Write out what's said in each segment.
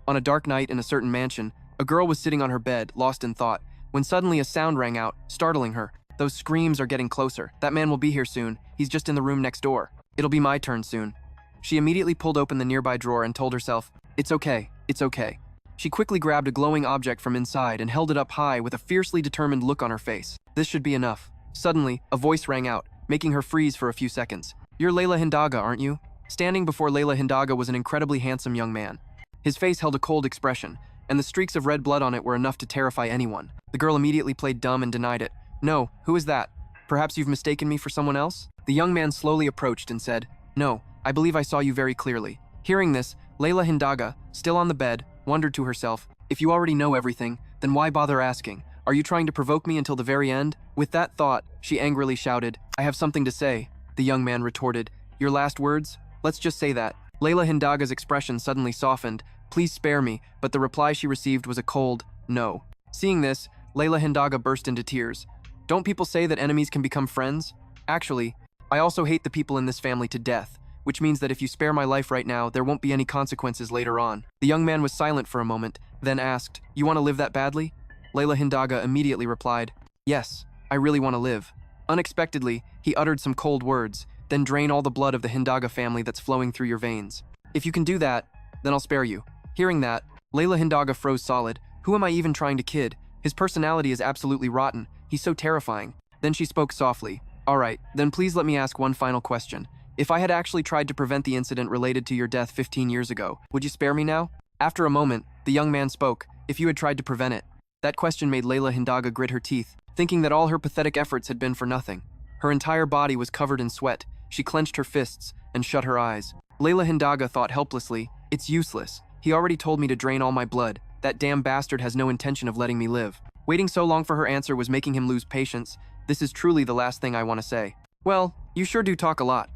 On a dark night in a certain mansion, a girl was sitting on her bed, lost in thought, when suddenly a sound rang out, startling her. Those screams are getting closer. That man will be here soon. He's just in the room next door. It'll be my turn soon. She immediately pulled open the nearby drawer and told herself, "It's okay, it's okay." She quickly grabbed a glowing object from inside and held it up high with a fiercely determined look on her face. This should be enough. Suddenly, a voice rang out, making her freeze for a few seconds. "You're Layla Hindaga, aren't you?" Standing before Layla Hindaga was an incredibly handsome young man. His face held a cold expression, and the streaks of red blood on it were enough to terrify anyone. The girl immediately played dumb and denied it. "No, who is that? Perhaps you've mistaken me for someone else?" The young man slowly approached and said, "No, I believe I saw you very clearly." Hearing this, Layla Hindaga, still on the bed, wondered to herself, "If you already know everything, then why bother asking? Are you trying to provoke me until the very end?" With that thought, she angrily shouted, "I have something to say." The young man retorted, "Your last words? Let's just say that." Layla Hindaga's expression suddenly softened. "Please spare me," but the reply she received was a cold, "No." Seeing this, Layla Hindaga burst into tears. "Don't people say that enemies can become friends? Actually, I also hate the people in this family to death, which means that if you spare my life right now, there won't be any consequences later on." The young man was silent for a moment, then asked, "You want to live that badly?" Layla Hindaga immediately replied, "Yes, I really want to live." Unexpectedly, he uttered some cold words, "Then drain all the blood of the Hindaga family that's flowing through your veins. If you can do that, then I'll spare you." Hearing that, Layla Hindaga froze solid. Who am I even trying to kid? His personality is absolutely rotten. He's so terrifying. Then she spoke softly. "All right, then please let me ask one final question. If I had actually tried to prevent the incident related to your death 15 years ago, would you spare me now?" After a moment, the young man spoke, "If you had tried to prevent it." That question made Layla Hindaga grit her teeth, thinking that all her pathetic efforts had been for nothing. Her entire body was covered in sweat. She clenched her fists and shut her eyes. Layla Hindaga thought helplessly, "It's useless. He already told me to drain all my blood. That damn bastard has no intention of letting me live." Waiting so long for her answer was making him lose patience. "This is truly the last thing I want to say." "Well, you sure do talk a lot."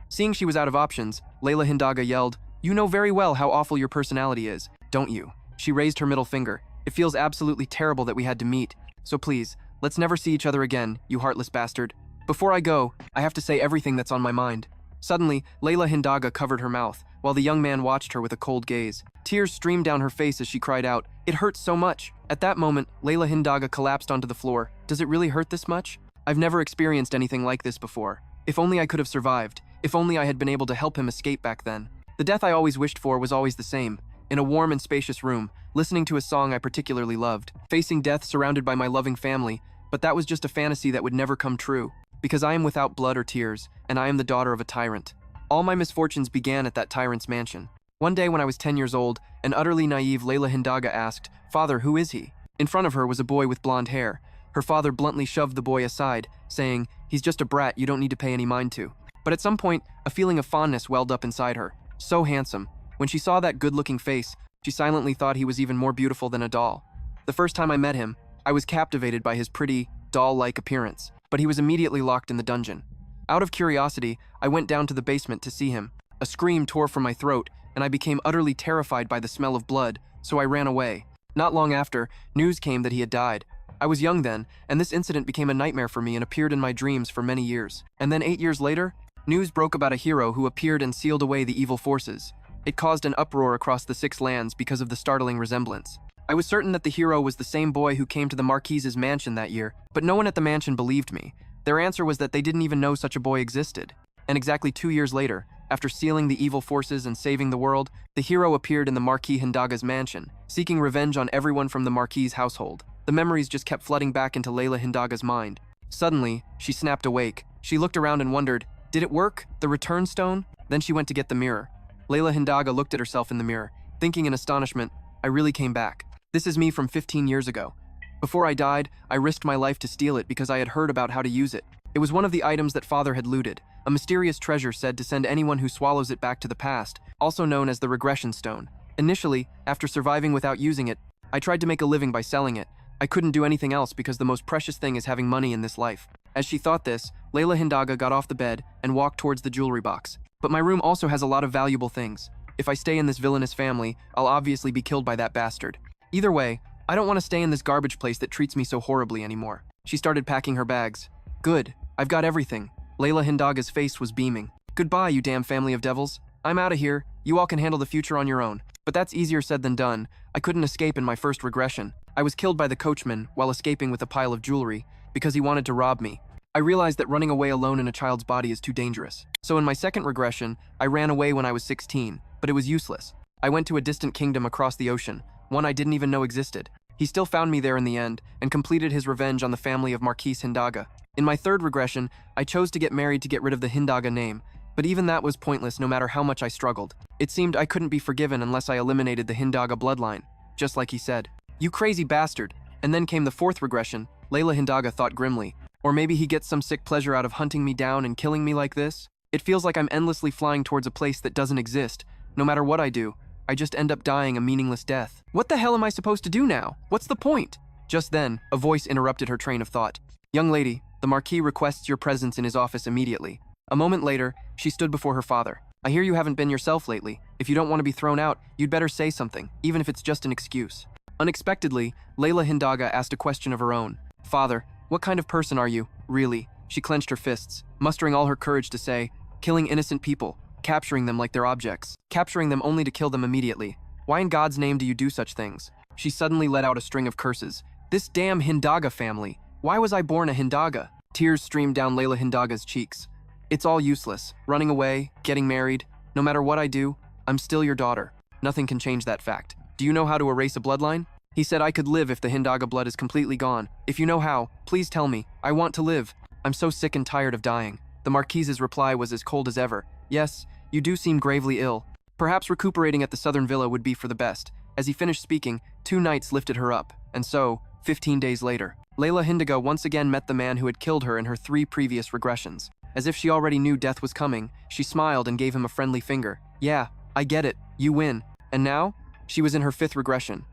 Seeing she was out of options, Layla Hindaga yelled, "You know very well how awful your personality is, don't you?" She raised her middle finger. "It feels absolutely terrible that we had to meet. So please, let's never see each other again, you heartless bastard. Before I go, I have to say everything that's on my mind." Suddenly, Layla Hindaga covered her mouth, while the young man watched her with a cold gaze. Tears streamed down her face as she cried out, "It hurts so much." At that moment, Layla Hindaga collapsed onto the floor. "Does it really hurt this much? I've never experienced anything like this before. If only I could have survived. If only I had been able to help him escape back then. The death I always wished for was always the same. In a warm and spacious room, listening to a song I particularly loved, facing death surrounded by my loving family, but that was just a fantasy that would never come true, because I am without blood or tears, and I am the daughter of a tyrant. All my misfortunes began at that tyrant's mansion. One day when I was 10 years old, an utterly naive Layla Hindaga asked, "Father, who is he?" In front of her was a boy with blonde hair. Her father bluntly shoved the boy aside, saying, "He's just a brat you don't need to pay any mind to." But at some point, a feeling of fondness welled up inside her. So handsome. When she saw that good-looking face, she silently thought he was even more beautiful than a doll. The first time I met him, I was captivated by his pretty, doll-like appearance, but he was immediately locked in the dungeon. Out of curiosity, I went down to the basement to see him. A scream tore from my throat, and I became utterly terrified by the smell of blood, so I ran away. Not long after, news came that he had died. I was young then, and this incident became a nightmare for me and appeared in my dreams for many years. And then 8 years later, news broke about a hero who appeared and sealed away the evil forces. It caused an uproar across the 6 lands because of the startling resemblance. I was certain that the hero was the same boy who came to the Marquise's mansion that year, but no one at the mansion believed me. Their answer was that they didn't even know such a boy existed. And exactly 2 years later, after sealing the evil forces and saving the world, the hero appeared in the Marquis Hindaga's mansion, seeking revenge on everyone from the Marquis' household. The memories just kept flooding back into Layla Hindaga's mind. Suddenly, she snapped awake. She looked around and wondered, did it work? The return stone? Then she went to get the mirror. Layla Hindaga looked at herself in the mirror, thinking in astonishment, I really came back. This is me from 15 years ago. Before I died, I risked my life to steal it because I had heard about how to use it. It was one of the items that Father had looted, a mysterious treasure said to send anyone who swallows it back to the past, also known as the regression stone. Initially, after surviving without using it, I tried to make a living by selling it. I couldn't do anything else because the most precious thing is having money in this life. As she thought this, Layla Hindaga got off the bed and walked towards the jewelry box. But my room also has a lot of valuable things. If I stay in this villainous family, I'll obviously be killed by that bastard. Either way, I don't want to stay in this garbage place that treats me so horribly anymore. She started packing her bags. Good, I've got everything. Layla Hindaga's face was beaming. Goodbye, you damn family of devils. I'm out of here. You all can handle the future on your own. But that's easier said than done. I couldn't escape in my first regression. I was killed by the coachman while escaping with a pile of jewelry because he wanted to rob me. I realized that running away alone in a child's body is too dangerous. So in my second regression, I ran away when I was 16, but it was useless. I went to a distant kingdom across the ocean, one I didn't even know existed. He still found me there in the end and completed his revenge on the family of Marquis Hindaga. In my third regression, I chose to get married to get rid of the Hindaga name, but even that was pointless no matter how much I struggled. It seemed I couldn't be forgiven unless I eliminated the Hindaga bloodline, just like he said. You crazy bastard. And then came the fourth regression, Layla Hindaga thought grimly. Or maybe he gets some sick pleasure out of hunting me down and killing me like this? It feels like I'm endlessly flying towards a place that doesn't exist. No matter what I do, I just end up dying a meaningless death. What the hell am I supposed to do now? What's the point? Just then, a voice interrupted her train of thought. Young lady, the Marquis requests your presence in his office immediately. A moment later, she stood before her father. I hear you haven't been yourself lately. If you don't want to be thrown out, you'd better say something, even if it's just an excuse. Unexpectedly, Layla Hindaga asked a question of her own. Father, what kind of person are you, really? She clenched her fists, mustering all her courage to say, killing innocent people, capturing them like they're objects, capturing them only to kill them immediately. Why in God's name do you do such things? She suddenly let out a string of curses. This damn Hindaga family. Why was I born a Hindaga? Tears streamed down Layla Hindaga's cheeks. It's all useless. Running away, getting married. No matter what I do, I'm still your daughter. Nothing can change that fact. Do you know how to erase a bloodline? He said I could live if the Hindaga blood is completely gone. If you know how, please tell me. I want to live. I'm so sick and tired of dying. The Marquise's reply was as cold as ever. Yes, you do seem gravely ill. Perhaps recuperating at the southern villa would be for the best. As he finished speaking, 2 knights lifted her up. And so, 15 days later, Layla Hindaga once again met the man who had killed her in her 3 previous regressions. As if she already knew death was coming, she smiled and gave him a friendly finger. Yeah, I get it. You win. And now? She was in her 5th regression.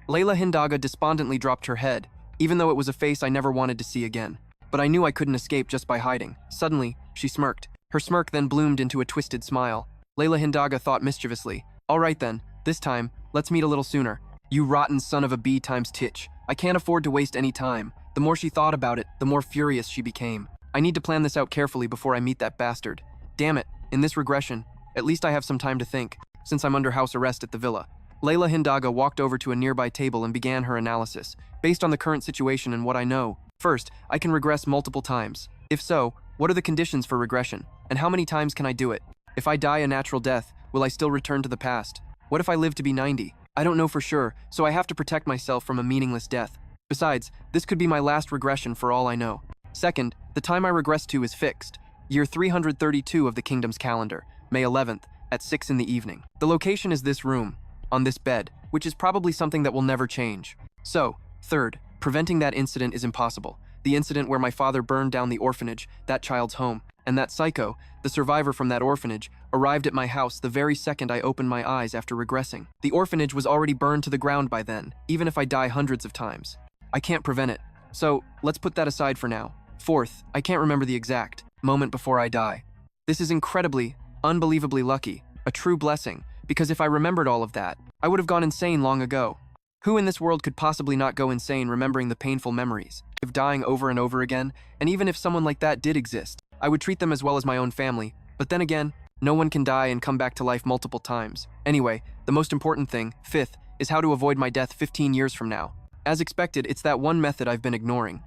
Layla Hindaga despondently dropped her head, even though it was a face I never wanted to see again. But I knew I couldn't escape just by hiding. Suddenly, she smirked. Her smirk then bloomed into a twisted smile. Layla Hindaga thought mischievously. All right then, this time, let's meet a little sooner. You rotten son of a b times titch. I can't afford to waste any time. The more she thought about it, the more furious she became. I need to plan this out carefully before I meet that bastard. Damn it, in this regression, at least I have some time to think, since I'm under house arrest at the villa. Layla Hindaga walked over to a nearby table and began her analysis. Based on the current situation and what I know, first, I can regress multiple times. If so, what are the conditions for regression? And how many times can I do it? If I die a natural death, will I still return to the past? What if I live to be 90? I don't know for sure, so I have to protect myself from a meaningless death. Besides, this could be my last regression for all I know. Second, the time I regress to is fixed. Year 332 of the kingdom's calendar, May 11th, at 6 in the evening. The location is this room, on this bed, which is probably something that will never change. So, third, preventing that incident is impossible. The incident where my father burned down the orphanage, that child's home, and that psycho, the survivor from that orphanage, arrived at my house the very second I opened my eyes after regressing. The orphanage was already burned to the ground by then, even if I die hundreds of times. I can't prevent it. So, let's put that aside for now. Fourth, I can't remember the exact moment before I die. This is incredibly, unbelievably lucky, a true blessing, because if I remembered all of that, I would have gone insane long ago. Who in this world could possibly not go insane remembering the painful memories of dying over and over again? And even if someone like that did exist, I would treat them as well as my own family. But then again, no one can die and come back to life multiple times. Anyway, the most important thing, fifth, is how to avoid my death 15 years from now. As expected, it's that one method I've been ignoring.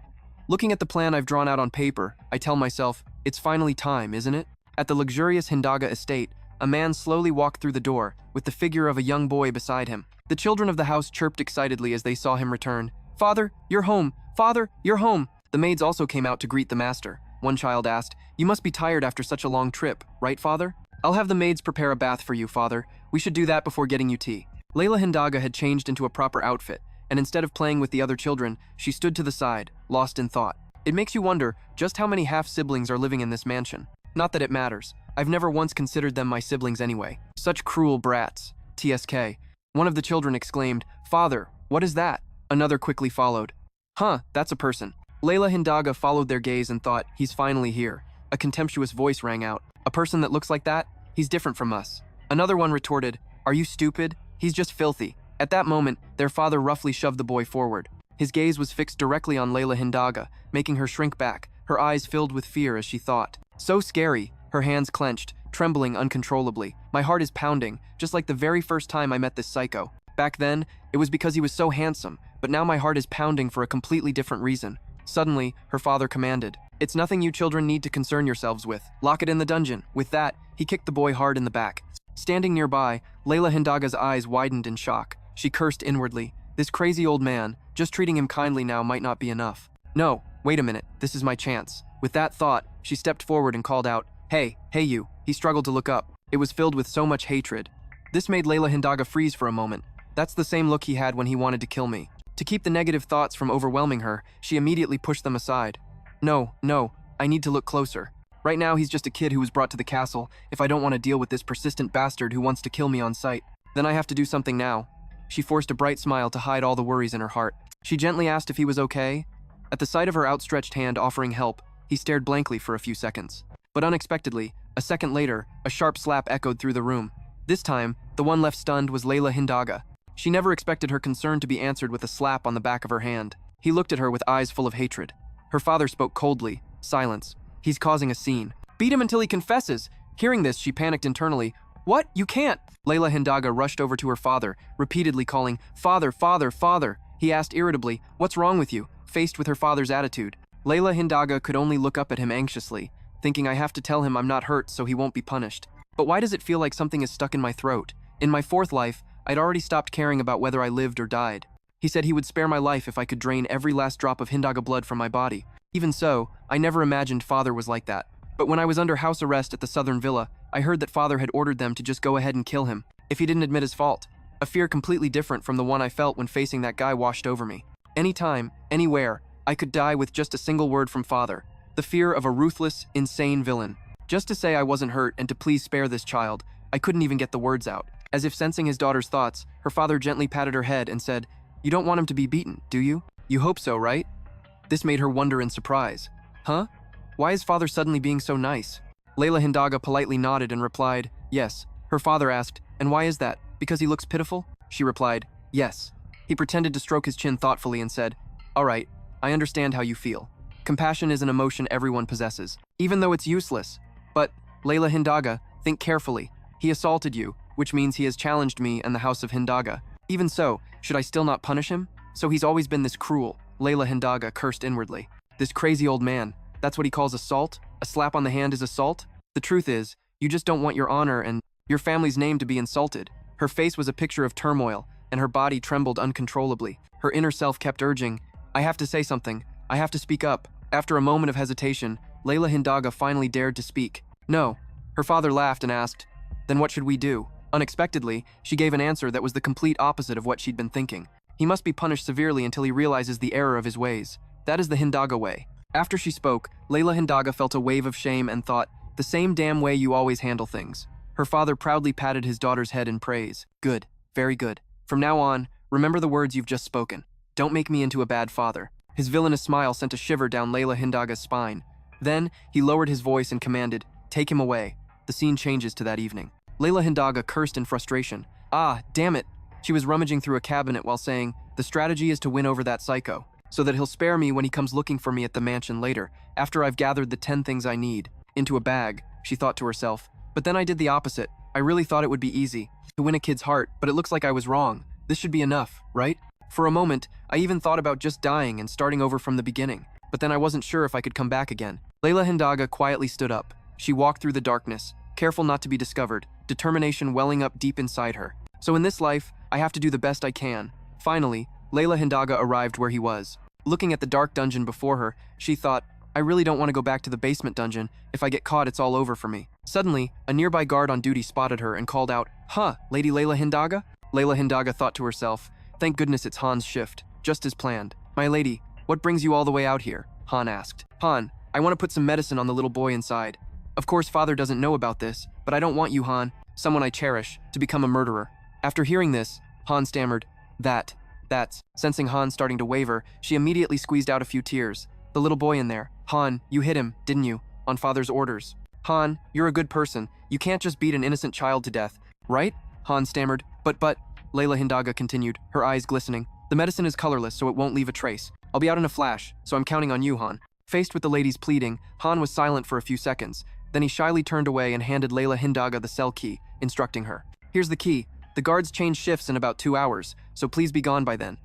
Looking at the plan I've drawn out on paper, I tell myself, it's finally time, isn't it? At the luxurious Hindaga estate, a man slowly walked through the door, with the figure of a young boy beside him. The children of the house chirped excitedly as they saw him return. Father, you're home! Father, you're home! The maids also came out to greet the master. One child asked, you must be tired after such a long trip, right, father? I'll have the maids prepare a bath for you, father. We should do that before getting you tea. Layla Hindaga had changed into a proper outfit, and instead of playing with the other children, she stood to the side, lost in thought. It makes you wonder just how many half-siblings are living in this mansion. Not that it matters. I've never once considered them my siblings anyway. Such cruel brats. TSK. One of the children exclaimed, Father, what is that? Another quickly followed. Huh, that's a person. Layla Hindaga followed their gaze and thought, he's finally here. A contemptuous voice rang out. A person that looks like that? He's different from us. Another one retorted, are you stupid? He's just filthy. At that moment, their father roughly shoved the boy forward. His gaze was fixed directly on Layla Hindaga, making her shrink back, her eyes filled with fear as she thought. So scary, her hands clenched, trembling uncontrollably. My heart is pounding, just like the very first time I met this psycho. Back then, it was because he was so handsome, but now my heart is pounding for a completely different reason. Suddenly, her father commanded, "It's nothing you children need to concern yourselves with. Lock it in the dungeon." With that, he kicked the boy hard in the back. Standing nearby, Layla Hindaga's eyes widened in shock. She cursed inwardly. This crazy old man, just treating him kindly now might not be enough. No, wait a minute, this is my chance. With that thought, she stepped forward and called out, hey you." He struggled to look up. It was filled with so much hatred. This made Layla Hindaga freeze for a moment. That's the same look he had when he wanted to kill me. To keep the negative thoughts from overwhelming her, she immediately pushed them aside. No, I need to look closer. Right now, he's just a kid who was brought to the castle. If I don't want to deal with this persistent bastard who wants to kill me on sight, then I have to do something now. She forced a bright smile to hide all the worries in her heart. She gently asked if he was okay. At the sight of her outstretched hand offering help, he stared blankly for a few seconds. But unexpectedly, a second later, a sharp slap echoed through the room. This time, the one left stunned was Layla Hindaga. She never expected her concern to be answered with a slap on the back of her hand. He looked at her with eyes full of hatred. Her father spoke coldly. Silence. He's causing a scene. Beat him until he confesses. Hearing this, she panicked internally. What? You can't! Layla Hindaga rushed over to her father, repeatedly calling, "Father, father, father!" He asked irritably, "What's wrong with you?" Faced with her father's attitude, Layla Hindaga could only look up at him anxiously, thinking I have to tell him I'm not hurt so he won't be punished. But why does it feel like something is stuck in my throat? In my fourth life, I'd already stopped caring about whether I lived or died. He said he would spare my life if I could drain every last drop of Hindaga blood from my body. Even so, I never imagined father was like that. But when I was under house arrest at the Southern Villa, I heard that father had ordered them to just go ahead and kill him, if he didn't admit his fault. A fear completely different from the one I felt when facing that guy washed over me. Anytime, anywhere, I could die with just a single word from father. The fear of a ruthless, insane villain. Just to say I wasn't hurt and to please spare this child, I couldn't even get the words out. As if sensing his daughter's thoughts, her father gently patted her head and said, "You don't want him to be beaten, do you? You hope so, right?" This made her wonder in surprise. Huh? Why is father suddenly being so nice? Layla Hindaga politely nodded and replied, "Yes." Her father asked, "And why is that? Because he looks pitiful?" She replied, "Yes." He pretended to stroke his chin thoughtfully and said, "All right, I understand how you feel. Compassion is an emotion everyone possesses, even though it's useless. But, Layla Hindaga, think carefully. He assaulted you, which means he has challenged me and the House of Hindaga. Even so, should I still not punish him? So he's always been this cruel." Layla Hindaga cursed inwardly. This crazy old man, that's what he calls assault? A slap on the hand is assault? The truth is, you just don't want your honor and your family's name to be insulted. Her face was a picture of turmoil, and her body trembled uncontrollably. Her inner self kept urging, "I have to say something. I have to speak up." After a moment of hesitation, Layla Hindaga finally dared to speak. "No." Her father laughed and asked, "Then what should we do?" Unexpectedly, she gave an answer that was the complete opposite of what she'd been thinking. He must be punished severely until he realizes the error of his ways. That is the Hindaga way. After she spoke, Layla Hindaga felt a wave of shame and thought, "The same damn way you always handle things." Her father proudly patted his daughter's head in praise. "Good, very good. From now on, remember the words you've just spoken. Don't make me into a bad father." His villainous smile sent a shiver down Layla Hindaga's spine. Then, he lowered his voice and commanded, "Take him away." The scene changes to that evening. Layla Hindaga cursed in frustration. "Ah, damn it." She was rummaging through a cabinet while saying, "The strategy is to win over that psycho, so that he'll spare me when he comes looking for me at the mansion later, after I've gathered the 10 things I need. Into a bag," she thought to herself. "But then I did the opposite. I really thought it would be easy, to win a kid's heart, but it looks like I was wrong. This should be enough, right?" For a moment, I even thought about just dying and starting over from the beginning, but then I wasn't sure if I could come back again. Layla Hindaga quietly stood up. She walked through the darkness, careful not to be discovered, determination welling up deep inside her. So in this life, I have to do the best I can. Finally, Layla Hindaga arrived where he was. Looking at the dark dungeon before her, she thought, "I really don't want to go back to the basement dungeon. If I get caught, it's all over for me." Suddenly, a nearby guard on duty spotted her and called out, "Huh, Lady Layla Hindaga?" Layla Hindaga thought to herself, "Thank goodness it's Han's shift, just as planned." "My lady, what brings you all the way out here?" Han asked. "Han, I want to put some medicine on the little boy inside. Of course father doesn't know about this, but I don't want you, Han, someone I cherish, to become a murderer." After hearing this, Han stammered, That's... Sensing Han starting to waver, she immediately squeezed out a few tears. "The little boy in there. Han, you hit him, didn't you? On father's orders." "Han, you're a good person. You can't just beat an innocent child to death, right?" Han stammered. But, Layla Hindaga continued, her eyes glistening. "The medicine is colorless, so it won't leave a trace. I'll be out in a flash, so I'm counting on you, Han." Faced with the lady's pleading, Han was silent for a few seconds. Then he shyly turned away and handed Layla Hindaga the cell key, instructing her. Here's the key. The guards change shifts in about 2 hours, so please be gone by then.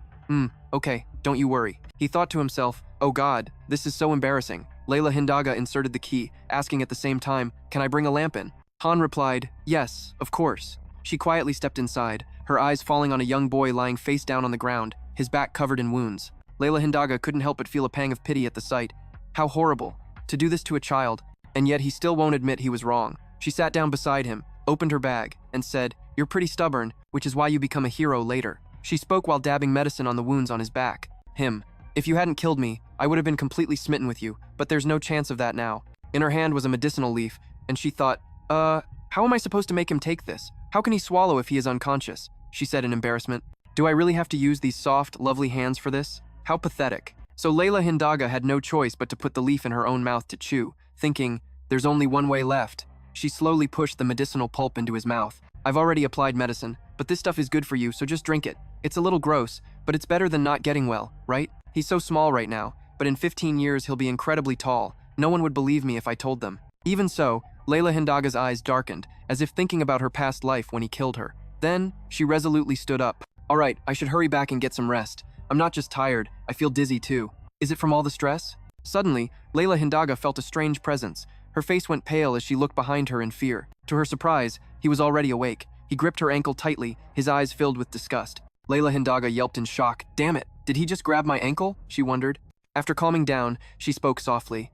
Okay, don't you worry. He thought to himself, oh god, this is so embarrassing. Layla Hindaga inserted the key, asking at the same time, can I bring a lamp in? Han replied, yes, of course. She quietly stepped inside, her eyes falling on a young boy lying face down on the ground, his back covered in wounds. Layla Hindaga couldn't help but feel a pang of pity at the sight. How horrible, to do this to a child, and yet he still won't admit he was wrong. She sat down beside him, opened her bag, and said, you're pretty stubborn, which is why you become a hero later. She spoke while dabbing medicine on the wounds on his back. If you hadn't killed me, I would have been completely smitten with you, but there's no chance of that now. In her hand was a medicinal leaf, and she thought, how am I supposed to make him take this? How can he swallow if he is unconscious? She said in embarrassment. Do I really have to use these soft, lovely hands for this? How pathetic. So Layla Hindaga had no choice but to put the leaf in her own mouth to chew, thinking, there's only one way left. She slowly pushed the medicinal pulp into his mouth. I've already applied medicine, but this stuff is good for you, so just drink it. It's a little gross, but it's better than not getting well, right? He's so small right now, but in 15 years he'll be incredibly tall. No one would believe me if I told them. Even so, Layla Hindaga's eyes darkened, as if thinking about her past life when he killed her. Then, she resolutely stood up. All right, I should hurry back and get some rest. I'm not just tired, I feel dizzy too. Is it from all the stress? Suddenly, Layla Hindaga felt a strange presence. Her face went pale as she looked behind her in fear. To her surprise, he was already awake. He gripped her ankle tightly, his eyes filled with disgust. Layla Hindaga yelped in shock. Damn it, did he just grab my ankle? She wondered. After calming down, she spoke softly.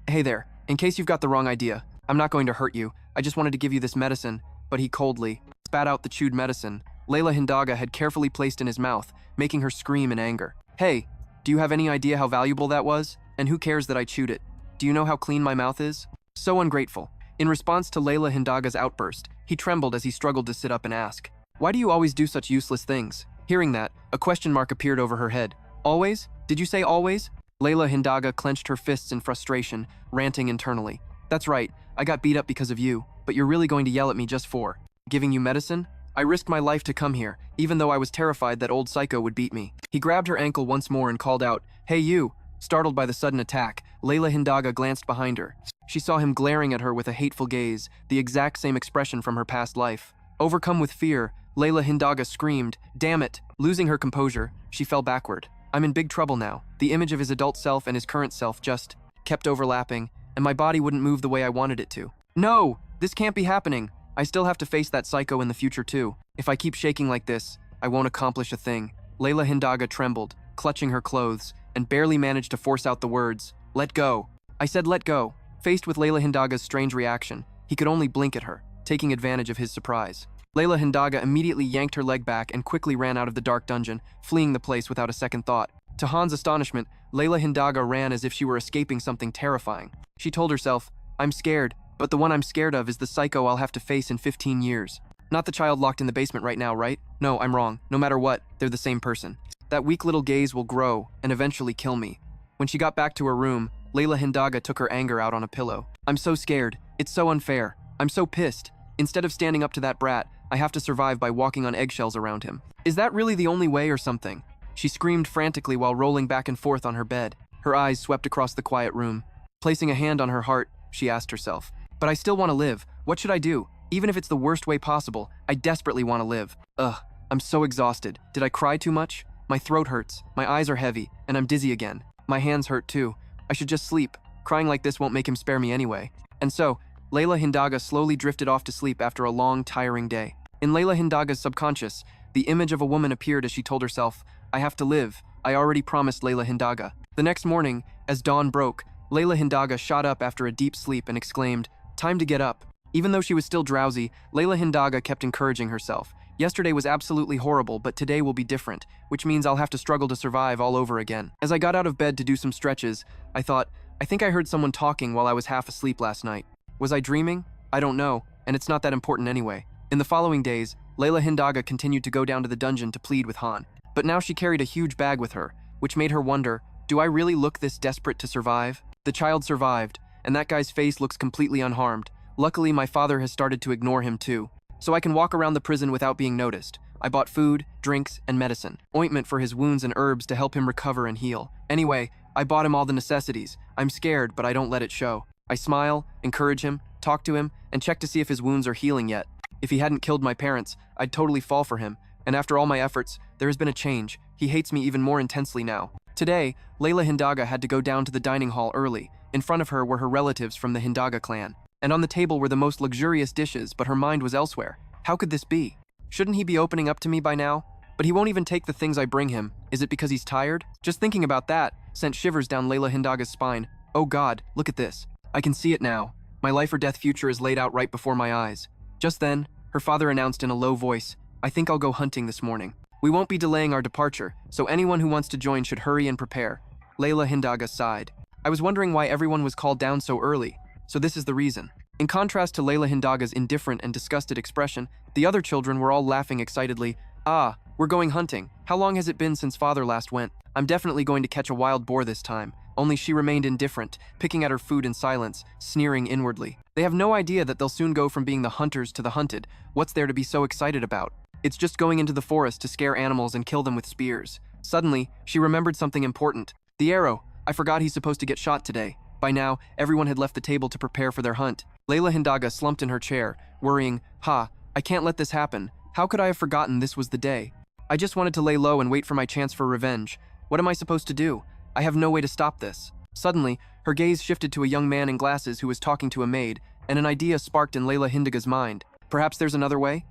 Hey there, in case you've got the wrong idea, I'm not going to hurt you. I just wanted to give you this medicine. But he coldly spat out the chewed medicine Layla Hindaga had carefully placed in his mouth, making her scream in anger. Hey, do you have any idea how valuable that was? And who cares that I chewed it? Do you know how clean my mouth is? So ungrateful. In response to Layla Hindaga's outburst, he trembled as he struggled to sit up and ask, why do you always do such useless things? Hearing that, a question mark appeared over her head. Always? Did you say always? Layla Hindaga clenched her fists in frustration, ranting internally. That's right, I got beat up because of you, but you're really going to yell at me just for giving you medicine? I risked my life to come here, even though I was terrified that old Psycho would beat me. He grabbed her ankle once more and called out, hey you! Startled by the sudden attack, Layla Hindaga glanced behind her. She saw him glaring at her with a hateful gaze, the exact same expression from her past life. Overcome with fear, Layla Hindaga screamed, damn it! Losing her composure, she fell backward. I'm in big trouble now. The image of his adult self and his current self just kept overlapping, and my body wouldn't move the way I wanted it to. No! This can't be happening! I still have to face that Psycho in the future too. If I keep shaking like this, I won't accomplish a thing. Layla Hindaga trembled, clutching her clothes, and barely managed to force out the words, let go. I said let go. Faced with Layla Hindaga's strange reaction, he could only blink at her, taking advantage of his surprise. Layla Hindaga immediately yanked her leg back and quickly ran out of the dark dungeon, fleeing the place without a second thought. To Han's astonishment, Layla Hindaga ran as if she were escaping something terrifying. She told herself, I'm scared, but the one I'm scared of is the Psycho I'll have to face in 15 years. Not the child locked in the basement right now, right? No, I'm wrong. No matter what, they're the same person. That weak little gaze will grow and eventually kill me. When she got back to her room, Layla Hindaga took her anger out on a pillow. I'm so scared. It's so unfair. I'm so pissed. Instead of standing up to that brat, I have to survive by walking on eggshells around him. Is that really the only way or something? She screamed frantically while rolling back and forth on her bed. Her eyes swept across the quiet room. Placing a hand on her heart, she asked herself, but I still want to live. What should I do? Even if it's the worst way possible, I desperately want to live. Ugh, I'm so exhausted. Did I cry too much? My throat hurts, my eyes are heavy, and I'm dizzy again. My hands hurt too. I should just sleep. Crying like this won't make him spare me anyway. And so, Layla Hindaga slowly drifted off to sleep after a long, tiring day. In Layla Hindaga's subconscious, the image of a woman appeared as she told herself, I have to live. I already promised Layla Hindaga. The next morning, as dawn broke, Layla Hindaga shot up after a deep sleep and exclaimed, time to get up. Even though she was still drowsy, Layla Hindaga kept encouraging herself. Yesterday was absolutely horrible, but today will be different, which means I'll have to struggle to survive all over again. As I got out of bed to do some stretches, I thought, I think I heard someone talking while I was half asleep last night. Was I dreaming? I don't know, and it's not that important anyway. In the following days, Layla Hindaga continued to go down to the dungeon to plead with Han. But now she carried a huge bag with her, which made her wonder, do I really look this desperate to survive? The child survived, and that guy's face looks completely unharmed. Luckily, my father has started to ignore him too. So I can walk around the prison without being noticed. I bought food, drinks, and medicine. Ointment for his wounds and herbs to help him recover and heal. Anyway, I bought him all the necessities. I'm scared, but I don't let it show. I smile, encourage him, talk to him, and check to see if his wounds are healing yet. If he hadn't killed my parents, I'd totally fall for him, and after all my efforts, there has been a change. He hates me even more intensely now. Today, Layla Hindaga had to go down to the dining hall early. In front of her were her relatives from the Hindaga clan, and on the table were the most luxurious dishes, but her mind was elsewhere. How could this be? Shouldn't he be opening up to me by now? But he won't even take the things I bring him. Is it because he's tired? Just thinking about that sent shivers down Layla Hindaga's spine. Oh God, look at this. I can see it now. My life or death future is laid out right before my eyes. Just then, her father announced in a low voice, I think I'll go hunting this morning. We won't be delaying our departure, so anyone who wants to join should hurry and prepare. Layla Hindaga sighed. I was wondering why everyone was called down so early, so this is the reason. In contrast to Layla Hindaga's indifferent and disgusted expression, the other children were all laughing excitedly. Ah, we're going hunting. How long has it been since father last went? I'm definitely going to catch a wild boar this time. Only she remained indifferent, picking at her food in silence, sneering inwardly. They have no idea that they'll soon go from being the hunters to the hunted. What's there to be so excited about? It's just going into the forest to scare animals and kill them with spears. Suddenly, she remembered something important. The arrow. I forgot he's supposed to get shot today. By now, everyone had left the table to prepare for their hunt. Layla Hindaga slumped in her chair, worrying, I can't let this happen. How could I have forgotten this was the day? I just wanted to lay low and wait for my chance for revenge. What am I supposed to do? I have no way to stop this. Suddenly, her gaze shifted to a young man in glasses who was talking to a maid, and an idea sparked in Layla Hindaga's mind. Perhaps there's another way?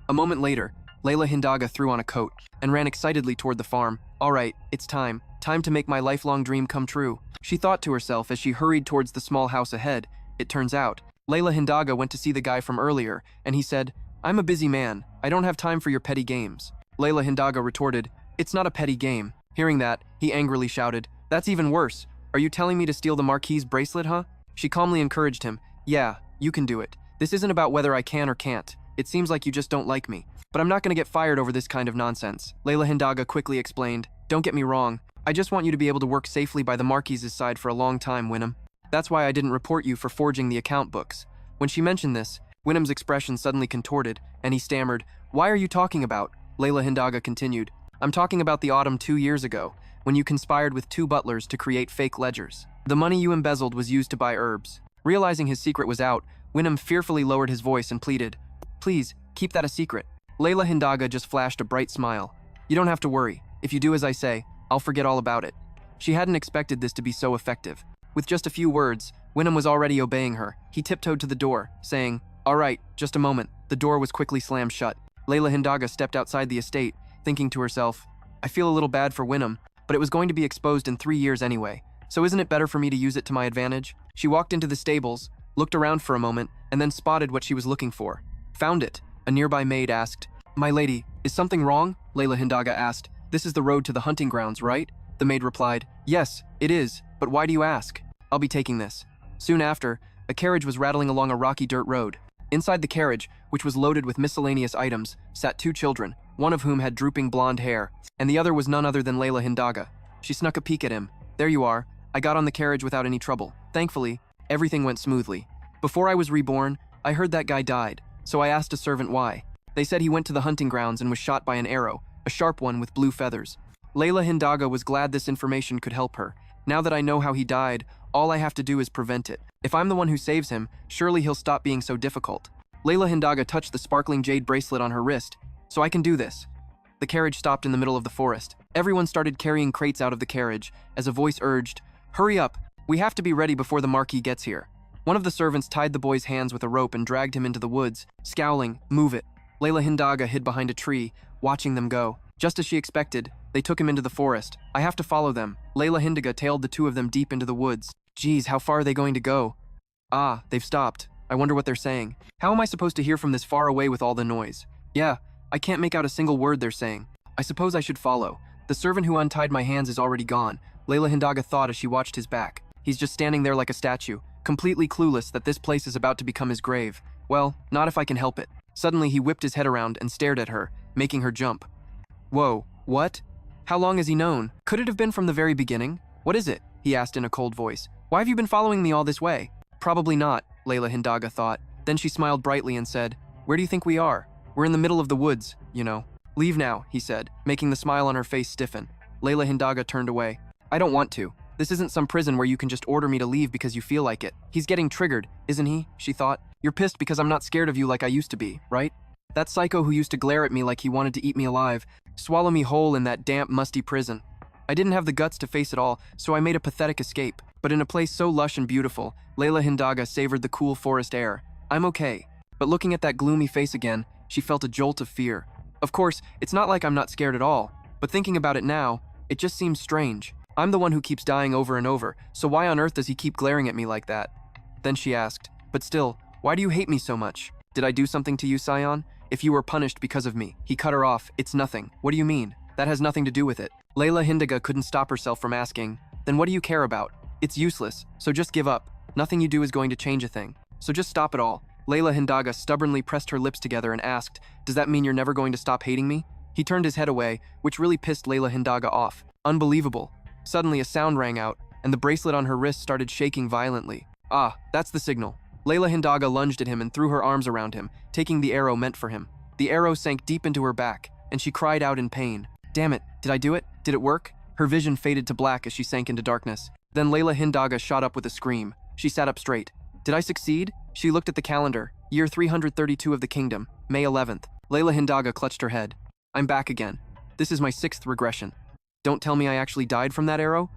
A moment later, Layla Hindaga threw on a coat and ran excitedly toward the farm. All right, it's time. Time to make my lifelong dream come true. She thought to herself as she hurried towards the small house ahead. It turns out, Layla Hindaga went to see the guy from earlier, and he said, I'm a busy man. I don't have time for your petty games. Layla Hindaga retorted, It's not a petty game. Hearing that, he angrily shouted, That's even worse. Are you telling me to steal the Marquis's bracelet, huh? She calmly encouraged him, Yeah, you can do it. This isn't about whether I can or can't. It seems like you just don't like me. But I'm not going to get fired over this kind of nonsense. Layla Hindaga quickly explained, Don't get me wrong. I just want you to be able to work safely by the Marquis's side for a long time, Wynnum. That's why I didn't report you for forging the account books. When she mentioned this, Wynnum's expression suddenly contorted, and he stammered, Why are you talking about? Layla Hindaga continued, I'm talking about the autumn 2 years ago, when you conspired with 2 butlers to create fake ledgers. The money you embezzled was used to buy herbs. Realizing his secret was out, Wynnum fearfully lowered his voice and pleaded, Please, keep that a secret. Layla Hindaga just flashed a bright smile. You don't have to worry. If you do as I say, I'll forget all about it. She hadn't expected this to be so effective. With just a few words, Wynnum was already obeying her. He tiptoed to the door, saying, All right, just a moment. The door was quickly slammed shut. Layla Hindaga stepped outside the estate, thinking to herself, I feel a little bad for Wynnum, but it was going to be exposed in 3 years anyway, so isn't it better for me to use it to my advantage? She walked into the stables, looked around for a moment, and then spotted what she was looking for. Found it. A nearby maid asked, My lady, is something wrong? Layla Hindaga asked, This is the road to the hunting grounds, right? The maid replied, Yes, it is, but why do you ask? I'll be taking this. Soon after, a carriage was rattling along a rocky dirt road. Inside the carriage, which was loaded with miscellaneous items, sat 2 children, one of whom had drooping blonde hair, and the other was none other than Layla Hindaga. She snuck a peek at him. There you are. I got on the carriage without any trouble. Thankfully, everything went smoothly. Before I was reborn, I heard that guy died, so I asked a servant why. They said he went to the hunting grounds and was shot by an arrow, a sharp one with blue feathers. Layla Hindaga was glad this information could help her. Now that I know how he died, all I have to do is prevent it. If I'm the one who saves him, surely he'll stop being so difficult. Layla Hindaga touched the sparkling jade bracelet on her wrist. So I can do this. The carriage stopped in the middle of the forest. Everyone started carrying crates out of the carriage, as a voice urged, Hurry up, we have to be ready before the Marquis gets here. One of the servants tied the boy's hands with a rope and dragged him into the woods, scowling, Move it. Layla Hindaga hid behind a tree, watching them go. Just as she expected, they took him into the forest. I have to follow them. Layla Hindaga tailed the 2 of them deep into the woods. Geez, how far are they going to go? Ah, they've stopped. I wonder what they're saying. How am I supposed to hear from this far away with all the noise? Yeah, I can't make out a single word they're saying. I suppose I should follow. The servant who untied my hands is already gone, Layla Hindaga thought as she watched his back. He's just standing there like a statue, completely clueless that this place is about to become his grave. Well, not if I can help it. Suddenly he whipped his head around and stared at her, making her jump. Whoa, what? How long has he known? Could it have been from the very beginning? What is it? He asked in a cold voice. Why have you been following me all this way? Probably not, Layla Hindaga thought. Then she smiled brightly and said, Where do you think we are? We're in the middle of the woods, you know. Leave now, he said, making the smile on her face stiffen. Layla Hindaga turned away. I don't want to. This isn't some prison where you can just order me to leave because you feel like it. He's getting triggered, isn't he? She thought. You're pissed because I'm not scared of you like I used to be, right? That psycho who used to glare at me like he wanted to eat me alive, swallow me whole in that damp, musty prison. I didn't have the guts to face it all, so I made a pathetic escape. But in a place so lush and beautiful, Layla Hindaga savored the cool forest air. I'm okay. But looking at that gloomy face again, she felt a jolt of fear. Of course, it's not like I'm not scared at all, but thinking about it now, it just seems strange. I'm the one who keeps dying over and over, so why on earth does he keep glaring at me like that? Then she asked, but still, why do you hate me so much? Did I do something to you, Sion? If you were punished because of me. He cut her off. It's nothing. What do you mean? That has nothing to do with it. Layla Hindaga couldn't stop herself from asking, then what do you care about? It's useless, so just give up. Nothing you do is going to change a thing. So just stop it all. Layla Hindaga stubbornly pressed her lips together and asked, does that mean you're never going to stop hating me? He turned his head away, which really pissed Layla Hindaga off. Unbelievable. Suddenly a sound rang out, and the bracelet on her wrist started shaking violently. Ah, that's the signal. Layla Hindaga lunged at him and threw her arms around him, taking the arrow meant for him. The arrow sank deep into her back, and she cried out in pain. Damn it, did I do it? Did it work? Her vision faded to black as she sank into darkness. Then Layla Hindaga shot up with a scream. She sat up straight. Did I succeed? She looked at the calendar. Year 332 of the kingdom, May 11th. Layla Hindaga clutched her head. I'm back again. This is my 6th regression. Don't tell me I actually died from that arrow?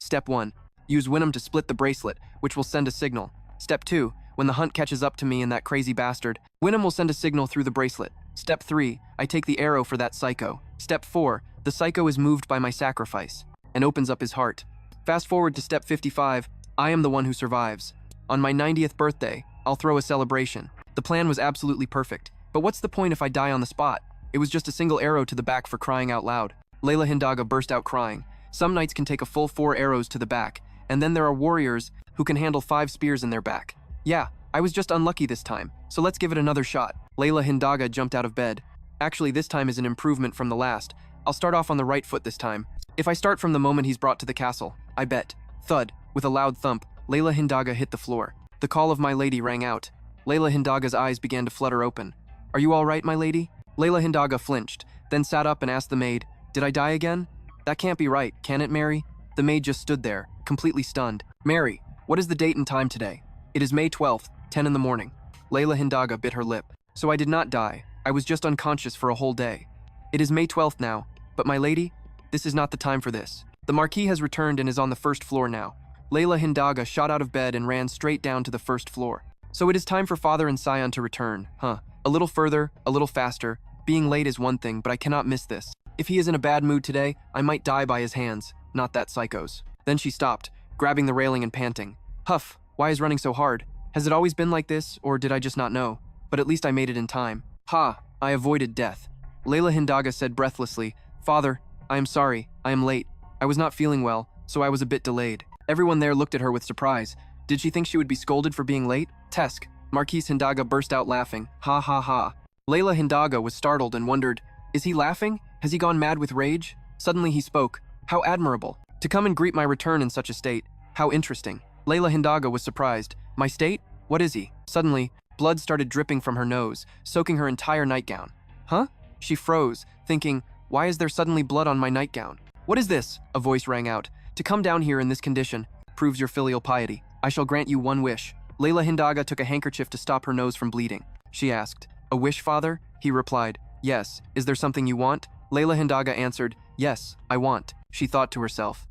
Step 1. Use Venom to split the bracelet, which will send a signal. Step 2. When the hunt catches up to me and that crazy bastard, Venom will send a signal through the bracelet. Step 3. I take the arrow for that psycho. Step 4. The psycho is moved by my sacrifice and opens up his heart. Fast forward to step 55. I am the one who survives. On my 90th birthday, I'll throw a celebration. The plan was absolutely perfect. But what's the point if I die on the spot? It was just a single arrow to the back for crying out loud. Layla Hindaga burst out crying. Some knights can take a full 4 arrows to the back, and then there are warriors who can handle 5 spears in their back. Yeah, I was just unlucky this time, so let's give it another shot. Layla Hindaga jumped out of bed. Actually, this time is an improvement from the last. I'll start off on the right foot this time. If I start from the moment he's brought to the castle, I bet. Thud, with a loud thump, Layla Hindaga hit the floor. The call of my lady rang out. Layla Hindaga's eyes began to flutter open. Are you all right, my lady? Layla Hindaga flinched, then sat up and asked the maid, did I die again? That can't be right, can it, Mary? The maid just stood there, completely stunned. Mary, what is the date and time today? It is May 12th, 10 in the morning. Layla Hindaga bit her lip. So I did not die. I was just unconscious for a whole day. It is May 12th now, but my lady, this is not the time for this. The Marquis has returned and is on the first floor now. Layla Hindaga shot out of bed and ran straight down to the first floor. So it is time for father and Sion to return, huh? A little further, a little faster. Being late is one thing, but I cannot miss this. If he is in a bad mood today, I might die by his hands, not that psycho's. Then she stopped, grabbing the railing and panting. Huff, why is running so hard? Has it always been like this, or did I just not know? But at least I made it in time. Ha, I avoided death. Layla Hindaga said breathlessly, Father, I am sorry, I am late. I was not feeling well, so I was a bit delayed. Everyone there looked at her with surprise. Did she think she would be scolded for being late? Tesk. Marquis Hindaga burst out laughing. Ha ha ha. Layla Hindaga was startled and wondered, is he laughing? Has he gone mad with rage? Suddenly he spoke. How admirable. To come and greet my return in such a state. How interesting. Layla Hindaga was surprised. My state? What is he? Suddenly, blood started dripping from her nose, soaking her entire nightgown. Huh? She froze, thinking, why is there suddenly blood on my nightgown? What is this? A voice rang out. To come down here in this condition proves your filial piety. I shall grant you one wish. Layla Hindaga took a handkerchief to stop her nose from bleeding. She asked, a wish, father? He replied, yes. Is there something you want? Layla Hindaga answered, yes, I want. She thought to herself.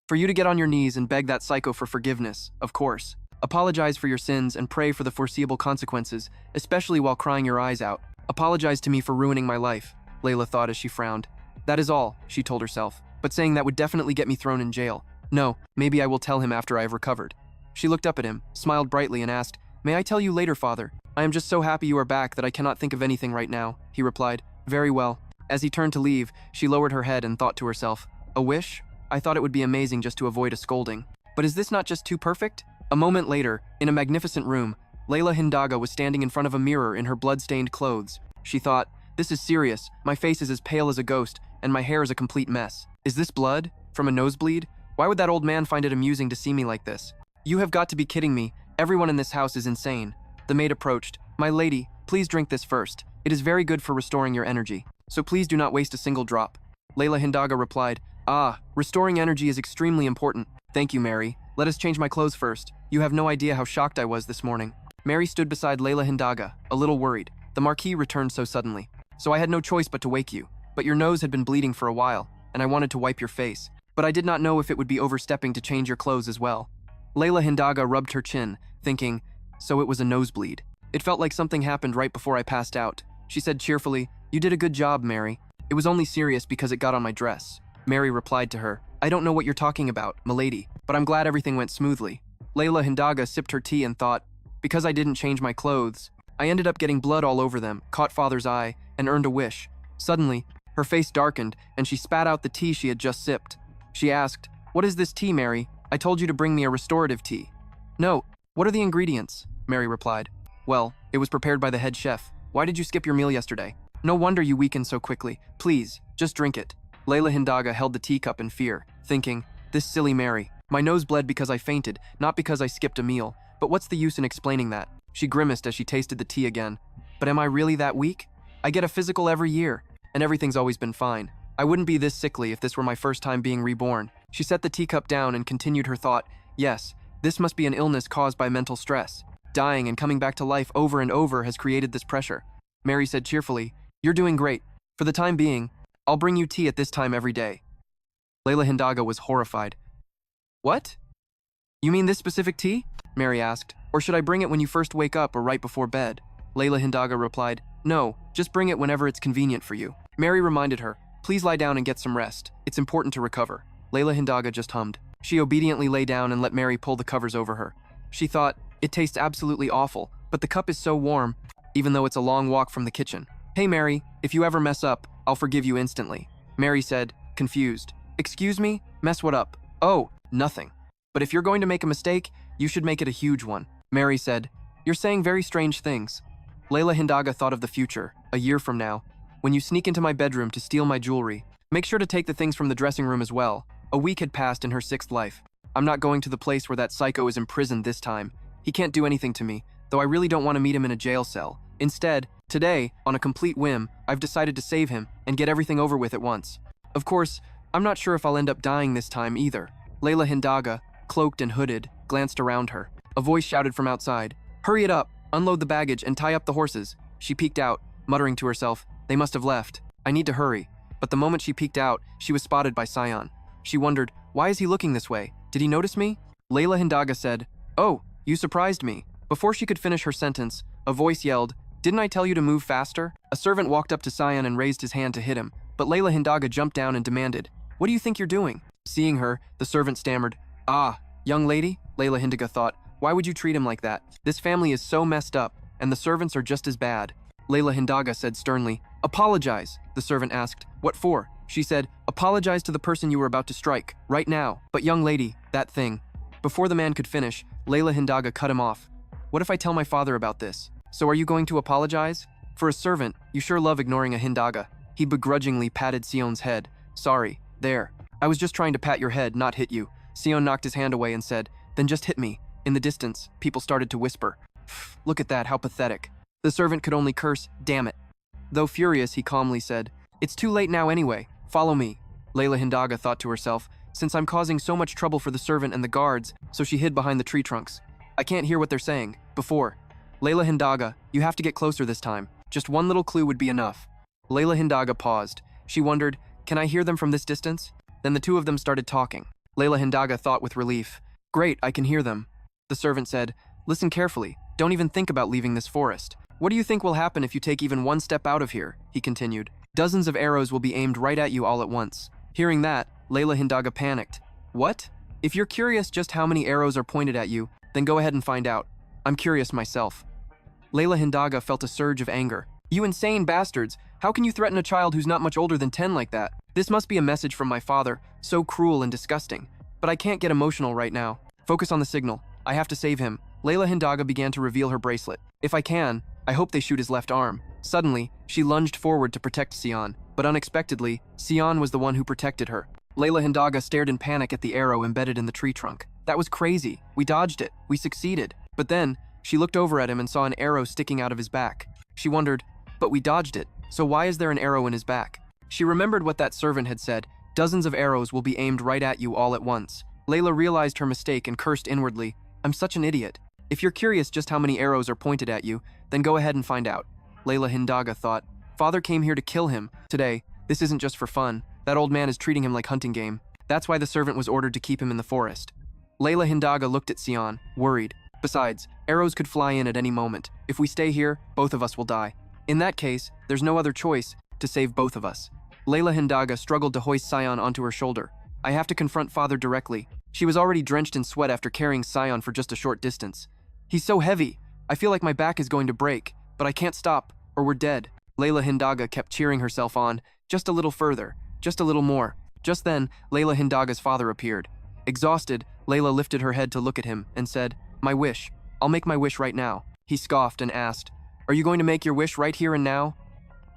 For you to get on your knees and beg that psycho for forgiveness, of course. Apologize for your sins and pray for the foreseeable consequences, especially while crying your eyes out. Apologize to me for ruining my life, Layla thought as she frowned. That is all, she told herself, but saying that would definitely get me thrown in jail. No, maybe I will tell him after I have recovered. She looked up at him, smiled brightly and asked, may I tell you later, father? I am just so happy you are back that I cannot think of anything right now, he replied. Very well. As he turned to leave, she lowered her head and thought to herself, a wish? I thought it would be amazing just to avoid a scolding. But is this not just too perfect? A moment later, in a magnificent room, Layla Hindaga was standing in front of a mirror in her blood-stained clothes. She thought, this is serious. My face is as pale as a ghost, and my hair is a complete mess. Is this blood? From a nosebleed? Why would that old man find it amusing to see me like this? You have got to be kidding me. Everyone in this house is insane. The maid approached. My lady, please drink this first. It is very good for restoring your energy. So please do not waste a single drop. Layla Hindaga replied, Ah, restoring energy is extremely important. Thank you, Mary. Let us change my clothes first. You have no idea how shocked I was this morning. Mary stood beside Layla Hindaga, a little worried. The Marquis returned so suddenly. So I had no choice but to wake you. But your nose had been bleeding for a while, and I wanted to wipe your face. But I did not know if it would be overstepping to change your clothes as well. Layla Hindaga rubbed her chin, thinking, so it was a nosebleed. It felt like something happened right before I passed out. She said cheerfully, you did a good job, Mary. It was only serious because it got on my dress. Mary replied to her, I don't know what you're talking about, milady, but I'm glad everything went smoothly. Layla Hindaga sipped her tea and thought, because I didn't change my clothes, I ended up getting blood all over them, caught father's eye, and earned a wish. Suddenly, her face darkened, and she spat out the tea she had just sipped. She asked, what is this tea, Mary? I told you to bring me a restorative tea. No, what are the ingredients? Mary replied. Well, it was prepared by the head chef. Why did you skip your meal yesterday? No wonder you weakened so quickly. Please, just drink it. Layla Hindaga held the teacup in fear, thinking, this silly Mary. My nose bled because I fainted, not because I skipped a meal. But what's the use in explaining that? She grimaced as she tasted the tea again. But am I really that weak? I get a physical every year, and everything's always been fine. I wouldn't be this sickly if this were my first time being reborn. She set the teacup down and continued her thought, yes, this must be an illness caused by mental stress. Dying and coming back to life over and over has created this pressure. Mary said cheerfully, you're doing great. For the time being, I'll bring you tea at this time every day. Layla Hindaga was horrified. What? You mean this specific tea? Mary asked. Or should I bring it when you first wake up or right before bed? Layla Hindaga replied, no, just bring it whenever it's convenient for you. Mary reminded her, please lie down and get some rest. It's important to recover. Layla Hindaga just hummed. She obediently lay down and let Mary pull the covers over her. She thought, it tastes absolutely awful, but the cup is so warm, even though it's a long walk from the kitchen. Hey Mary, if you ever mess up, I'll forgive you instantly. Mary said, confused. Excuse me? Mess what up? Oh, nothing. But if you're going to make a mistake, you should make it a huge one. Mary said, you're saying very strange things. Layla Hindaga thought of the future, a year from now. When you sneak into my bedroom to steal my jewelry, make sure to take the things from the dressing room as well. A week had passed in her 6th life. I'm not going to the place where that psycho is imprisoned this time. He can't do anything to me, though I really don't want to meet him in a jail cell. Instead, today, on a complete whim, I've decided to save him and get everything over with at once. Of course, I'm not sure if I'll end up dying this time either. Layla Hindaga, cloaked and hooded, glanced around her. A voice shouted from outside, hurry it up, unload the baggage and tie up the horses. She peeked out, muttering to herself, they must have left. I need to hurry. But the moment she peeked out, she was spotted by Sion. She wondered, why is he looking this way? Did he notice me? Layla Hindaga said, oh, you surprised me. Before she could finish her sentence, a voice yelled, didn't I tell you to move faster? A servant walked up to Sion and raised his hand to hit him, but Layla Hindaga jumped down and demanded, what do you think you're doing? Seeing her, the servant stammered, ah, young lady? Layla Hindaga thought, why would you treat him like that? This family is so messed up, and the servants are just as bad. Layla Hindaga said sternly, apologize. The servant asked, what for? She said, apologize to the person you were about to strike, right now. But young lady, that thing. Before the man could finish, Layla Hindaga cut him off. What if I tell my father about this? So are you going to apologize? For a servant, you sure love ignoring a Hindaga. He begrudgingly patted Sion's head. Sorry, there. I was just trying to pat your head, not hit you. Sion knocked his hand away and said, then just hit me. In the distance, people started to whisper. Look at that, how pathetic. The servant could only curse, damn it. Though furious, he calmly said, it's too late now anyway. Follow me. Layla Hindaga thought to herself, since I'm causing so much trouble for the servant and the guards, so she hid behind the tree trunks. I can't hear what they're saying. Before. Layla Hindaga, you have to get closer this time. Just one little clue would be enough. Layla Hindaga paused. She wondered, can I hear them from this distance? Then the two of them started talking. Layla Hindaga thought with relief, great, I can hear them. The servant said, listen carefully. Don't even think about leaving this forest. What do you think will happen if you take even one step out of here? He continued. Dozens of arrows will be aimed right at you all at once. Hearing that, Layla Hindaga panicked. What? If you're curious just how many arrows are pointed at you, then go ahead and find out. I'm curious myself. Layla Hindaga felt a surge of anger. You insane bastards! How can you threaten a child who's not much older than 10 like that? This must be a message from my father, so cruel and disgusting. But I can't get emotional right now. Focus on the signal. I have to save him. Layla Hindaga began to reveal her bracelet. If I can, I hope they shoot his left arm. Suddenly, she lunged forward to protect Sion, but unexpectedly, Sion was the one who protected her. Layla Hindaga stared in panic at the arrow embedded in the tree trunk. That was crazy. We dodged it. We succeeded. But then, she looked over at him and saw an arrow sticking out of his back. She wondered, but we dodged it, so why is there an arrow in his back? She remembered what that servant had said, Dozens of arrows will be aimed right at you all at once. Layla realized her mistake and cursed inwardly. I'm such an idiot. If you're curious just how many arrows are pointed at you, then go ahead and find out. Layla Hindaga thought. Father came here to kill him. Today, this isn't just for fun. That old man is treating him like hunting game. That's why the servant was ordered to keep him in the forest. Layla Hindaga looked at Sion, worried. Besides, arrows could fly in at any moment. If we stay here, both of us will die. In that case, there's no other choice to save both of us. Layla Hindaga struggled to hoist Sion onto her shoulder. I have to confront father directly. She was already drenched in sweat after carrying Sion for just a short distance. He's so heavy. I feel like my back is going to break, but I can't stop, or we're dead. Layla Hindaga kept cheering herself on, just a little further, just a little more. Just then, Layla Hindaga's father appeared. Exhausted, Layla lifted her head to look at him and said, My wish. I'll make my wish right now. He scoffed and asked, Are you going to make your wish right here and now?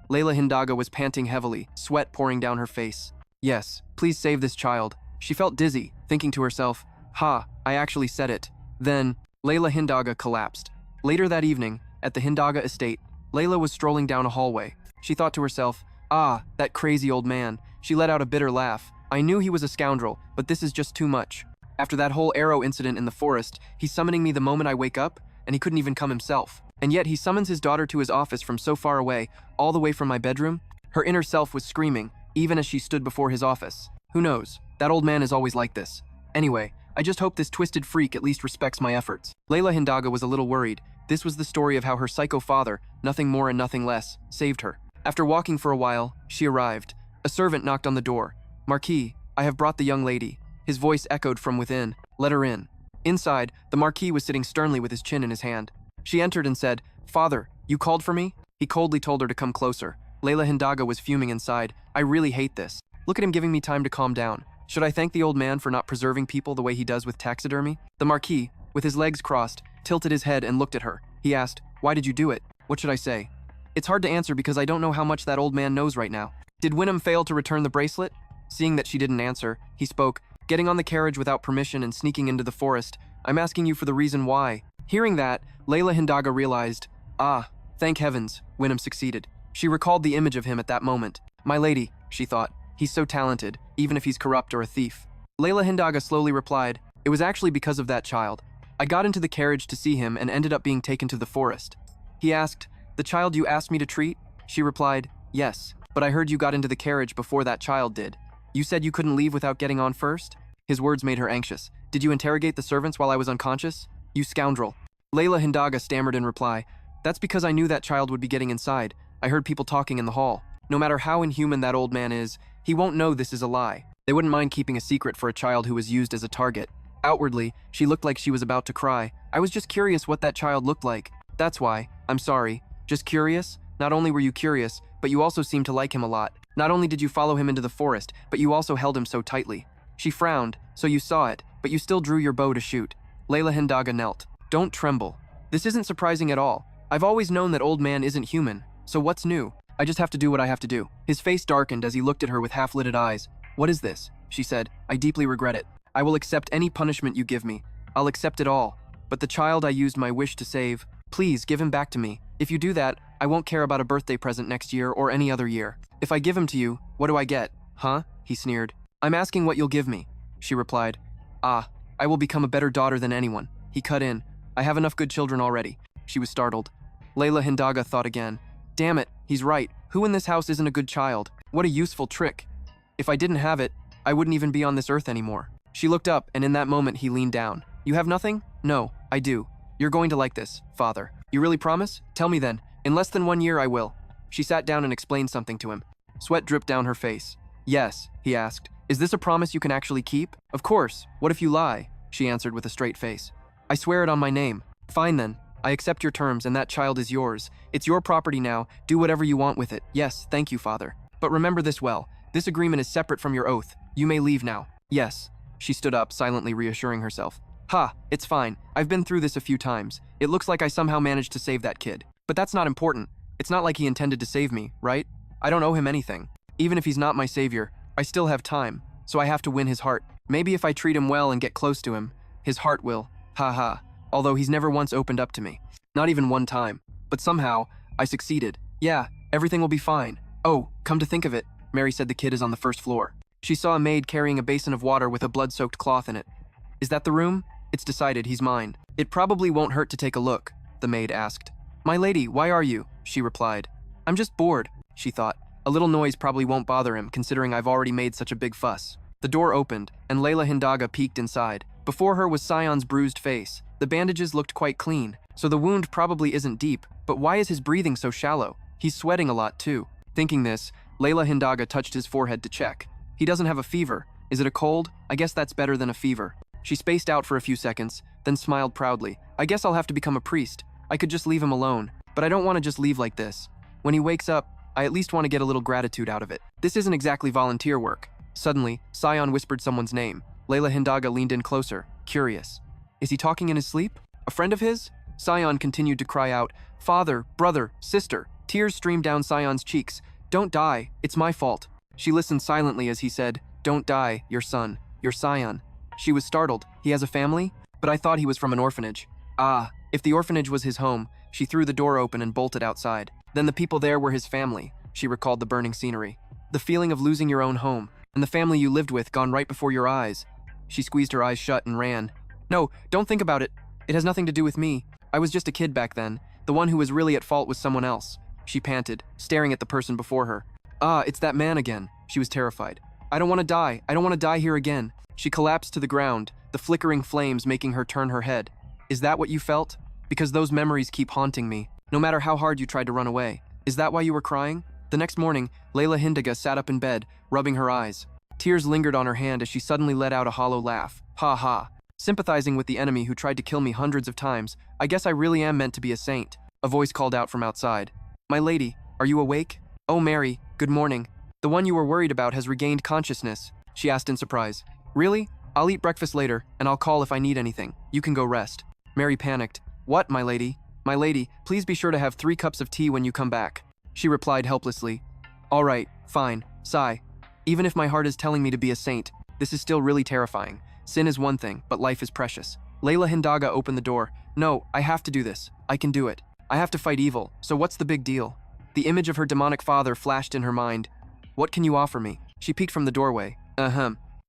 Layla Hindaga was panting heavily, sweat pouring down her face. Yes, please save this child. She felt dizzy, thinking to herself, Ha, I actually said it. Then, Layla Hindaga collapsed. Later that evening, at the Hindaga estate, Layla was strolling down a hallway. She thought to herself, Ah, that crazy old man. She let out a bitter laugh. I knew he was a scoundrel, but this is just too much. After that whole arrow incident in the forest, he's summoning me the moment I wake up, and he couldn't even come himself. And yet he summons his daughter to his office from so far away, all the way from my bedroom. Her inner self was screaming, even as she stood before his office. Who knows? That old man is always like this. Anyway, I just hope this twisted freak at least respects my efforts. Layla Hindaga was a little worried. This was the story of how her psycho father, nothing more and nothing less, saved her. After walking for a while, she arrived. A servant knocked on the door. Marquis, I have brought the young lady. His voice echoed from within. Let her in. Inside, the Marquis was sitting sternly with his chin in his hand. She entered and said, Father, you called for me? He coldly told her to come closer. Layla Hindaga was fuming inside. I really hate this. Look at him giving me time to calm down. Should I thank the old man for not preserving people the way he does with taxidermy? The Marquis, with his legs crossed, tilted his head and looked at her. He asked, Why did you do it? What should I say? It's hard to answer because I don't know how much that old man knows right now. Did Wynnum fail to return the bracelet? Seeing that she didn't answer, he spoke, Getting on the carriage without permission and sneaking into the forest. I'm asking you for the reason why. Hearing that, Layla Hindaga realized, Ah, thank heavens, Wynnum succeeded. She recalled the image of him at that moment. My lady, she thought, he's so talented, even if he's corrupt or a thief. Layla Hindaga slowly replied, It was actually because of that child. I got into the carriage to see him and ended up being taken to the forest. He asked, The child you asked me to treat? She replied, Yes, but I heard you got into the carriage before that child did. You said you couldn't leave without getting on first? His words made her anxious. Did you interrogate the servants while I was unconscious? You scoundrel. Layla Hindaga stammered in reply, That's because I knew that child would be getting inside. I heard people talking in the hall. No matter how inhuman that old man is, he won't know this is a lie. They wouldn't mind keeping a secret for a child who was used as a target. Outwardly, she looked like she was about to cry. I was just curious what that child looked like. That's why. I'm sorry. Just curious? Not only were you curious, but you also seemed to like him a lot. Not only did you follow him into the forest, but you also held him so tightly. She frowned, so you saw it, but you still drew your bow to shoot. Layla Hindaga knelt. Don't tremble. This isn't surprising at all. I've always known that old man isn't human, so what's new? I just have to do what I have to do. His face darkened as he looked at her with half-lidded eyes. What is this? She said. I deeply regret it. I will accept any punishment you give me. I'll accept it all. But the child I used my wish to save, please give him back to me. If you do that, I won't care about a birthday present next year or any other year. If I give him to you, what do I get? Huh? He sneered. I'm asking what you'll give me. She replied. Ah, I will become a better daughter than anyone. He cut in. I have enough good children already. She was startled. Layla Hindaga thought again. Damn it, he's right. Who in this house isn't a good child? What a useful trick. If I didn't have it, I wouldn't even be on this earth anymore. She looked up, and in that moment he leaned down. You have nothing? No, I do. You're going to like this, father. You really promise? Tell me then. In less than 1 year I will. She sat down and explained something to him. Sweat dripped down her face. Yes, he asked. Is this a promise you can actually keep? Of course. What if you lie? She answered with a straight face. I swear it on my name. Fine then. I accept your terms and that child is yours. It's your property now. Do whatever you want with it. Yes, thank you, father. But remember this well. This agreement is separate from your oath. You may leave now. Yes. She stood up, silently reassuring herself. Ha, it's fine. I've been through this a few times. It looks like I somehow managed to save that kid. But that's not important. It's not like he intended to save me, right? I don't owe him anything. Even if he's not my savior, I still have time. So I have to win his heart. Maybe if I treat him well and get close to him, his heart will. Ha ha. Although he's never once opened up to me. Not even one time. But somehow, I succeeded. Yeah, everything will be fine. Oh, come to think of it, Mary said the kid is on the first floor. She saw a maid carrying a basin of water with a blood-soaked cloth in it. Is that the room? It's decided, he's mine. It probably won't hurt to take a look, the maid asked. My lady, why are you? She replied. I'm just bored, she thought. A little noise probably won't bother him, considering I've already made such a big fuss. The door opened, and Layla Hindaga peeked inside. Before her was Sion's bruised face. The bandages looked quite clean, so the wound probably isn't deep, but why is his breathing so shallow? He's sweating a lot too. Thinking this, Layla Hindaga touched his forehead to check. He doesn't have a fever. Is it a cold? I guess that's better than a fever. She spaced out for a few seconds, then smiled proudly. I guess I'll have to become a priest. I could just leave him alone, but I don't want to just leave like this. When he wakes up, I at least want to get a little gratitude out of it. This isn't exactly volunteer work. Suddenly, Sion whispered someone's name. Layla Hindaga leaned in closer, curious. Is he talking in his sleep? A friend of his? Sion continued to cry out, Father, brother, sister. Tears streamed down Sion's cheeks. Don't die, it's my fault. She listened silently as he said, Don't die, your son, your Sion. She was startled. He has a family? But I thought he was from an orphanage. Ah, if the orphanage was his home, she threw the door open and bolted outside. Then the people there were his family. She recalled the burning scenery. The feeling of losing your own home, and the family you lived with gone right before your eyes. She squeezed her eyes shut and ran. No, don't think about it. It has nothing to do with me. I was just a kid back then. The one who was really at fault was someone else. She panted, staring at the person before her. Ah, it's that man again. She was terrified. I don't want to die. I don't want to die here again. She collapsed to the ground, the flickering flames making her turn her head. Is that what you felt? Because those memories keep haunting me, no matter how hard you tried to run away. Is that why you were crying? The next morning, Layla Hindaga sat up in bed, rubbing her eyes. Tears lingered on her hand as she suddenly let out a hollow laugh. Ha ha. Sympathizing with the enemy who tried to kill me hundreds of times, I guess I really am meant to be a saint. A voice called out from outside. My lady, are you awake? Oh, Mary, good morning. The one you were worried about has regained consciousness, she asked in surprise. Really? I'll eat breakfast later, and I'll call if I need anything. You can go rest. Mary panicked. What, my lady? My lady, please be sure to have 3 cups of tea when you come back. She replied helplessly. All right, fine. Sigh. Even if my heart is telling me to be a saint, this is still really terrifying. Sin is one thing, but life is precious. Layla Hindaga opened the door. No, I have to do this. I can do it. I have to fight evil, so what's the big deal? The image of her demonic father flashed in her mind. What can you offer me? She peeked from the doorway.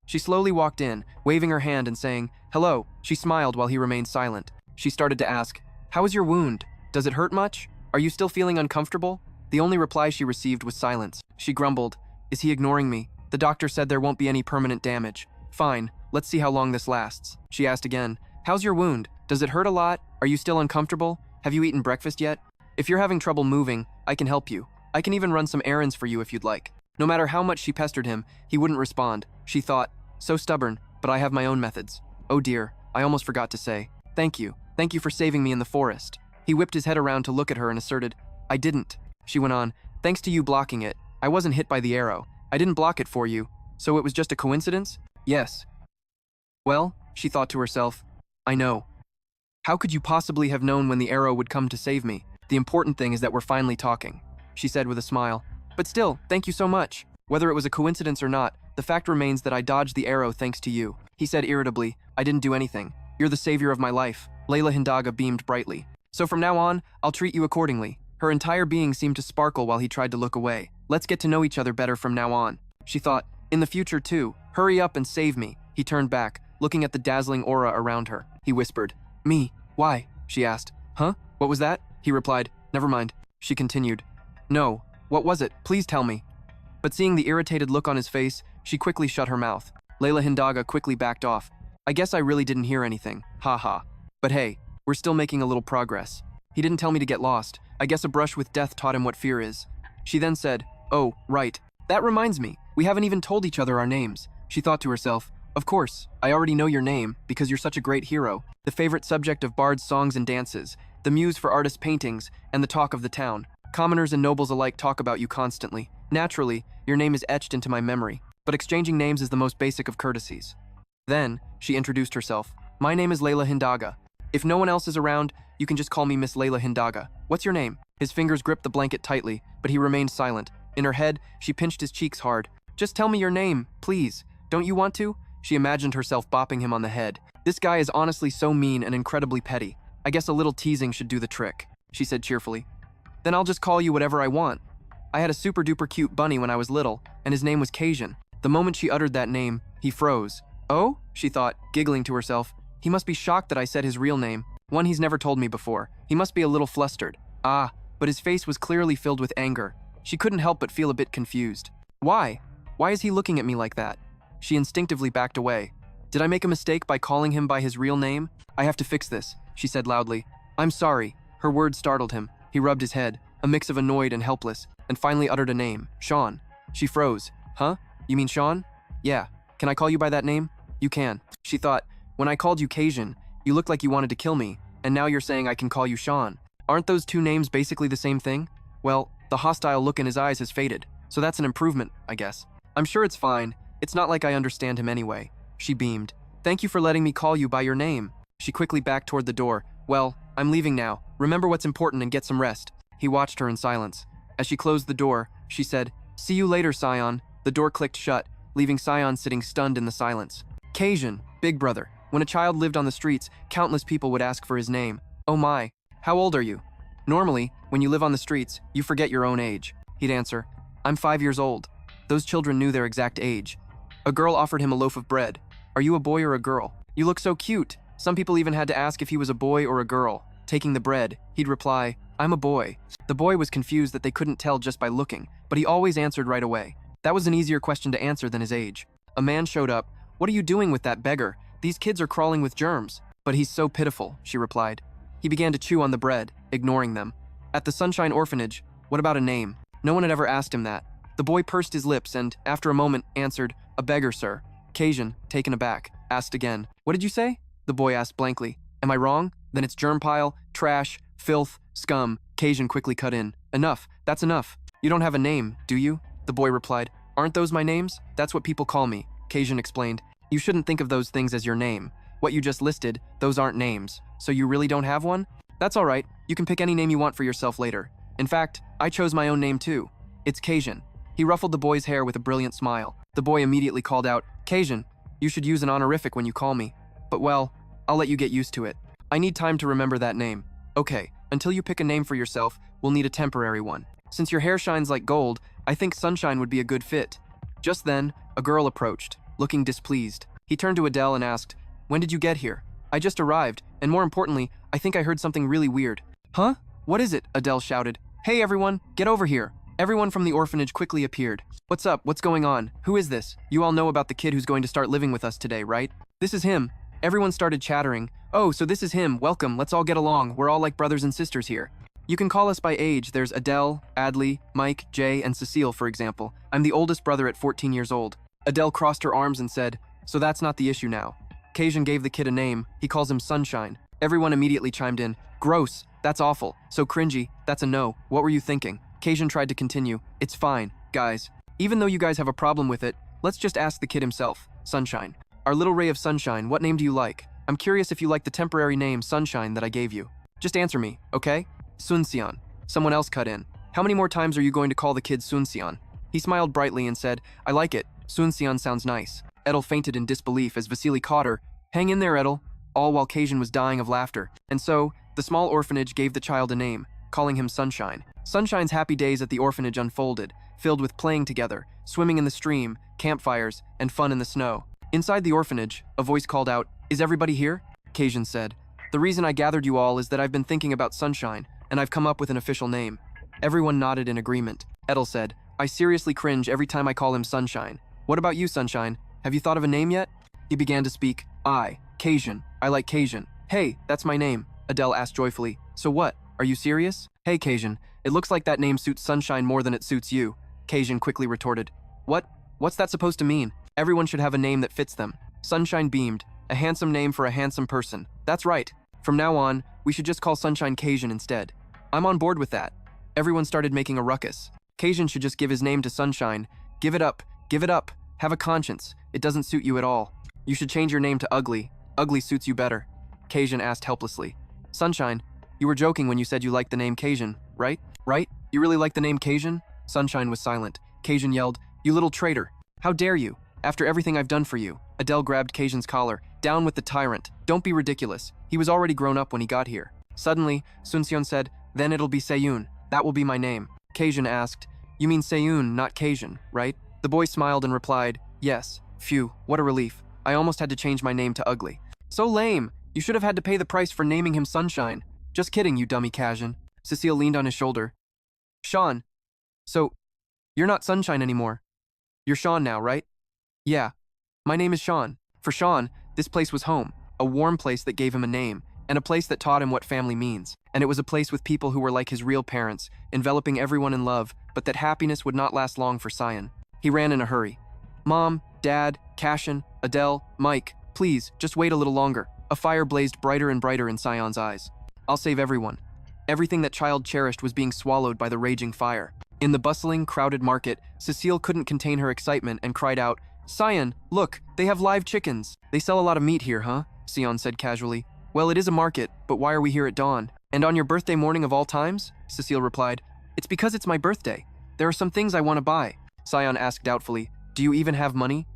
She slowly walked in, waving her hand and saying, hello. She smiled while he remained silent. She started to ask, how is your wound? Does it hurt much? Are you still feeling uncomfortable? The only reply she received was silence. She grumbled, is he ignoring me? The doctor said there won't be any permanent damage. Fine, let's see how long this lasts. She asked again, how's your wound? Does it hurt a lot? Are you still uncomfortable? Have you eaten breakfast yet? If you're having trouble moving, I can help you. I can even run some errands for you if you'd like. No matter how much she pestered him, he wouldn't respond. She thought, so stubborn, but I have my own methods. Oh dear, I almost forgot to say. Thank you. Thank you for saving me in the forest. He whipped his head around to look at her and asserted, I didn't. She went on, thanks to you blocking it. I wasn't hit by the arrow. I didn't block it for you. So it was just a coincidence? Yes. Well, she thought to herself, I know. How could you possibly have known when the arrow would come to save me? The important thing is that we're finally talking, she said with a smile. But still, thank you so much. Whether it was a coincidence or not, the fact remains that I dodged the arrow thanks to you. He said irritably, I didn't do anything. You're the savior of my life. Layla Hindaga beamed brightly. So from now on, I'll treat you accordingly. Her entire being seemed to sparkle while he tried to look away. Let's get to know each other better from now on. She thought, in the future too. Hurry up and save me. He turned back, looking at the dazzling aura around her. He whispered, me? Why? She asked. Huh? What was that? He replied, never mind. She continued, no. What was it? Please tell me. But seeing the irritated look on his face, she quickly shut her mouth. Layla Hindaga quickly backed off. I guess I really didn't hear anything. Ha ha. But hey, we're still making a little progress. He didn't tell me to get lost. I guess a brush with death taught him what fear is. She then said, oh, right. That reminds me. We haven't even told each other our names. She thought to herself, of course, I already know your name because you're such a great hero, the favorite subject of bards' songs and dances, the muse for artists' paintings, and the talk of the town. Commoners and nobles alike talk about you constantly. Naturally, your name is etched into my memory, but exchanging names is the most basic of courtesies. Then, she introduced herself. My name is Layla Hindaga. If no one else is around, you can just call me Miss Layla Hindaga. What's your name? His fingers gripped the blanket tightly, but he remained silent. In her head, she pinched his cheeks hard. Just tell me your name, please. Don't you want to? She imagined herself bopping him on the head. This guy is honestly so mean and incredibly petty. I guess a little teasing should do the trick, she said cheerfully. Then I'll just call you whatever I want. I had a super duper cute bunny when I was little, and his name was Cajun. The moment she uttered that name, he froze. Oh? She thought, giggling to herself. He must be shocked that I said his real name, one he's never told me before. He must be a little flustered. Ah, but his face was clearly filled with anger. She couldn't help but feel a bit confused. Why? Why is he looking at me like that? She instinctively backed away. Did I make a mistake by calling him by his real name? I have to fix this, she said loudly. I'm sorry. Her words startled him. He rubbed his head, a mix of annoyed and helpless, and finally uttered a name, Sean. She froze. Huh? You mean Sean? Yeah. Can I call you by that name? You can. She thought, when I called you Cajun, you looked like you wanted to kill me, and now you're saying I can call you Sean. Aren't those two names basically the same thing? Well, the hostile look in his eyes has faded, so that's an improvement, I guess. I'm sure it's fine. It's not like I understand him anyway. She beamed. Thank you for letting me call you by your name. She quickly backed toward the door. Well, I'm leaving now. Remember what's important and get some rest. He watched her in silence. As she closed the door, she said, See you later, Sion. The door clicked shut, leaving Sion sitting stunned in the silence. Cajun, big brother. When a child lived on the streets, countless people would ask for his name. Oh my, how old are you? Normally, when you live on the streets, you forget your own age. He'd answer, I'm 5 years old. Those children knew their exact age. A girl offered him a loaf of bread. Are you a boy or a girl? You look so cute. Some people even had to ask if he was a boy or a girl. Taking the bread, he'd reply, I'm a boy. The boy was confused that they couldn't tell just by looking, but he always answered right away. That was an easier question to answer than his age. A man showed up. What are you doing with that beggar? These kids are crawling with germs. But he's so pitiful, she replied. He began to chew on the bread, ignoring them. At the Sunshine Orphanage, what about a name? No one had ever asked him that. The boy pursed his lips and, after a moment, answered, a beggar, sir. Cajun, taken aback, asked again. What did you say? The boy asked blankly. Am I wrong? Then it's germ pile, trash, filth, scum. Cajun quickly cut in. Enough, that's enough. You don't have a name, do you? The boy replied. Aren't those my names? That's what people call me. Cajun explained. You shouldn't think of those things as your name. What you just listed, those aren't names. So you really don't have one? That's all right. You can pick any name you want for yourself later. In fact, I chose my own name too. It's Cajun. He ruffled the boy's hair with a brilliant smile. The boy immediately called out, Cajun, you should use an honorific when you call me. But well, I'll let you get used to it. I need time to remember that name. Okay, until you pick a name for yourself, we'll need a temporary one. Since your hair shines like gold, I think Sunshine would be a good fit. Just then, a girl approached, looking displeased. He turned to Adele and asked, When did you get here? I just arrived, and more importantly, I think I heard something really weird. Huh? What is it? Adele shouted. Hey everyone, get over here. Everyone from the orphanage quickly appeared. What's up? What's going on? Who is this? You all know about the kid who's going to start living with us today, right? This is him. Everyone started chattering. Oh, so this is him. Welcome. Let's all get along. We're all like brothers and sisters here. You can call us by age. There's Adele, Adley, Mike, Jay, and Cecile, for example. I'm the oldest brother at 14 years old. Adele crossed her arms and said, So that's not the issue now. Cajun gave the kid a name. He calls him Sunshine. Everyone immediately chimed in. Gross. That's awful. So cringy. That's a no. What were you thinking? Cajun tried to continue. It's fine, guys. Even though you guys have a problem with it, let's just ask the kid himself. Sunshine. Our little ray of sunshine, what name do you like? I'm curious if you like the temporary name Sunshine that I gave you. Just answer me, okay? Sion. Someone else cut in. How many more times are you going to call the kid Sion? He smiled brightly and said, I like it. Sion sounds nice. Edel fainted in disbelief as Vasily caught her. Hang in there, Edel. All while Cajun was dying of laughter. And so, the small orphanage gave the child a name, calling him Sunshine. Sunshine's happy days at the orphanage unfolded, filled with playing together, swimming in the stream, campfires, and fun in the snow. Inside the orphanage, a voice called out, Is everybody here? Cajun said, The reason I gathered you all is that I've been thinking about Sunshine, and I've come up with an official name. Everyone nodded in agreement. Edel said, I seriously cringe every time I call him Sunshine. What about you, Sunshine? Have you thought of a name yet? He began to speak. Cajun. I like Cajun. Hey, that's my name, Adele asked joyfully. So what? Are you serious? Hey, Cajun. It looks like that name suits Sunshine more than it suits you. Cajun quickly retorted. What? What's that supposed to mean? Everyone should have a name that fits them. Sunshine beamed. A handsome name for a handsome person. That's right. From now on, we should just call Sunshine Cajun instead. I'm on board with that. Everyone started making a ruckus. Cajun should just give his name to Sunshine. Give it up. Give it up. Have a conscience. It doesn't suit you at all. You should change your name to Ugly. Ugly suits you better. Cajun asked helplessly. Sunshine, you were joking when you said you liked the name Cajun, right? Right? You really like the name Cajun? Sunshine was silent. Cajun yelled, You little traitor. How dare you? After everything I've done for you. Adele grabbed Cajun's collar. Down with the tyrant. Don't be ridiculous. He was already grown up when he got here. Suddenly, Sion said, Then it'll be Seyun. That will be my name. Cajun asked, You mean Seyun, not Cajun, right? The boy smiled and replied, Yes. Phew, what a relief. I almost had to change my name to Ugly. So lame. You should have had to pay the price for naming him Sunshine. Just kidding, you dummy Kajin. Cecile leaned on his shoulder. Sean. So, you're not Sunshine anymore. You're Sean now, right? Yeah. My name is Sean. For Sean, this place was home, a warm place that gave him a name, and a place that taught him what family means. And it was a place with people who were like his real parents, enveloping everyone in love, but that happiness would not last long for Sion. He ran in a hurry. Mom, Dad, Cashin, Adele, Mike, please, just wait a little longer. A fire blazed brighter and brighter in Sion's eyes. I'll save everyone. Everything that child cherished was being swallowed by the raging fire. In the bustling, crowded market, Cecile couldn't contain her excitement and cried out, Sion, look, they have live chickens. They sell a lot of meat here, huh? Sion said casually. Well, it is a market, but why are we here at dawn? And on your birthday morning of all times? Cecile replied. It's because it's my birthday. There are some things I want to buy. Sion asked doubtfully, do you even have money?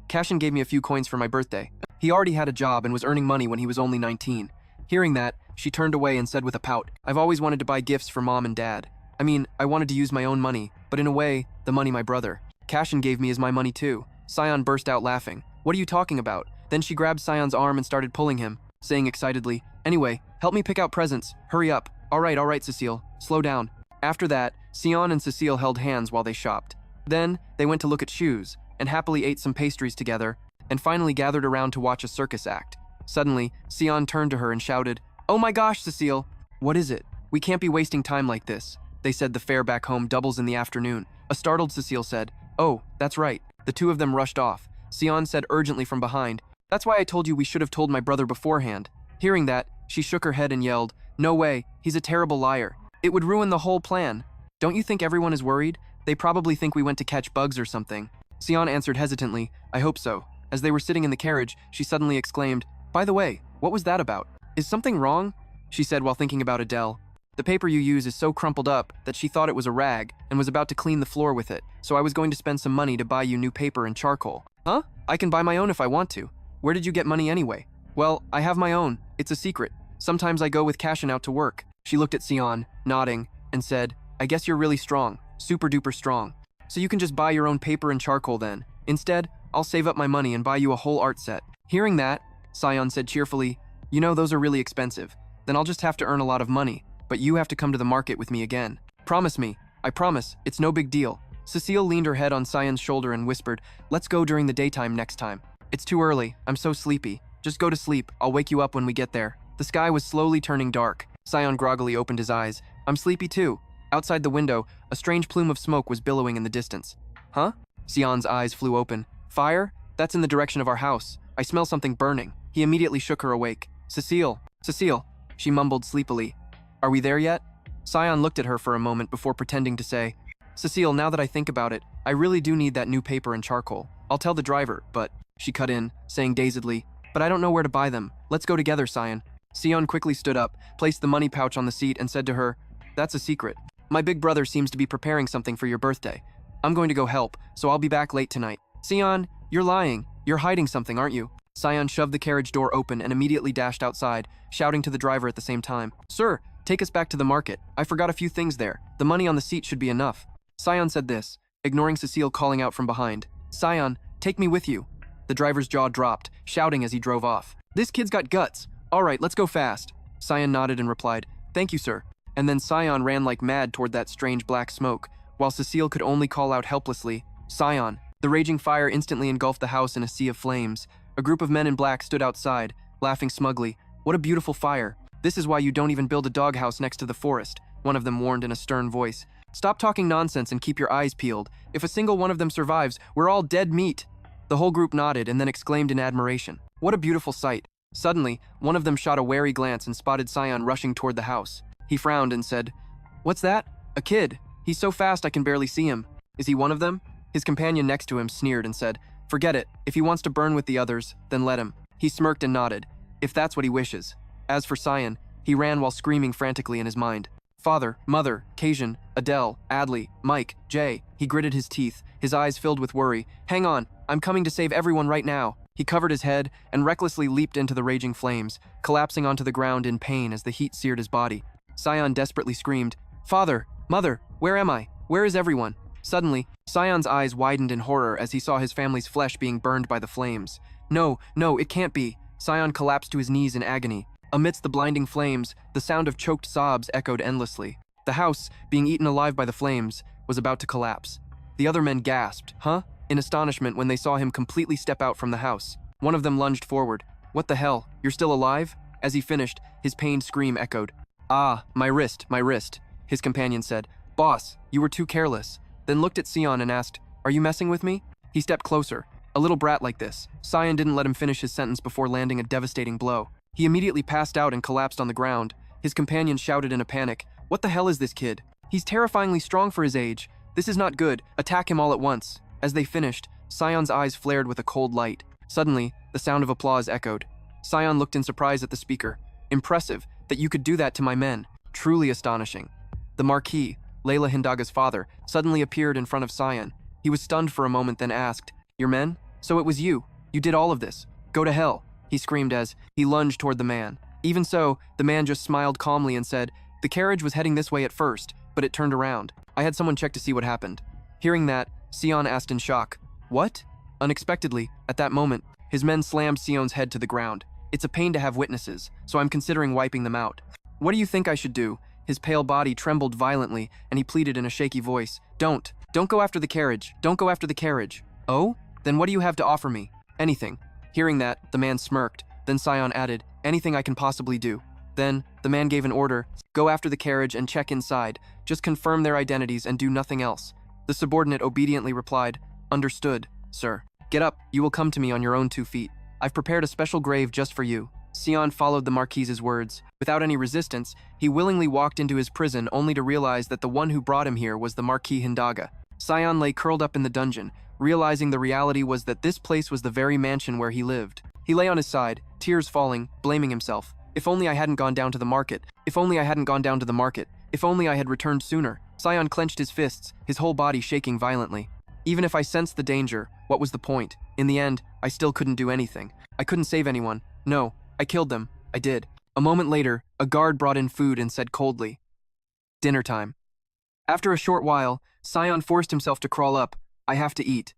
Cashin gave me a few coins for my birthday. He already had a job and was earning money when he was only 19. Hearing that, she turned away and said with a pout, I've always wanted to buy gifts for Mom and Dad. I mean, I wanted to use my own money, but in a way, the money my brother Cashin gave me is my money too. Sion burst out laughing. What are you talking about? Then she grabbed Sion's arm and started pulling him, saying excitedly, Anyway, help me pick out presents. Hurry up. All right, Cecile. Slow down. After that, Sion and Cecile held hands while they shopped. Then, they went to look at shoes, and happily ate some pastries together, and finally gathered around to watch a circus act. Suddenly, Sion turned to her and shouted, Oh my gosh, Cecile! What is it? We can't be wasting time like this. They said the fare back home doubles in the afternoon. A startled Cecile said, Oh, that's right. The two of them rushed off. Sion said urgently from behind, That's why I told you we should have told my brother beforehand. Hearing that, she shook her head and yelled, No way, he's a terrible liar. It would ruin the whole plan. Don't you think everyone is worried? They probably think we went to catch bugs or something. Sion answered hesitantly, I hope so. As they were sitting in the carriage, she suddenly exclaimed, By the way, what was that about? Is something wrong? She said while thinking about Adele. The paper you use is so crumpled up that she thought it was a rag and was about to clean the floor with it, so I was going to spend some money to buy you new paper and charcoal. Huh? I can buy my own if I want to. Where did you get money anyway? Well, I have my own. It's a secret. Sometimes I go with Cashin out to work. She looked at Sion, nodding, and said, I guess you're really strong. Super duper strong. So you can just buy your own paper and charcoal then. Instead, I'll save up my money and buy you a whole art set. Hearing that, Sion said cheerfully, You know those are really expensive. Then I'll just have to earn a lot of money, but you have to come to the market with me again. Promise me. I promise. It's no big deal. Cecile leaned her head on Sion's shoulder and whispered, Let's go during the daytime next time. It's too early. I'm so sleepy. Just go to sleep. I'll wake you up when we get there. The sky was slowly turning dark. Sion groggily opened his eyes. I'm sleepy too. Outside the window, a strange plume of smoke was billowing in the distance. Huh? Sion's eyes flew open. Fire? That's in the direction of our house. I smell something burning. He immediately shook her awake. Cecile. She mumbled sleepily. Are we there yet? Sion looked at her for a moment before pretending to say, Cecile, now that I think about it, I really do need that new paper and charcoal. I'll tell the driver, but... She cut in, saying dazedly, But I don't know where to buy them. Let's go together, Sion. Sion quickly stood up, placed the money pouch on the seat, and said to her, That's a secret. My big brother seems to be preparing something for your birthday. I'm going to go help, so I'll be back late tonight. Sion, you're lying. You're hiding something, aren't you? Sion shoved the carriage door open and immediately dashed outside, shouting to the driver at the same time, Sir, take us back to the market. I forgot a few things there. The money on the seat should be enough. Sion said this, ignoring Cecile calling out from behind, Sion, take me with you. The driver's jaw dropped, shouting as he drove off. This kid's got guts. All right, let's go fast. Sion nodded and replied, Thank you, sir. And then Sion ran like mad toward that strange black smoke, while Cecile could only call out helplessly, Sion. The raging fire instantly engulfed the house in a sea of flames. A group of men in black stood outside, laughing smugly. What a beautiful fire. This is why you don't even build a doghouse next to the forest, one of them warned in a stern voice. Stop talking nonsense and keep your eyes peeled. If a single one of them survives, we're all dead meat. The whole group nodded and then exclaimed in admiration. What a beautiful sight. Suddenly, one of them shot a wary glance and spotted Sion rushing toward the house. He frowned and said, What's that? A kid. He's so fast I can barely see him. Is he one of them? His companion next to him sneered and said, Forget it. If he wants to burn with the others, then let him. He smirked and nodded. If that's what he wishes. As for Sion, he ran while screaming frantically in his mind. Father, mother, Kajin, Adele, Adley, Mike, Jay. He gritted his teeth, his eyes filled with worry. Hang on, I'm coming to save everyone right now. He covered his head and recklessly leaped into the raging flames, collapsing onto the ground in pain as the heat seared his body. Sion desperately screamed, Father, mother, where am I? Where is everyone? Suddenly, Sion's eyes widened in horror as he saw his family's flesh being burned by the flames. No, no, it can't be. Sion collapsed to his knees in agony. Amidst the blinding flames, the sound of choked sobs echoed endlessly. The house, being eaten alive by the flames, was about to collapse. The other men gasped, "Huh?" in astonishment when they saw him completely step out from the house. One of them lunged forward. "What the hell? You're still alive?" As he finished, his pained scream echoed. "Ah, my wrist, my wrist," his companion said. "Boss, you were too careless." Then looked at Sion and asked, "Are you messing with me?" He stepped closer. A little brat like this. Sion didn't let him finish his sentence before landing a devastating blow. He immediately passed out and collapsed on the ground. His companion shouted in a panic, "What the hell is this kid? He's terrifyingly strong for his age. This is not good. Attack him all at once." As they finished, Sion's eyes flared with a cold light. Suddenly, the sound of applause echoed. Sion looked in surprise at the speaker. "Impressive, that you could do that to my men. Truly astonishing." The Marquis, Layla Hindaga's father, suddenly appeared in front of Sion. He was stunned for a moment, then asked, "Your men? So it was you. You did all of this. Go to hell," he screamed as he lunged toward the man. Even so, the man just smiled calmly and said, "The carriage was heading this way at first, but it turned around. I had someone check to see what happened." Hearing that, Sion asked in shock, "What?" Unexpectedly, at that moment, his men slammed Sion's head to the ground. "It's a pain to have witnesses, so I'm considering wiping them out." "What do you think I should do?" His pale body trembled violently, and he pleaded in a shaky voice, Don't go after the carriage. Don't go after the carriage." "Oh? Then what do you have to offer me?" "Anything." Hearing that, the man smirked. Then Sion added, "Anything I can possibly do." Then, the man gave an order, "Go after the carriage and check inside. Just confirm their identities and do nothing else." The subordinate obediently replied, "Understood, sir. Get up, you will come to me on your own 2 feet. I've prepared a special grave just for you." Sion followed the Marquis's words. Without any resistance, he willingly walked into his prison only to realize that the one who brought him here was the Marquis Hindaga. Sion lay curled up in the dungeon, realizing the reality was that this place was the very mansion where he lived. He lay on his side, tears falling, blaming himself. "If only I hadn't gone down to the market. If only I hadn't gone down to the market. If only I had returned sooner." Sion clenched his fists, his whole body shaking violently. Even if I sensed the danger, what was the point? In the end, I still couldn't do anything. I couldn't save anyone. No, I killed them. I did. A moment later, a guard brought in food and said coldly, "Dinner time." After a short while, Sion forced himself to crawl up. "I have to eat,"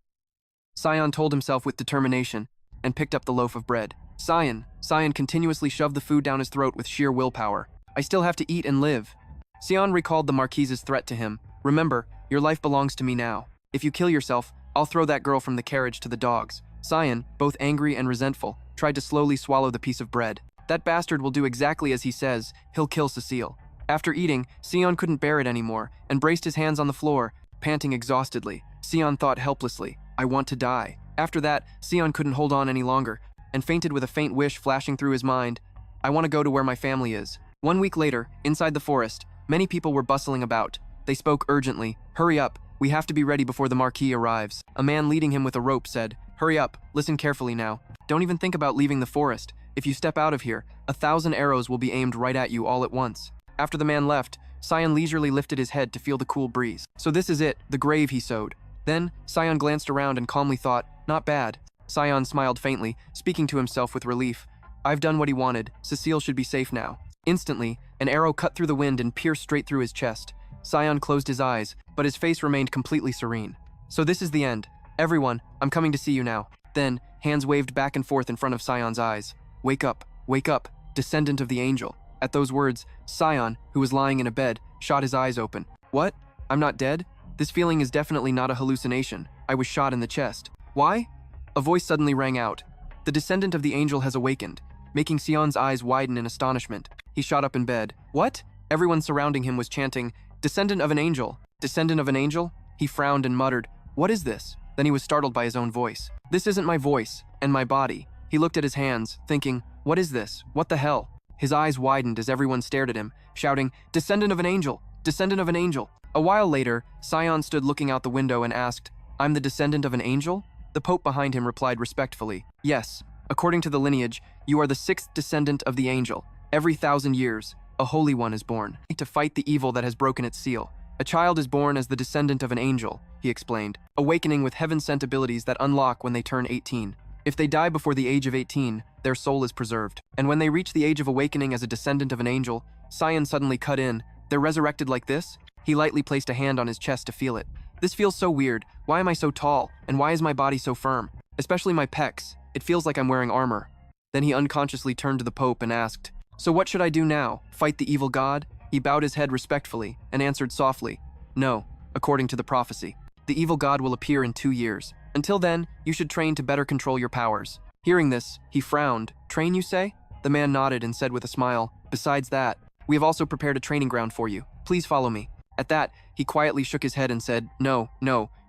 Sion told himself with determination, and picked up the loaf of bread. Sion continuously shoved the food down his throat with sheer willpower. "I still have to eat and live." Sion recalled the Marquise's threat to him. "Remember, your life belongs to me now. If you kill yourself, I'll throw that girl from the carriage to the dogs." Sion, both angry and resentful, tried to slowly swallow the piece of bread. "That bastard will do exactly as he says. He'll kill Cecile." After eating, Sion couldn't bear it anymore and braced his hands on the floor, panting exhaustedly. Sion thought helplessly, "I want to die." After that, Sion couldn't hold on any longer and fainted with a faint wish flashing through his mind. "I want to go to where my family is." 1 week later, inside the forest, many people were bustling about. They spoke urgently, "Hurry up, we have to be ready before the Marquis arrives." A man leading him with a rope said, "Hurry up, listen carefully now. Don't even think about leaving the forest. If you step out of here, 1,000 arrows will be aimed right at you all at once." After the man left, Sion leisurely lifted his head to feel the cool breeze. "So this is it, the grave he sowed." Then, Sion glanced around and calmly thought, "Not bad." Sion smiled faintly, speaking to himself with relief. "I've done what he wanted. Cecile should be safe now." Instantly, an arrow cut through the wind and pierced straight through his chest. Sion closed his eyes, but his face remained completely serene. "So this is the end. Everyone, I'm coming to see you now." Then, hands waved back and forth in front of Sion's eyes. Wake up, descendant of the angel." At those words, Sion, who was lying in a bed, shot his eyes open. "What? I'm not dead? This feeling is definitely not a hallucination. I was shot in the chest. Why?" A voice suddenly rang out. "The descendant of the angel has awakened," making Sion's eyes widen in astonishment. He shot up in bed. "What?" Everyone surrounding him was chanting, "Descendant of an angel! Descendant of an angel?" He frowned and muttered, "What is this?" Then he was startled by his own voice. "This isn't my voice, and my body." He looked at his hands, thinking, "What is this? What the hell?" His eyes widened as everyone stared at him, shouting, "Descendant of an angel! Descendant of an angel!" A while later, Sion stood looking out the window and asked, "I'm the descendant of an angel?" The Pope behind him replied respectfully, "Yes, according to the lineage, you are the 6th descendant of the angel. Every 1,000 years, a holy one is born, to fight the evil that has broken its seal. A child is born as the descendant of an angel," he explained, awakening with heaven-sent abilities that unlock when they turn 18. If they die before the age of 18, their soul is preserved. And when they reach the age of awakening as a descendant of an angel, Sion suddenly cut in, "They're resurrected like this?" He lightly placed a hand on his chest to feel it. This feels so weird. Why am I so tall? And why is my body so firm? Especially my pecs. It feels like I'm wearing armor. Then he unconsciously turned to the Pope and asked, "So what should I do now? Fight the evil god?" He bowed his head respectfully and answered softly, "No, according to the prophecy. The evil god will appear in 2 years. Until then, you should train to better control your powers." Hearing this, he frowned. "Train, you say?" The man nodded and said with a smile, "Besides that, we have also prepared a training ground for you. Please follow me." At that, he quietly shook his head and said, No,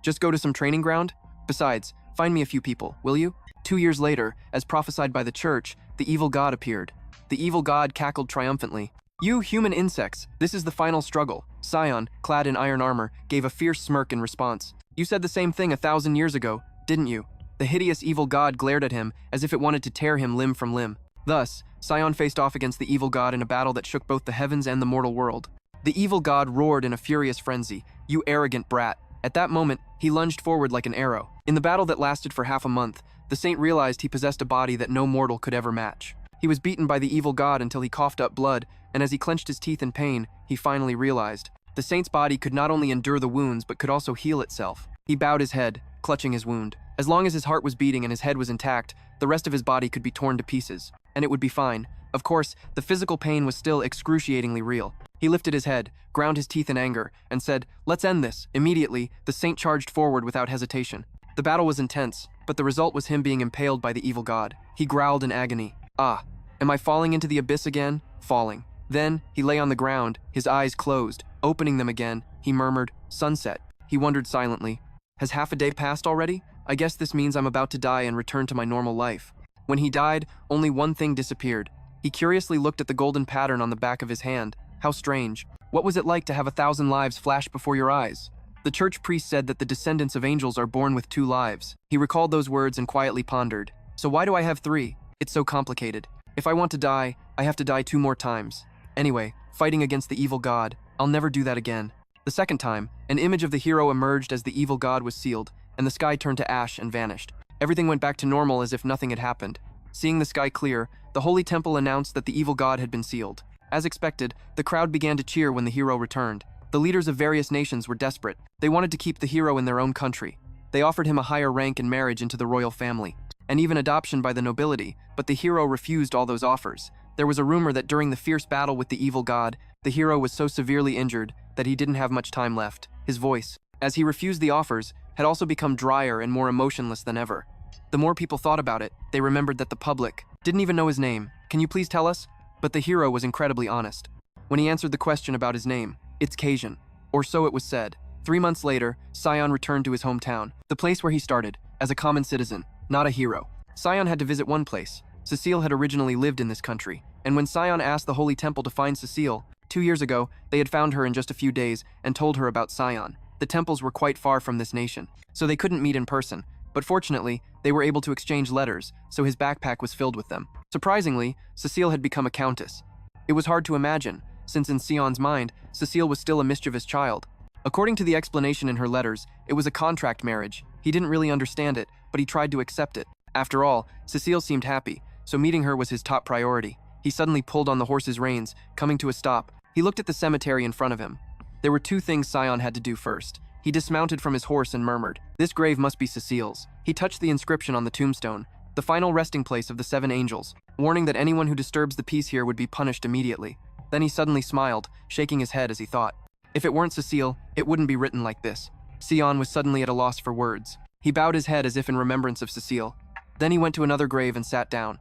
just go to some training ground? Besides, find me a few people, will you?" 2 years later, as prophesied by the church, the evil god appeared. The evil god cackled triumphantly. "You human insects, this is the final struggle." Sion, clad in iron armor, gave a fierce smirk in response. "You said the same thing 1,000 years ago, didn't you?" The hideous evil god glared at him as if it wanted to tear him limb from limb. Thus, Sion faced off against the evil god in a battle that shook both the heavens and the mortal world. The evil god roared in a furious frenzy, "You arrogant brat." At that moment, he lunged forward like an arrow. In the battle that lasted for half a month, the saint realized he possessed a body that no mortal could ever match. He was beaten by the evil god until he coughed up blood, and as he clenched his teeth in pain, he finally realized the saint's body could not only endure the wounds but could also heal itself. He bowed his head, clutching his wound. As long as his heart was beating and his head was intact, the rest of his body could be torn to pieces, and it would be fine. Of course, the physical pain was still excruciatingly real. He lifted his head, ground his teeth in anger, and said, "Let's end this." Immediately, the saint charged forward without hesitation. The battle was intense, but the result was him being impaled by the evil god. He growled in agony. "Ah, am I falling into the abyss again?" Falling. Then, he lay on the ground, his eyes closed. Opening them again, he murmured, "Sunset." He wondered silently, "Has half a day passed already? I guess this means I'm about to die and return to my normal life." When he died, only one thing disappeared. He curiously looked at the golden pattern on the back of his hand. How strange. What was it like to have 1,000 lives flash before your eyes? The church priest said that the descendants of angels are born with 2 lives. He recalled those words and quietly pondered. So why do I have 3? It's so complicated. If I want to die, I have to die 2 more times. Anyway, fighting against the evil god, I'll never do that again. The second time, an image of the hero emerged as the evil god was sealed, and the sky turned to ash and vanished. Everything went back to normal as if nothing had happened. Seeing the sky clear, the holy temple announced that the evil god had been sealed. As expected, the crowd began to cheer when the hero returned. The leaders of various nations were desperate. They wanted to keep the hero in their own country. They offered him a higher rank and marriage into the royal family, and even adoption by the nobility, but the hero refused all those offers. There was a rumor that during the fierce battle with the evil god, the hero was so severely injured that he didn't have much time left. His voice, as he refused the offers, had also become drier and more emotionless than ever. The more people thought about it, they remembered that the public didn't even know his name. "Can you please tell us?" But the hero was incredibly honest. When he answered the question about his name, "It's Cajun," or so it was said. 3 months later, Sion returned to his hometown, the place where he started, as a common citizen, not a hero. Sion had to visit one place. Cecile had originally lived in this country, and when Sion asked the Holy Temple to find Cecile, 2 years ago, they had found her in just a few days and told her about Sion. The temples were quite far from this nation, so they couldn't meet in person. But fortunately, they were able to exchange letters, so his backpack was filled with them. Surprisingly, Cecile had become a countess. It was hard to imagine, since in Sion's mind, Cecile was still a mischievous child. According to the explanation in her letters, it was a contract marriage. He didn't really understand it, but he tried to accept it. After all, Cecile seemed happy, so meeting her was his top priority. He suddenly pulled on the horse's reins, coming to a stop. He looked at the cemetery in front of him. There were 2 things Sion had to do first. He dismounted from his horse and murmured, "This grave must be Cecile's." He touched the inscription on the tombstone, the final resting place of the 7 angels, warning that anyone who disturbs the peace here would be punished immediately. Then he suddenly smiled, shaking his head as he thought, if it weren't Cecile, it wouldn't be written like this. Sion was suddenly at a loss for words. He bowed his head as if in remembrance of Cecile. Then he went to another grave and sat down.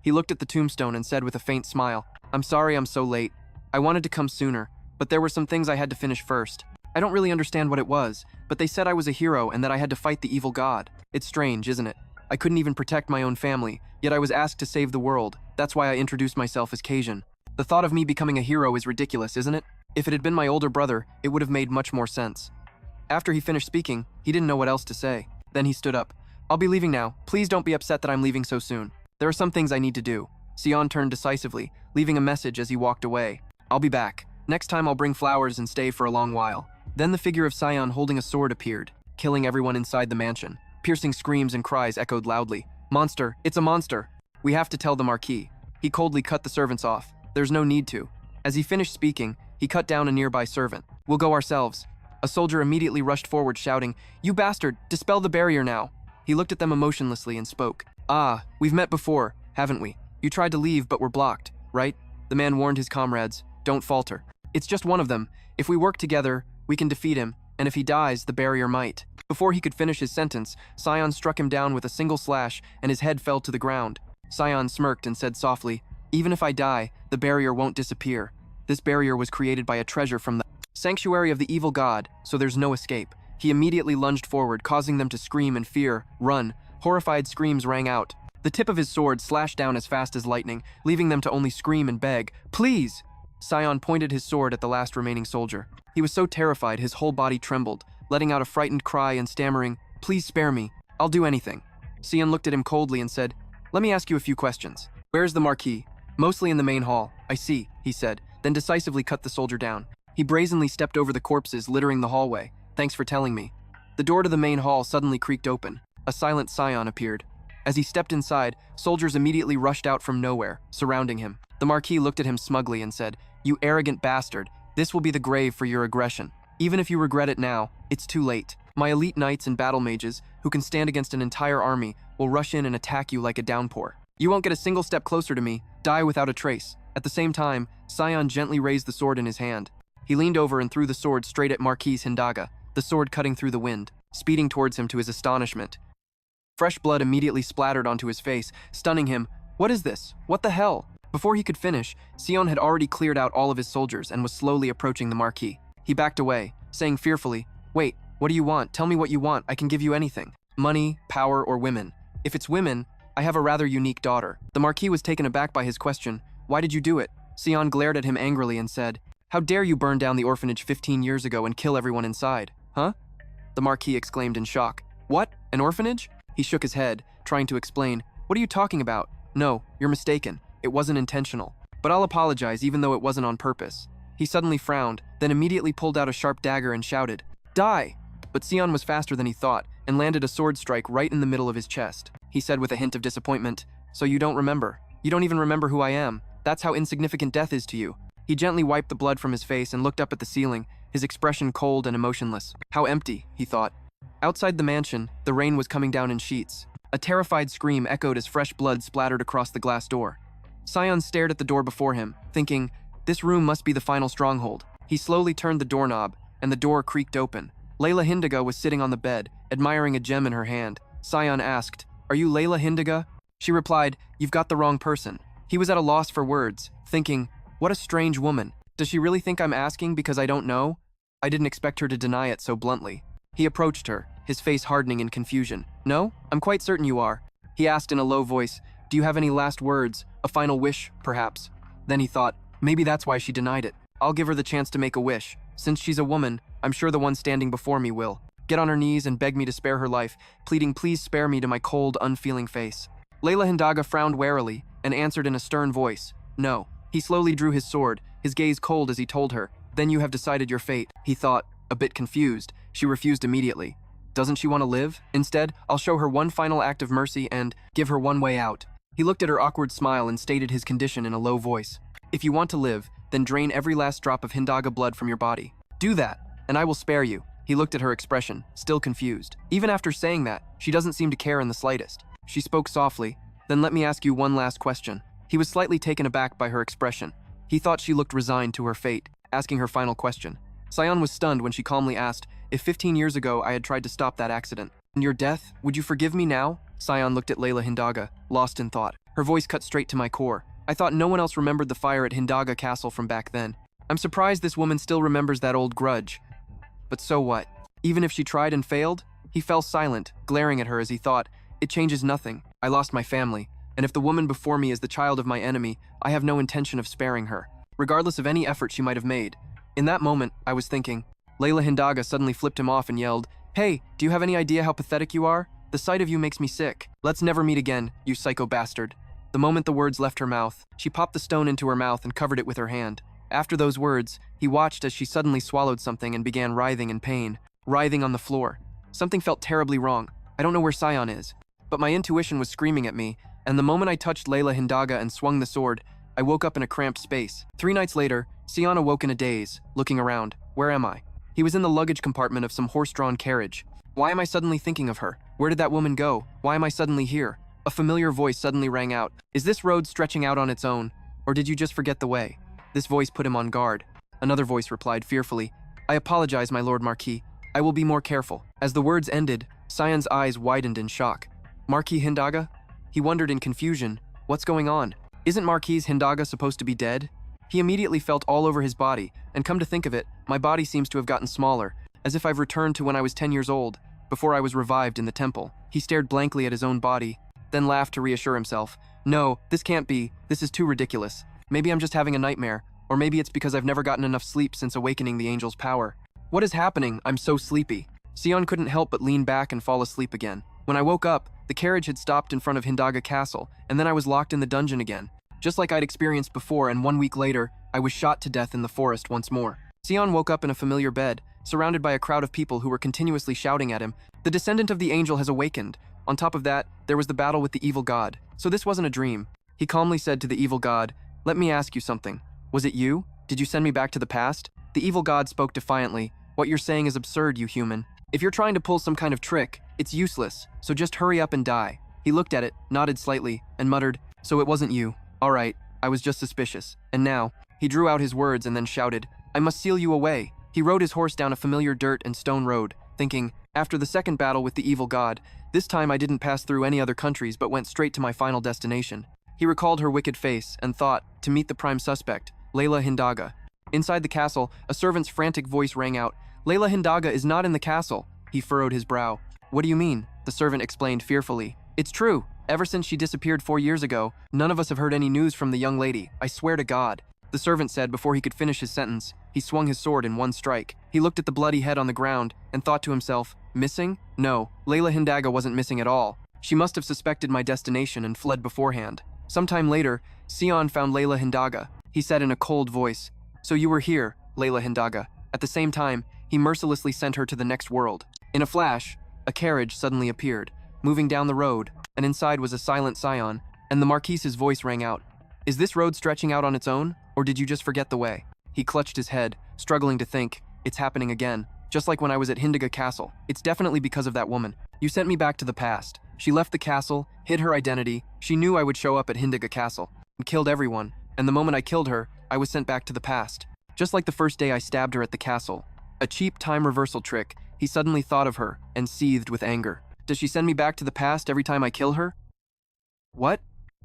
He looked at the tombstone and said with a faint smile, "I'm sorry I'm so late. I wanted to come sooner, but there were some things I had to finish first. I don't really understand what it was, but they said I was a hero and that I had to fight the evil god. It's strange, isn't it? I couldn't even protect my own family, yet I was asked to save the world. That's why I introduced myself as Cajun. The thought of me becoming a hero is ridiculous, isn't it? If it had been my older brother, it would have made much more sense." After he finished speaking, he didn't know what else to say. Then he stood up. "I'll be leaving now. Please don't be upset that I'm leaving so soon. There are some things I need to do." Sion turned decisively, leaving a message as he walked away. "I'll be back. Next time I'll bring flowers and stay for a long while." Then the figure of Sion holding a sword appeared, killing everyone inside the mansion. Piercing screams and cries echoed loudly. "Monster! It's a monster! We have to tell the Marquis." He coldly cut the servants off. "There's no need to." As he finished speaking, he cut down a nearby servant. "We'll go ourselves." A soldier immediately rushed forward shouting, "You bastard, dispel the barrier now." He looked at them emotionlessly and spoke. "Ah, we've met before, haven't we? You tried to leave but were blocked, right?" The man warned his comrades, "Don't falter. It's just one of them. If we work together, we can defeat him, and if he dies, the barrier might." Before he could finish his sentence, Sion struck him down with a single slash and his head fell to the ground. Sion smirked and said softly, "Even if I die, the barrier won't disappear. This barrier was created by a treasure from the sanctuary of the evil god, so there's no escape." He immediately lunged forward, causing them to scream in fear, "Run!" Horrified screams rang out. The tip of his sword slashed down as fast as lightning, leaving them to only scream and beg, "Please!" Sion pointed his sword at the last remaining soldier. He was so terrified his whole body trembled, letting out a frightened cry and stammering, "Please spare me. I'll do anything." Sion looked at him coldly and said, "Let me ask you a few questions. Where's the Marquis?" "Mostly in the main hall." "I see," he said, then decisively cut the soldier down. He brazenly stepped over the corpses littering the hallway. "Thanks for telling me." The door to the main hall suddenly creaked open. A silent Sion appeared. As he stepped inside, soldiers immediately rushed out from nowhere, surrounding him. The Marquis looked at him smugly and said, "You arrogant bastard, this will be the grave for your aggression. Even if you regret it now, it's too late. My elite knights and battle mages, who can stand against an entire army, will rush in and attack you like a downpour. You won't get a single step closer to me, die without a trace." At the same time, Sion gently raised the sword in his hand. He leaned over and threw the sword straight at Marquis Hindaga, the sword cutting through the wind, speeding towards him to his astonishment. Fresh blood immediately splattered onto his face, stunning him. "What is this? What the hell?" Before he could finish, Sion had already cleared out all of his soldiers and was slowly approaching the Marquis. He backed away, saying fearfully, "Wait, what do you want? Tell me what you want. I can give you anything. Money, power, or women. If it's women, I have a rather unique daughter." The Marquis was taken aback by his question. "Why did you do it?" Sion glared at him angrily and said, "How dare you burn down the orphanage 15 years ago and kill everyone inside, huh?" The Marquis exclaimed in shock. "What? An orphanage?" He shook his head, trying to explain. "What are you talking about? No, you're mistaken. It wasn't intentional. But I'll apologize even though it wasn't on purpose." He suddenly frowned, then immediately pulled out a sharp dagger and shouted, "Die!" But Sion was faster than he thought and landed a sword strike right in the middle of his chest. He said with a hint of disappointment, "So you don't remember? You don't even remember who I am? That's how insignificant death is to you." He gently wiped the blood from his face and looked up at the ceiling, his expression cold and emotionless. How empty, he thought. Outside the mansion, the rain was coming down in sheets. A terrified scream echoed as fresh blood splattered across the glass door. Sion stared at the door before him, thinking, this room must be the final stronghold. He slowly turned the doorknob, and the door creaked open. Layla Hindaga was sitting on the bed, admiring a gem in her hand. Sion asked, "Are you Layla Hindaga?" She replied, "You've got the wrong person." He was at a loss for words, thinking, what a strange woman. Does she really think I'm asking because I don't know? I didn't expect her to deny it so bluntly. He approached her, his face hardening in confusion. "No, I'm quite certain you are." He asked in a low voice, "Do you have any last words? A final wish, perhaps?" Then he thought, maybe that's why she denied it. I'll give her the chance to make a wish. Since she's a woman, I'm sure the one standing before me will. Get on her knees and beg me to spare her life, pleading please spare me to my cold, unfeeling face. Layla Hindaga frowned warily and answered in a stern voice, "No." He slowly drew his sword, his gaze cold as he told her, "Then you have decided your fate." He thought, a bit confused. She refused immediately. Doesn't she want to live? Instead, I'll show her one final act of mercy and give her one way out. He looked at her awkward smile and stated his condition in a low voice. If you want to live, then drain every last drop of Hindaga blood from your body. Do that, and I will spare you. He looked at her expression, still confused. Even after saying that, she doesn't seem to care in the slightest. She spoke softly, "Then let me ask you one last question." He was slightly taken aback by her expression. He thought she looked resigned to her fate, asking her final question. Sion was stunned when she calmly asked, "If 15 years ago I had tried to stop that accident, and your death, would you forgive me now?" Sion looked at Layla Hindaga, lost in thought. Her voice cut straight to my core. "I thought no one else remembered the fire at Hindaga Castle from back then. I'm surprised this woman still remembers that old grudge. But so what? Even if she tried and failed?" He fell silent, glaring at her as he thought, "It changes nothing. I lost my family, and if the woman before me is the child of my enemy, I have no intention of sparing her, regardless of any effort she might have made." In that moment, I was thinking. Layla Hindaga suddenly flipped him off and yelled, "Hey, do you have any idea how pathetic you are? The sight of you makes me sick. Let's never meet again, you psycho bastard." The moment the words left her mouth, she popped the stone into her mouth and covered it with her hand. After those words, he watched as she suddenly swallowed something and began writhing in pain, writhing on the floor. Something felt terribly wrong. I don't know where Sion is, but my intuition was screaming at me, and the moment I touched Layla Hindaga and swung the sword, I woke up in a cramped space. 3 nights later, Sion awoke in a daze, looking around. Where am I? He was in the luggage compartment of some horse-drawn carriage. Why am I suddenly thinking of her? Where did that woman go? Why am I suddenly here? A familiar voice suddenly rang out. Is this road stretching out on its own? Or did you just forget the way? This voice put him on guard. Another voice replied fearfully, I apologize, my Lord Marquis. I will be more careful. As the words ended, Sion's eyes widened in shock. Marquis Hindaga? He wondered in confusion. What's going on? Isn't Marquis Hindaga supposed to be dead? He immediately felt all over his body, and come to think of it, my body seems to have gotten smaller, as if I've returned to when I was 10 years old, before I was revived in the temple. He stared blankly at his own body, then laughed to reassure himself. No, this can't be. This is too ridiculous. Maybe I'm just having a nightmare, or maybe it's because I've never gotten enough sleep since awakening the angel's power. What is happening? I'm so sleepy. Sion couldn't help but lean back and fall asleep again. When I woke up, the carriage had stopped in front of Hindaga Castle, and then I was locked in the dungeon again. Just like I'd experienced before, and 1 week later, I was shot to death in the forest once more. Sion woke up in a familiar bed, surrounded by a crowd of people who were continuously shouting at him. The descendant of the angel has awakened. On top of that, there was the battle with the evil god. So this wasn't a dream. He calmly said to the evil god, Let me ask you something. Was it you? Did you send me back to the past? The evil god spoke defiantly. What you're saying is absurd, you human. If you're trying to pull some kind of trick, it's useless, so just hurry up and die. He looked at it, nodded slightly, and muttered, So it wasn't you. All right, I was just suspicious. And now, he drew out his words and then shouted, I must seal you away. He rode his horse down a familiar dirt and stone road, thinking, after the second battle with the evil god, this time I didn't pass through any other countries but went straight to my final destination. He recalled her wicked face and thought, to meet the prime suspect, Layla Hindaga. Inside the castle, a servant's frantic voice rang out, Layla Hindaga is not in the castle. He furrowed his brow. What do you mean? The servant explained fearfully. It's true. Ever since she disappeared 4 years ago, none of us have heard any news from the young lady. I swear to God. The servant said before he could finish his sentence. He swung his sword in one strike. He looked at the bloody head on the ground and thought to himself, missing? No, Layla Hindaga wasn't missing at all. She must have suspected my destination and fled beforehand. Sometime later, Sion found Layla Hindaga. He said in a cold voice, So you were here, Layla Hindaga. At the same time, he mercilessly sent her to the next world. In a flash, a carriage suddenly appeared, moving down the road, and inside was a silent Sion, and the Marquise's voice rang out. Is this road stretching out on its own, or did you just forget the way? He clutched his head, struggling to think. It's happening again, just like when I was at Hindaga Castle. It's definitely because of that woman. You sent me back to the past. She left the castle, hid her identity. She knew I would show up at Hindaga Castle, and killed everyone. And the moment I killed her, I was sent back to the past. Just like the first day I stabbed her at the castle. A cheap time reversal trick. He suddenly thought of her, and seethed with anger. Does she send me back to the past every time I kill her? What?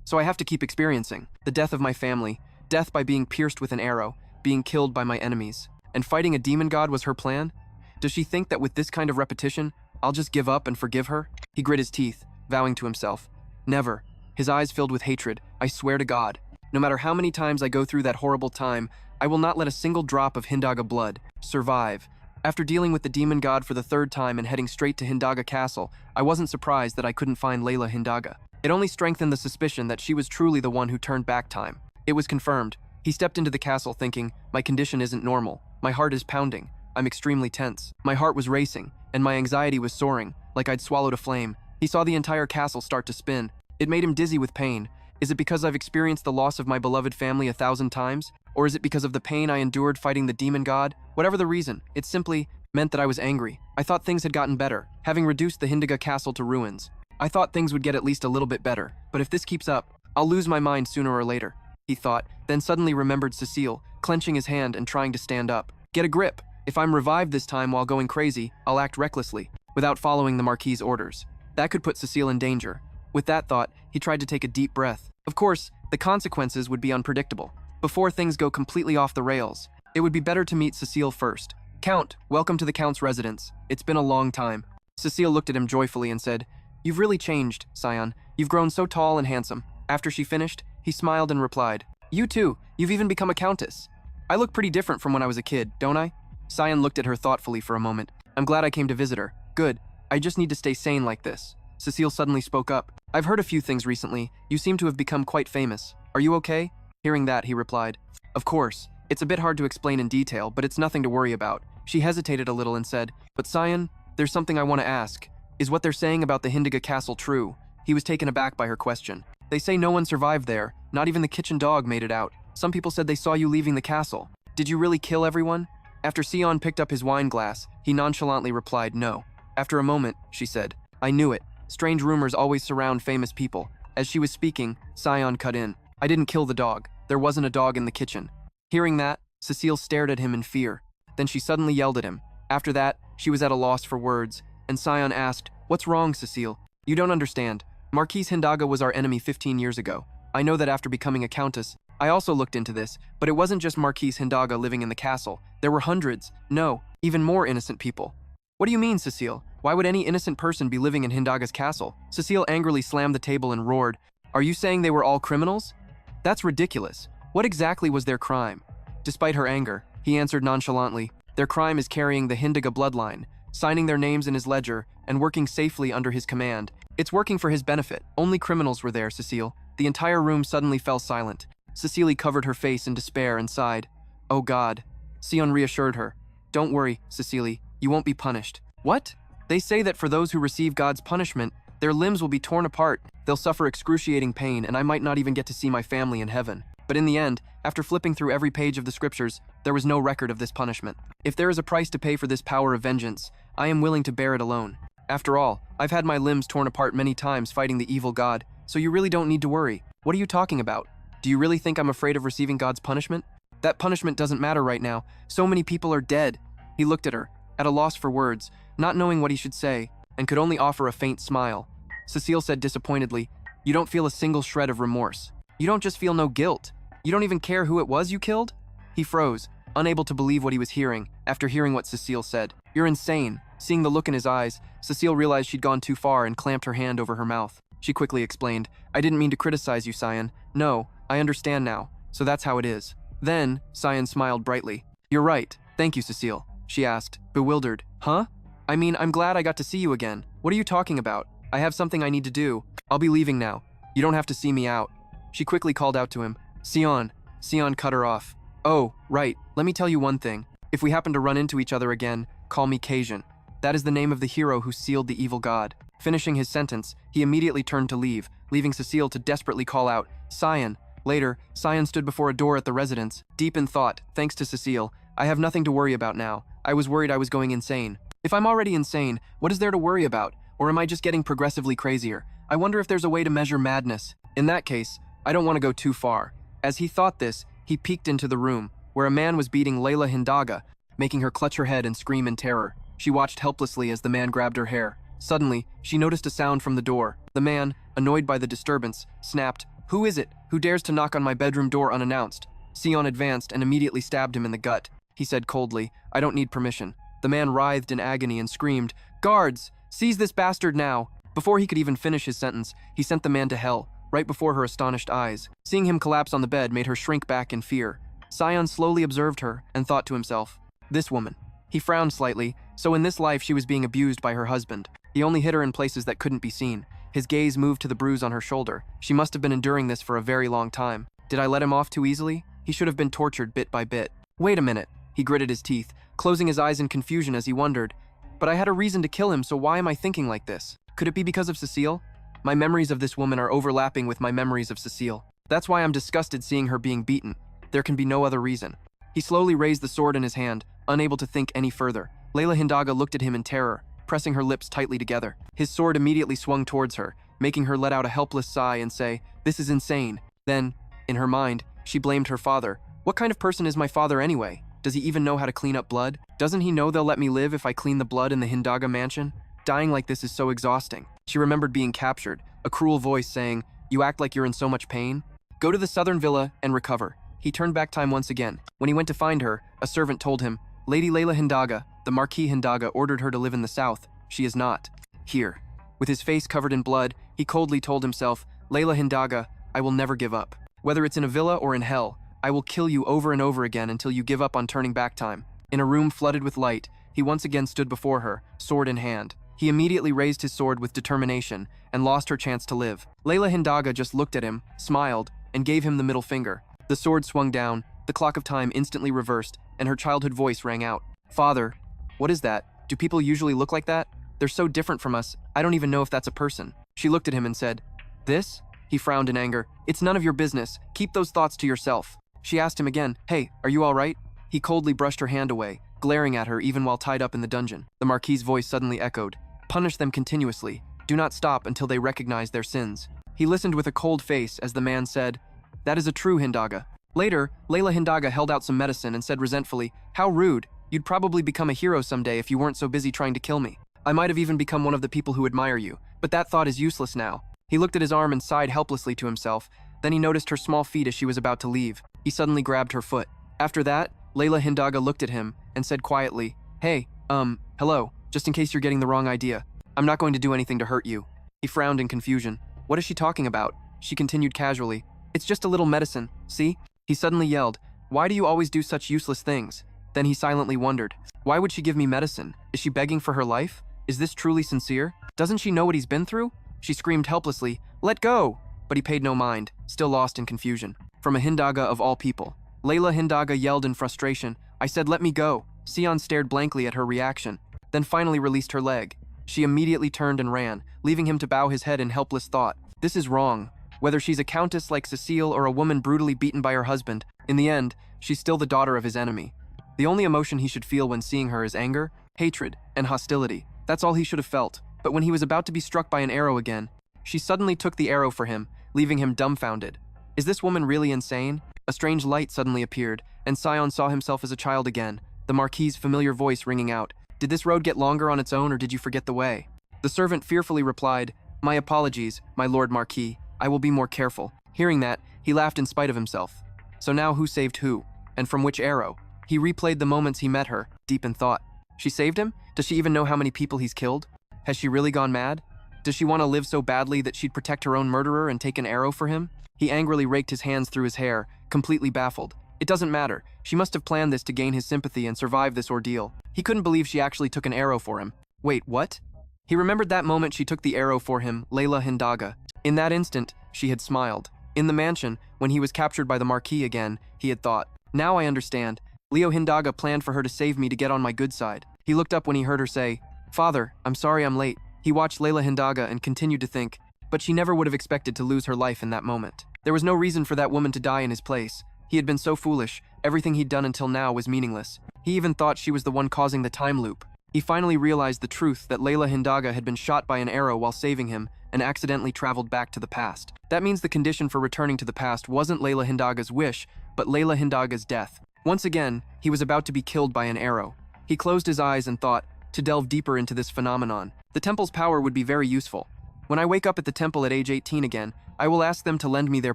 So I have to keep experiencing the death of my family, death by being pierced with an arrow, being killed by my enemies. And fighting a demon god was her plan? Does she think that with this kind of repetition, I'll just give up and forgive her? He grit his teeth, vowing to himself. Never. His eyes filled with hatred. I swear to God. No matter how many times I go through that horrible time, I will not let a single drop of Hindaga blood survive. After dealing with the demon god for the third time and heading straight to Hindaga Castle, I wasn't surprised that I couldn't find Layla Hindaga. It only strengthened the suspicion that she was truly the one who turned back time. It was confirmed. He stepped into the castle thinking, my condition isn't normal. My heart is pounding. I'm extremely tense. My heart was racing, and my anxiety was soaring, like I'd swallowed a flame. He saw the entire castle start to spin. It made him dizzy with pain. Is it because I've experienced the loss of my beloved family 1,000 times? Or is it because of the pain I endured fighting the demon god? Whatever the reason, it simply meant that I was angry. I thought things had gotten better, having reduced the Hindaga castle to ruins. I thought things would get at least a little bit better, but if this keeps up, I'll lose my mind sooner or later, he thought, then suddenly remembered Cecile, clenching his hand and trying to stand up. Get a grip. If I'm revived this time while going crazy, I'll act recklessly, without following the Marquis's orders. That could put Cecile in danger. With that thought, he tried to take a deep breath. Of course, the consequences would be unpredictable. Before things go completely off the rails, it would be better to meet Cecile first. Count, welcome to the Count's residence. It's been a long time. Cecile looked at him joyfully and said, You've really changed, Sion. You've grown so tall and handsome. After she finished, he smiled and replied, You too, you've even become a countess. I look pretty different from when I was a kid, don't I? Sion looked at her thoughtfully for a moment. I'm glad I came to visit her. Good. I just need to stay sane like this. Cecile suddenly spoke up. I've heard a few things recently. You seem to have become quite famous. Are you okay? Hearing that, he replied, Of course. It's a bit hard to explain in detail, but it's nothing to worry about. She hesitated a little and said, But Sion, there's something I want to ask. Is what they're saying about the Hindaga castle true? He was taken aback by her question. They say no one survived there. Not even the kitchen dog made it out. Some people said they saw you leaving the castle. Did you really kill everyone? After Sion picked up his wine glass, he nonchalantly replied no. After a moment, she said, I knew it. Strange rumors always surround famous people. As she was speaking, Sion cut in. I didn't kill the dog. There wasn't a dog in the kitchen. Hearing that, Cecile stared at him in fear. Then she suddenly yelled at him. After that, she was at a loss for words, and Sion asked, What's wrong, Cecile? You don't understand. Marquise Hindaga was our enemy 15 years ago. I know that after becoming a countess, I also looked into this, but it wasn't just Marquise Hindaga living in the castle. There were hundreds, no, even more innocent people. What do you mean, Cecile? Why would any innocent person be living in Hindaga's castle? Cecile angrily slammed the table and roared, Are you saying they were all criminals? That's ridiculous. What exactly was their crime? Despite her anger, he answered nonchalantly, Their crime is carrying the Hindaga bloodline, signing their names in his ledger, and working safely under his command. It's working for his benefit. Only criminals were there, Cecile. The entire room suddenly fell silent. Cecile covered her face in despair and sighed. Oh God. Sion reassured her. Don't worry, Cecile. You won't be punished. What? They say that for those who receive God's punishment, their limbs will be torn apart. They'll suffer excruciating pain, and I might not even get to see my family in heaven. But in the end, after flipping through every page of the scriptures, there was no record of this punishment. If there is a price to pay for this power of vengeance, I am willing to bear it alone. After all, I've had my limbs torn apart many times fighting the evil God, so you really don't need to worry. What are you talking about? Do you really think I'm afraid of receiving God's punishment? That punishment doesn't matter right now. So many people are dead. He looked at her, at a loss for words, not knowing what he should say, and could only offer a faint smile. Cecile said disappointedly, You don't feel a single shred of remorse. You don't just feel no guilt. You don't even care who it was you killed? He froze, unable to believe what he was hearing, after hearing what Cecile said. You're insane. Seeing the look in his eyes, Cecile realized she'd gone too far and clamped her hand over her mouth. She quickly explained, I didn't mean to criticize you, Sion. No, I understand now. So that's how it is. Then, Sion smiled brightly. You're right. Thank you, Cecile. She asked, bewildered. Huh? I mean, I'm glad I got to see you again. What are you talking about? I have something I need to do. I'll be leaving now. You don't have to see me out. She quickly called out to him. Sion. Sion cut her off. Oh, right. Let me tell you one thing. If we happen to run into each other again, call me Cajun. That is the name of the hero who sealed the evil god. Finishing his sentence, he immediately turned to leave, leaving Cecile to desperately call out, Sion. Later, Sion stood before a door at the residence, deep in thought, thanks to Cecile. I have nothing to worry about now. I was worried I was going insane. If I'm already insane, what is there to worry about? Or am I just getting progressively crazier? I wonder if there's a way to measure madness. In that case, I don't want to go too far. As he thought this, he peeked into the room, where a man was beating Layla Hindaga, making her clutch her head and scream in terror. She watched helplessly as the man grabbed her hair. Suddenly, she noticed a sound from the door. The man, annoyed by the disturbance, snapped, Who is it? Who dares to knock on my bedroom door unannounced? Sion advanced and immediately stabbed him in the gut. He said coldly, I don't need permission. The man writhed in agony and screamed, Guards! Seize this bastard now! Before he could even finish his sentence, he sent the man to hell, right before her astonished eyes. Seeing him collapse on the bed made her shrink back in fear. Sion slowly observed her and thought to himself, This woman. He frowned slightly, so in this life she was being abused by her husband. He only hit her in places that couldn't be seen. His gaze moved to the bruise on her shoulder. She must have been enduring this for a very long time. Did I let him off too easily? He should have been tortured bit by bit. Wait a minute. He gritted his teeth, closing his eyes in confusion as he wondered. But I had a reason to kill him, so why am I thinking like this? Could it be because of Cecile? My memories of this woman are overlapping with my memories of Cecile. That's why I'm disgusted seeing her being beaten. There can be no other reason. He slowly raised the sword in his hand, unable to think any further. Layla Hindaga looked at him in terror, pressing her lips tightly together. His sword immediately swung towards her, making her let out a helpless sigh and say, This is insane. Then, in her mind, she blamed her father. What kind of person is my father anyway? Does he even know how to clean up blood? Doesn't he know they'll let me live if I clean the blood in the Hindaga mansion? Dying like this is so exhausting. She remembered being captured, a cruel voice saying, You act like you're in so much pain? Go to the southern villa and recover. He turned back time once again. When he went to find her, a servant told him, Lady Layla Hindaga, the Marquis Hindaga ordered her to live in the south. She is not. Here. With his face covered in blood, he coldly told himself, Layla Hindaga, I will never give up. Whether it's in a villa or in hell, I will kill you over and over again until you give up on turning back time. In a room flooded with light, he once again stood before her, sword in hand. He immediately raised his sword with determination and lost her chance to live. Layla Hindaga just looked at him, smiled, and gave him the middle finger. The sword swung down, the clock of time instantly reversed, and her childhood voice rang out. Father, what is that? Do people usually look like that? They're so different from us, I don't even know if that's a person. She looked at him and said, This? He frowned in anger. It's none of your business. Keep those thoughts to yourself. She asked him again, Hey, are you all right? He coldly brushed her hand away, glaring at her even while tied up in the dungeon. The Marquis's voice suddenly echoed, "Punish them continuously. Do not stop until they recognize their sins." He listened with a cold face as the man said, "That is a true Hindaga." Later, Layla Hindaga held out some medicine and said resentfully, "How rude. You'd probably become a hero someday if you weren't so busy trying to kill me. I might have even become one of the people who admire you, but that thought is useless now." He looked at his arm and sighed helplessly to himself. Then he noticed her small feet as she was about to leave. He suddenly grabbed her foot. After that, Layla Hindaga looked at him and said quietly, "Hey, hello, just in case you're getting the wrong idea. I'm not going to do anything to hurt you." He frowned in confusion. What is she talking about? She continued casually, "It's just a little medicine, see?" He suddenly yelled, "Why do you always do such useless things?" Then he silently wondered, why would she give me medicine? Is she begging for her life? Is this truly sincere? Doesn't she know what he's been through? She screamed helplessly, "Let go!" But he paid no mind, still lost in confusion. From a Hindaga of all people. Layla Hindaga yelled in frustration, "I said let me go." Sion stared blankly at her reaction, then finally released her leg. She immediately turned and ran, leaving him to bow his head in helpless thought. This is wrong. Whether she's a countess like Cecile or a woman brutally beaten by her husband, in the end, she's still the daughter of his enemy. The only emotion he should feel when seeing her is anger, hatred, and hostility. That's all he should have felt. But when he was about to be struck by an arrow again, she suddenly took the arrow for him, leaving him dumbfounded. Is this woman really insane? A strange light suddenly appeared, and Sion saw himself as a child again, the Marquis's familiar voice ringing out, "Did this road get longer on its own, or did you forget the way?" The servant fearfully replied, "My apologies, my Lord Marquis. I will be more careful." Hearing that, he laughed in spite of himself. So now who saved who? And from which arrow? He replayed the moments he met her, deep in thought. She saved him? Does she even know how many people he's killed? Has she really gone mad? Does she want to live so badly that she'd protect her own murderer and take an arrow for him? He angrily raked his hands through his hair, completely baffled. It doesn't matter. She must have planned this to gain his sympathy and survive this ordeal. He couldn't believe she actually took an arrow for him. Wait, what? He remembered that moment she took the arrow for him, Layla Hindaga. In that instant, she had smiled. In the mansion, when he was captured by the Marquis again, he had thought, "Now I understand. Leo Hindaga planned for her to save me to get on my good side." He looked up when he heard her say, "Father, I'm sorry I'm late." He watched Layla Hindaga and continued to think, but she never would have expected to lose her life in that moment. There was no reason for that woman to die in his place. He had been so foolish, everything he'd done until now was meaningless. He even thought she was the one causing the time loop. He finally realized the truth that Layla Hindaga had been shot by an arrow while saving him and accidentally traveled back to the past. That means the condition for returning to the past wasn't Layla Hindaga's wish, but Layla Hindaga's death. Once again, he was about to be killed by an arrow. He closed his eyes and thought, to delve deeper into this phenomenon, the temple's power would be very useful. When I wake up at the temple at age 18 again, I will ask them to lend me their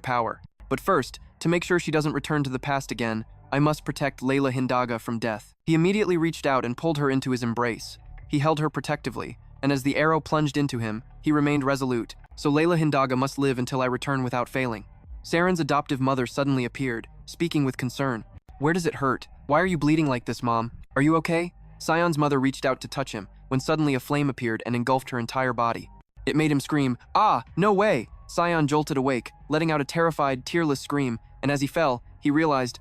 power. But first, to make sure she doesn't return to the past again, I must protect Layla Hindaga from death. He immediately reached out and pulled her into his embrace. He held her protectively, and as the arrow plunged into him, he remained resolute. So Layla Hindaga must live until I return without failing. Saren's adoptive mother suddenly appeared, speaking with concern. "Where does it hurt? Why are you bleeding like this, Mom? Are you okay?" Sion's mother reached out to touch him, when suddenly a flame appeared and engulfed her entire body. It made him scream, "Ah, no way!" Sion jolted awake, letting out a terrified, tearless scream, and as he fell, he realized,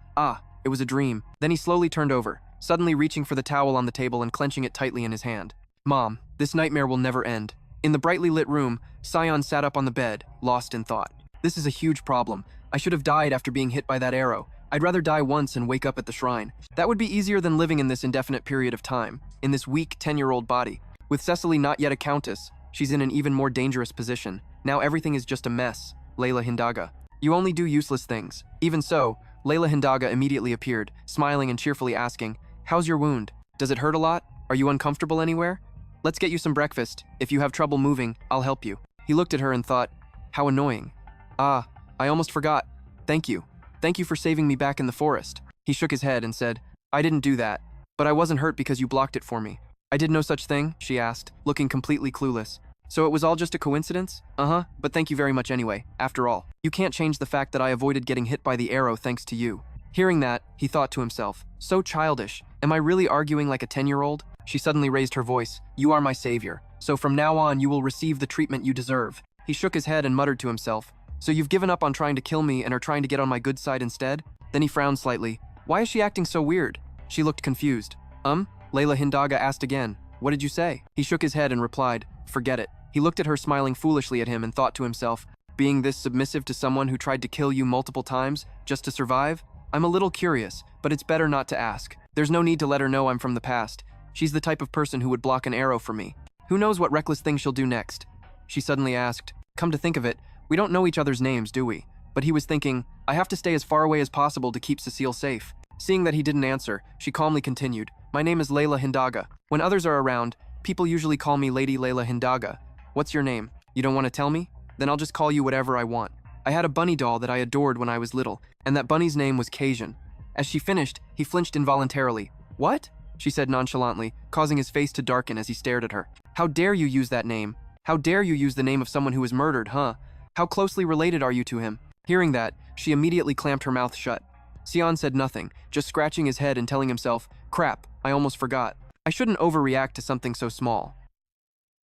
it was a dream. Then he slowly turned over, suddenly reaching for the towel on the table and clenching it tightly in his hand. "Mom, this nightmare will never end." In the brightly lit room, Sion sat up on the bed, lost in thought. "This is a huge problem. I should have died after being hit by that arrow. I'd rather die once and wake up at the shrine. That would be easier than living in this indefinite period of time, in this weak 10-year-old body. With Cecily not yet a countess, she's in an even more dangerous position. Now everything is just a mess. Layla Hindaga. You only do useless things." Even so, Layla Hindaga immediately appeared, smiling and cheerfully asking, "How's your wound? Does it hurt a lot? Are you uncomfortable anywhere? Let's get you some breakfast. If you have trouble moving, I'll help you." He looked at her and thought, how annoying. "I almost forgot. Thank you. Thank you for saving me back in the forest." He shook his head and said, "I didn't do that, but I wasn't hurt because you blocked it for me." "I did no such thing?" she asked, looking completely clueless. "So it was all just a coincidence?" But thank you very much anyway. After all, you can't change the fact that I avoided getting hit by the arrow thanks to you." Hearing that, he thought to himself, so childish. Am I really arguing like a 10-year-old? She suddenly raised her voice. "You are my savior. So from now on, you will receive the treatment you deserve." He shook his head and muttered to himself, "So you've given up on trying to kill me and are trying to get on my good side instead?" Then he frowned slightly. Why is she acting so weird? She looked confused. Layla Hindaga asked again. "What did you say?" He shook his head and replied, "Forget it." He looked at her smiling foolishly at him and thought to himself, being this submissive to someone who tried to kill you multiple times just to survive? I'm a little curious, but it's better not to ask. There's no need to let her know I'm from the past. She's the type of person who would block an arrow for me. Who knows what reckless thing she'll do next? She suddenly asked. Come to think of it, we don't know each other's names, do we? But he was thinking, I have to stay as far away as possible to keep Cecile safe. Seeing that he didn't answer, she calmly continued. My name is Layla Hindaga. When others are around, people usually call me Lady Layla Hindaga. What's your name? You don't want to tell me? Then I'll just call you whatever I want. I had a bunny doll that I adored when I was little, and that bunny's name was Cajun. As she finished, he flinched involuntarily. What? She said nonchalantly, causing his face to darken as he stared at her. How dare you use that name? How dare you use the name of someone who was murdered, huh? How closely related are you to him? Hearing that, she immediately clamped her mouth shut. Sion said nothing, just scratching his head and telling himself, crap, I almost forgot. I shouldn't overreact to something so small.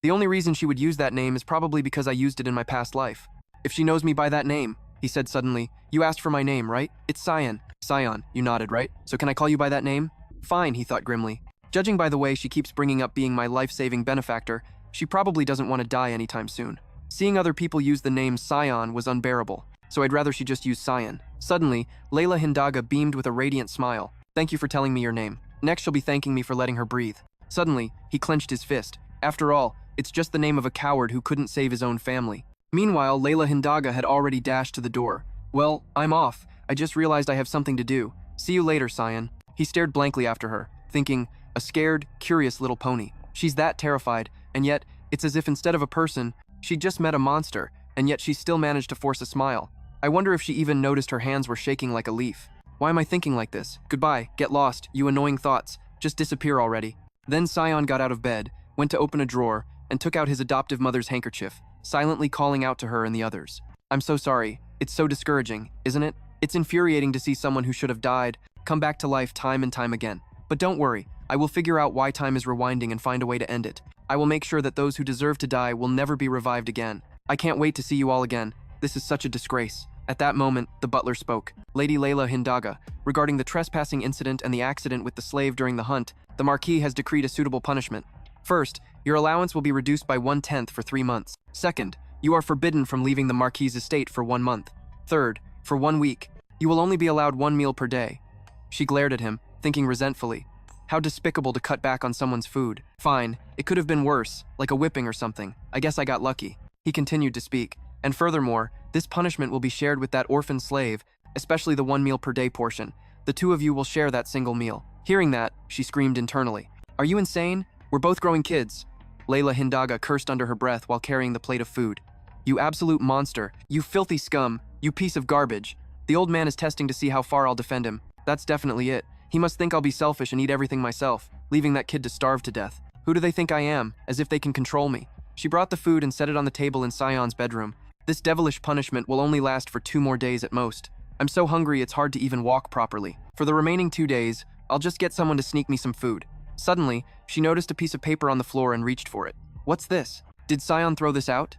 The only reason she would use that name is probably because I used it in my past life. If she knows me by that name, he said suddenly, you asked for my name, right? It's Sion. Sion, you nodded, right? So can I call you by that name? Fine, he thought grimly. Judging by the way she keeps bringing up being my life-saving benefactor, she probably doesn't want to die anytime soon. Seeing other people use the name Sion was unbearable, so I'd rather she just use Sion. Suddenly, Layla Hindaga beamed with a radiant smile. Thank you for telling me your name. Next she'll be thanking me for letting her breathe. Suddenly, he clenched his fist. After all, it's just the name of a coward who couldn't save his own family. Meanwhile, Layla Hindaga had already dashed to the door. Well, I'm off. I just realized I have something to do. See you later, Sion. He stared blankly after her, thinking, a scared, curious little pony. She's that terrified, and yet, it's as if instead of a person, she'd just met a monster, and yet she still managed to force a smile. I wonder if she even noticed her hands were shaking like a leaf. Why am I thinking like this? Goodbye, get lost, you annoying thoughts. Just disappear already. Then Sion got out of bed, went to open a drawer, and took out his adoptive mother's handkerchief, silently calling out to her and the others. I'm so sorry. It's so discouraging, isn't it? It's infuriating to see someone who should have died come back to life time and time again. But don't worry, I will figure out why time is rewinding and find a way to end it. I will make sure that those who deserve to die will never be revived again. I can't wait to see you all again. This is such a disgrace. At that moment, the butler spoke. Lady Layla Hindaga, regarding the trespassing incident and the accident with the slave during the hunt, the Marquis has decreed a suitable punishment. First, your allowance will be reduced by 1/10 for 3 months. Second, you are forbidden from leaving the Marquis's estate for 1 month. Third, for 1 week, you will only be allowed 1 meal per day. She glared at him, thinking resentfully. How despicable to cut back on someone's food. Fine, it could have been worse, like a whipping or something. I guess I got lucky. He continued to speak. And furthermore, this punishment will be shared with that orphan slave, especially the 1 meal per day portion. The two of you will share that single meal. Hearing that, she screamed internally. Are you insane? We're both growing kids. Layla Hindaga cursed under her breath while carrying the plate of food. You absolute monster. You filthy scum. You piece of garbage. The old man is testing to see how far I'll defend him. That's definitely it. He must think I'll be selfish and eat everything myself, leaving that kid to starve to death. Who do they think I am, as if they can control me? She brought the food and set it on the table in Sion's bedroom. This devilish punishment will only last for 2 more days at most. I'm so hungry it's hard to even walk properly. For the remaining 2 days, I'll just get someone to sneak me some food. Suddenly, she noticed a piece of paper on the floor and reached for it. What's this? Did Sion throw this out?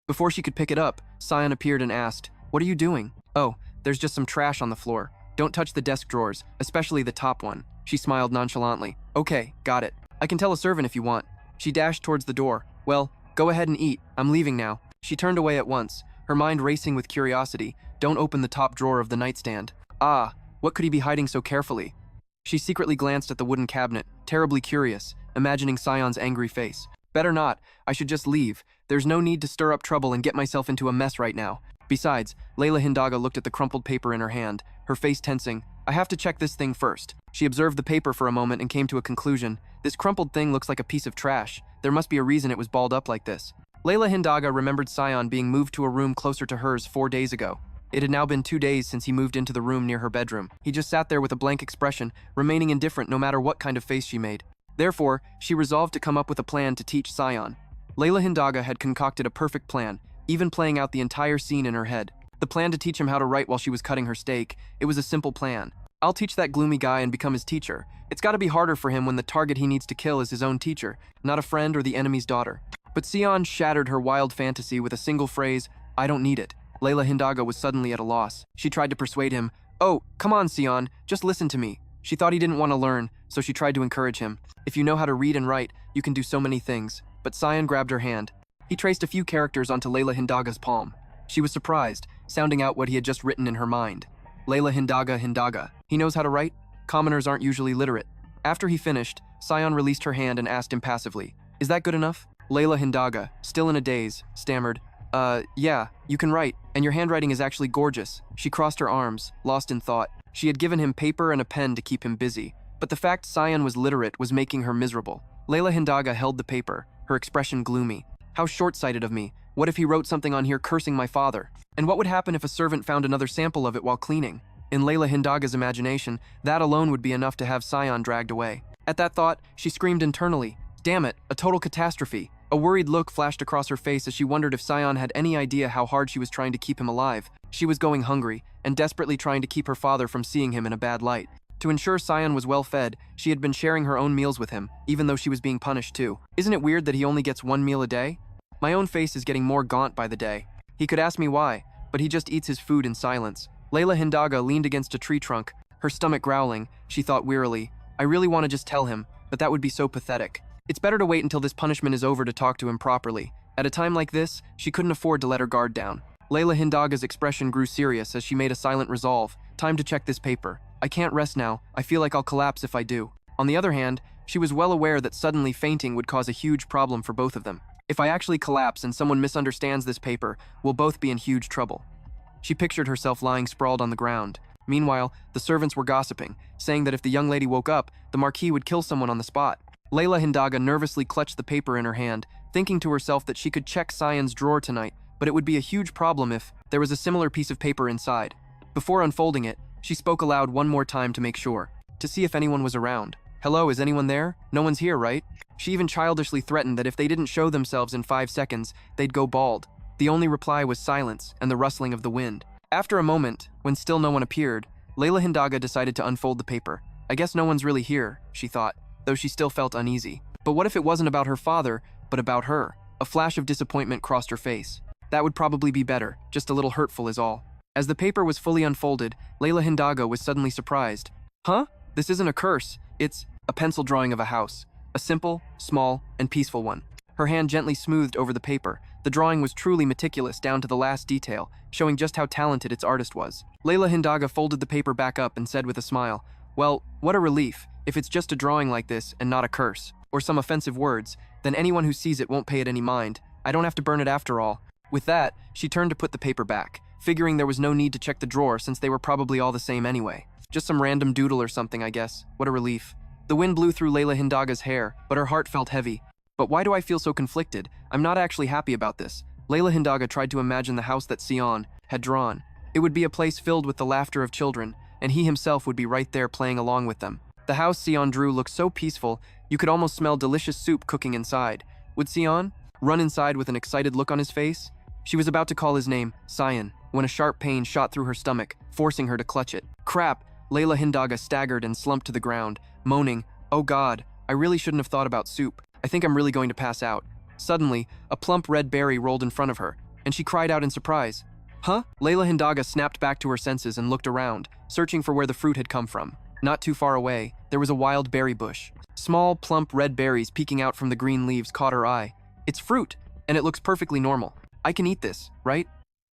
Before she could pick it up, Sion appeared and asked, What are you doing? Oh, there's just some trash on the floor. Don't touch the desk drawers, especially the top one. She smiled nonchalantly. Okay, got it. I can tell a servant if you want. She dashed towards the door. Well, go ahead and eat. I'm leaving now. She turned away at once, her mind racing with curiosity. Don't open the top drawer of the nightstand. Ah, what could he be hiding so carefully? She secretly glanced at the wooden cabinet, terribly curious, imagining Sion's angry face. Better not. I should just leave. There's no need to stir up trouble and get myself into a mess right now. Besides, Layla Hindaga looked at the crumpled paper in her hand, her face tensing. I have to check this thing first. She observed the paper for a moment and came to a conclusion. This crumpled thing looks like a piece of trash. There must be a reason it was balled up like this. Layla Hindaga remembered Sion being moved to a room closer to hers 4 days ago. It had now been 2 days since he moved into the room near her bedroom. He just sat there with a blank expression, remaining indifferent no matter what kind of face she made. Therefore, she resolved to come up with a plan to teach Sion. Layla Hindaga had concocted a perfect plan, even playing out the entire scene in her head. The plan to teach him how to write while she was cutting her steak. It was a simple plan. I'll teach that gloomy guy and become his teacher. It's gotta be harder for him when the target he needs to kill is his own teacher, not a friend or the enemy's daughter. But Sion shattered her wild fantasy with a single phrase, I don't need it. Layla Hindaga was suddenly at a loss. She tried to persuade him. Oh, come on, Sion, just listen to me. She thought he didn't want to learn, so she tried to encourage him. If you know how to read and write, you can do so many things. But Sion grabbed her hand. He traced a few characters onto Layla Hindaga's palm. She was surprised, sounding out what he had just written in her mind. Layla Hindaga Hindaga. He knows how to write? Commoners aren't usually literate. After he finished, Sion released her hand and asked impassively, "Is that good enough?" Layla Hindaga, still in a daze, stammered, yeah, you can write, and your handwriting is actually gorgeous." She crossed her arms, lost in thought. She had given him paper and a pen to keep him busy, but the fact Sion was literate was making her miserable. Layla Hindaga held the paper, her expression gloomy. How short-sighted of me. What if he wrote something on here cursing my father? And what would happen if a servant found another sample of it while cleaning? In Layla Hindaga's imagination, that alone would be enough to have Sion dragged away. At that thought, she screamed internally, "Damn it, a total catastrophe." A worried look flashed across her face as she wondered if Sion had any idea how hard she was trying to keep him alive. She was going hungry, and desperately trying to keep her father from seeing him in a bad light. To ensure Sion was well fed, she had been sharing her own meals with him, even though she was being punished too. Isn't it weird that he only gets one meal a day? My own face is getting more gaunt by the day. He could ask me why, but he just eats his food in silence. Layla Hindaga leaned against a tree trunk, her stomach growling. She thought wearily, I really want to just tell him, but that would be so pathetic. It's better to wait until this punishment is over to talk to him properly. At a time like this, she couldn't afford to let her guard down. Layla Hindaga's expression grew serious as she made a silent resolve. Time to check this paper. I can't rest now. I feel like I'll collapse if I do. On the other hand, she was well aware that suddenly fainting would cause a huge problem for both of them. If I actually collapse and someone misunderstands this paper, we'll both be in huge trouble. She pictured herself lying sprawled on the ground. Meanwhile, the servants were gossiping, saying that if the young lady woke up, the Marquis would kill someone on the spot. Layla Hindaga nervously clutched the paper in her hand, thinking to herself that she could check Sion's drawer tonight, but it would be a huge problem if there was a similar piece of paper inside. Before unfolding it, she spoke aloud one more time to make sure, to see if anyone was around. "Hello, is anyone there? No one's here, right?" She even childishly threatened that if they didn't show themselves in 5 seconds, they'd go bald. The only reply was silence and the rustling of the wind. After a moment, when still no one appeared, Layla Hindaga decided to unfold the paper. I guess no one's really here, she thought, though she still felt uneasy. But what if it wasn't about her father, but about her? A flash of disappointment crossed her face. That would probably be better, just a little hurtful is all. As the paper was fully unfolded, Layla Hindaga was suddenly surprised. Huh? This isn't a curse, it's a pencil drawing of a house. A simple, small, and peaceful one. Her hand gently smoothed over the paper. The drawing was truly meticulous down to the last detail, showing just how talented its artist was. Layla Hindaga folded the paper back up and said with a smile, "Well, what a relief. If it's just a drawing like this and not a curse, or some offensive words, then anyone who sees it won't pay it any mind. I don't have to burn it after all." With that, she turned to put the paper back, figuring there was no need to check the drawer since they were probably all the same anyway. Just some random doodle or something, I guess. What a relief. The wind blew through Layla Hindaga's hair, but her heart felt heavy. But why do I feel so conflicted? I'm not actually happy about this. Layla Hindaga tried to imagine the house that Sion had drawn. It would be a place filled with the laughter of children, and he himself would be right there playing along with them. The house Sion drew looked so peaceful, you could almost smell delicious soup cooking inside. Would Sion run inside with an excited look on his face? She was about to call his name, Sion, when a sharp pain shot through her stomach, forcing her to clutch it. Crap! Layla Hindaga staggered and slumped to the ground, moaning, "Oh God, I really shouldn't have thought about soup. I think I'm really going to pass out." Suddenly, a plump red berry rolled in front of her, and she cried out in surprise. Huh? Layla Hindaga snapped back to her senses and looked around, searching for where the fruit had come from. Not too far away, there was a wild berry bush. Small, plump red berries peeking out from the green leaves caught her eye. It's fruit, and it looks perfectly normal. I can eat this, right?